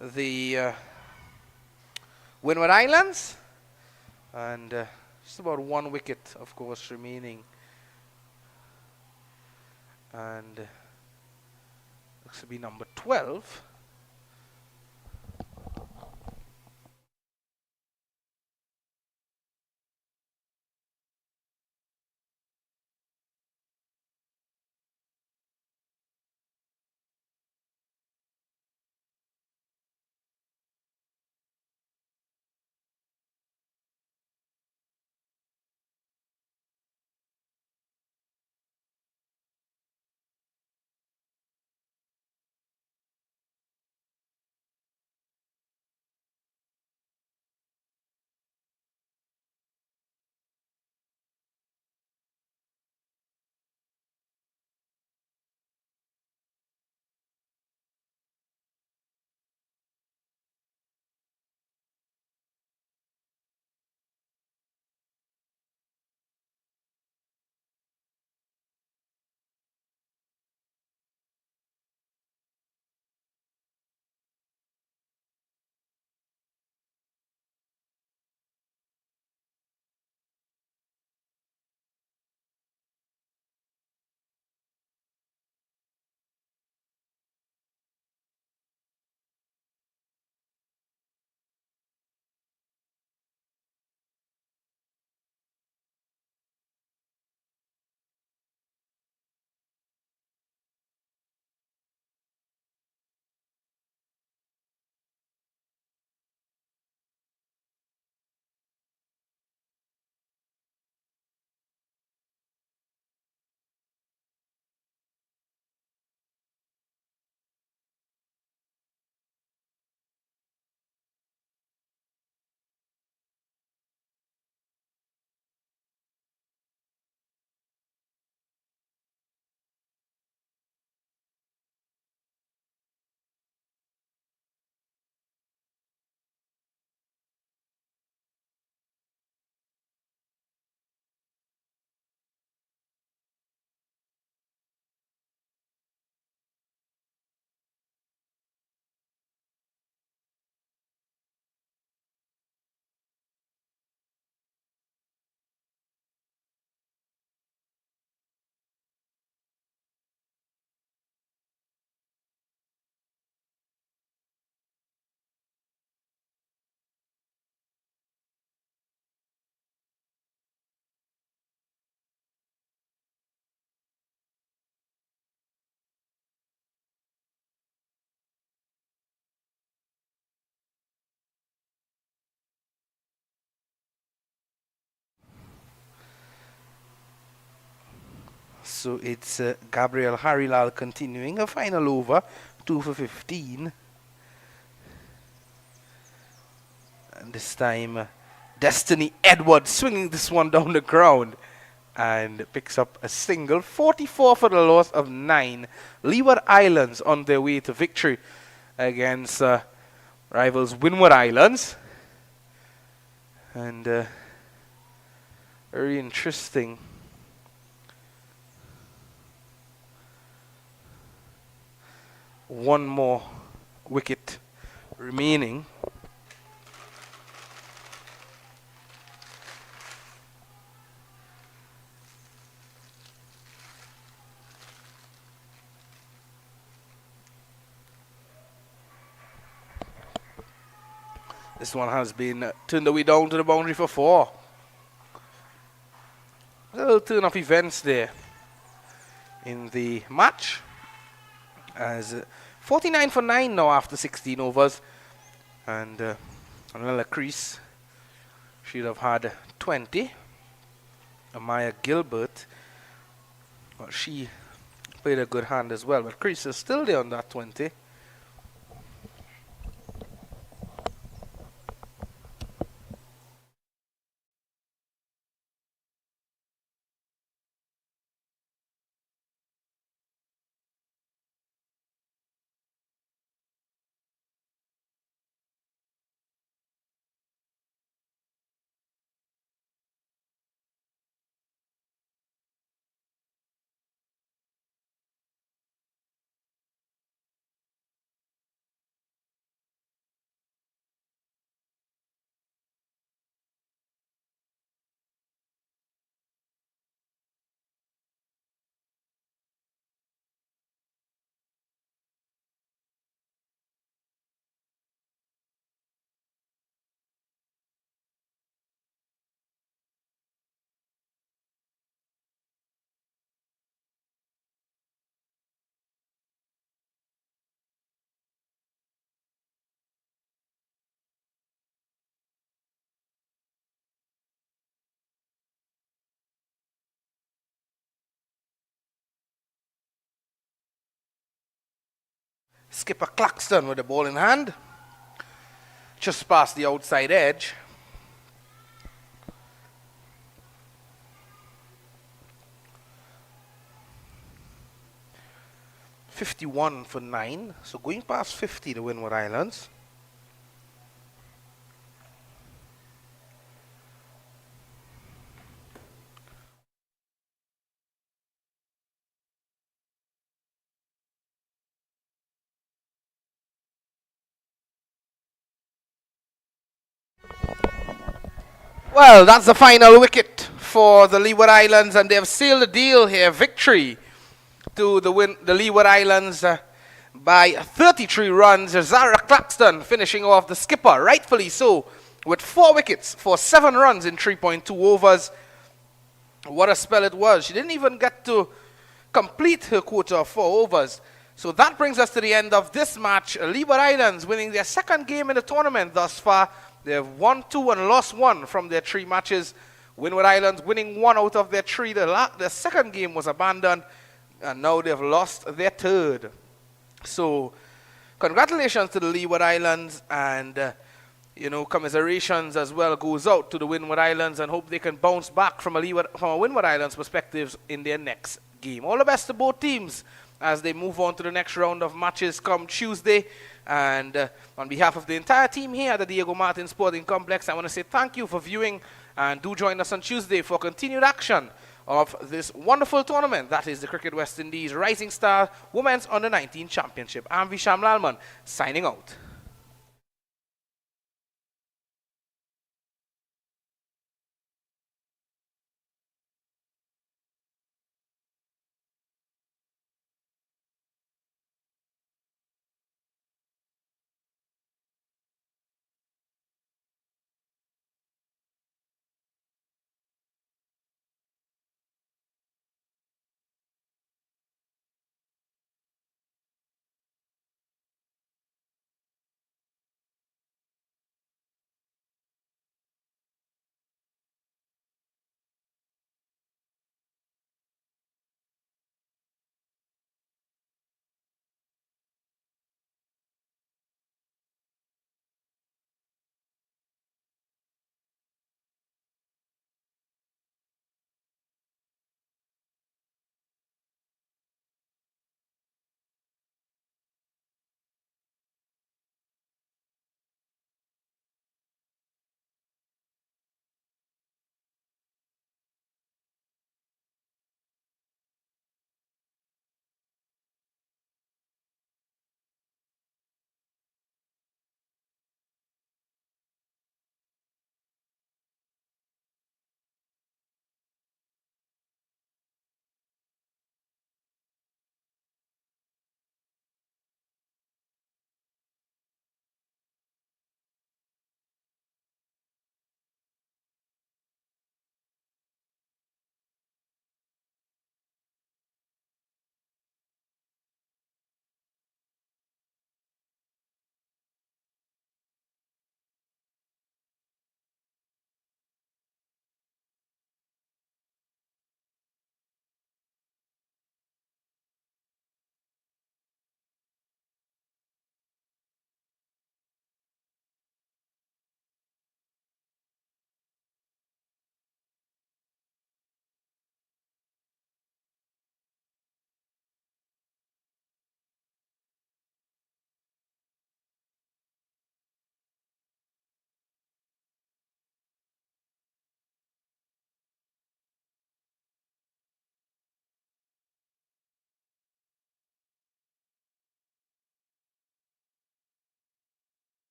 the Windward Islands. And just about 1 wicket, of course, remaining. And looks to be number 12. So it's Gabriel Harilal continuing a final over, 2 for 15. And this time, Destiny Edwards swinging this one down the ground and picks up a single. 44 for the loss of 9. Leeward Islands on their way to victory against rivals Windward Islands. And very interesting. One more wicket remaining. This one has been turned away down to the boundary for 4. A little turn of events there in the match. As 49 for 9 now after 16 overs. And Anela Crease should have had 20. Amaya Gilbert, well, she played a good hand as well. But Crease is still there on that 20. Skipper Claxton with the ball in hand. Just past the outside edge. .51 for 9. So going past 50, the Windward Islands. Well, that's the final wicket for the Leeward Islands, and they have sealed the deal here. Victory to the Leeward Islands by 33 runs. Zara Claxton finishing off, the skipper, rightfully so, with 4 wickets for 7 runs in 3.2 overs. What a spell it was. She didn't even get to complete her quota of 4 overs. So that brings us to the end of this match. Leeward Islands winning their second game in the tournament thus far. They have won 2 and lost 1 from their 3 matches. Windward Islands winning 1 out of their 3. The second game was abandoned, and now they've lost their 3rd. So congratulations to the Leeward Islands, and commiserations as well goes out to the Windward Islands, and hope they can bounce back from a Windward Islands perspective in their next game. All the best to both teams as they move on to the next round of matches come Tuesday. And on behalf of the entire team here at the Diego Martin Sporting Complex, I want to say thank you for viewing, and do join us on Tuesday for continued action of this wonderful tournament that is the Cricket West Indies Rising Star Women's Under-19 Championship. I'm Visham Lalman, signing out.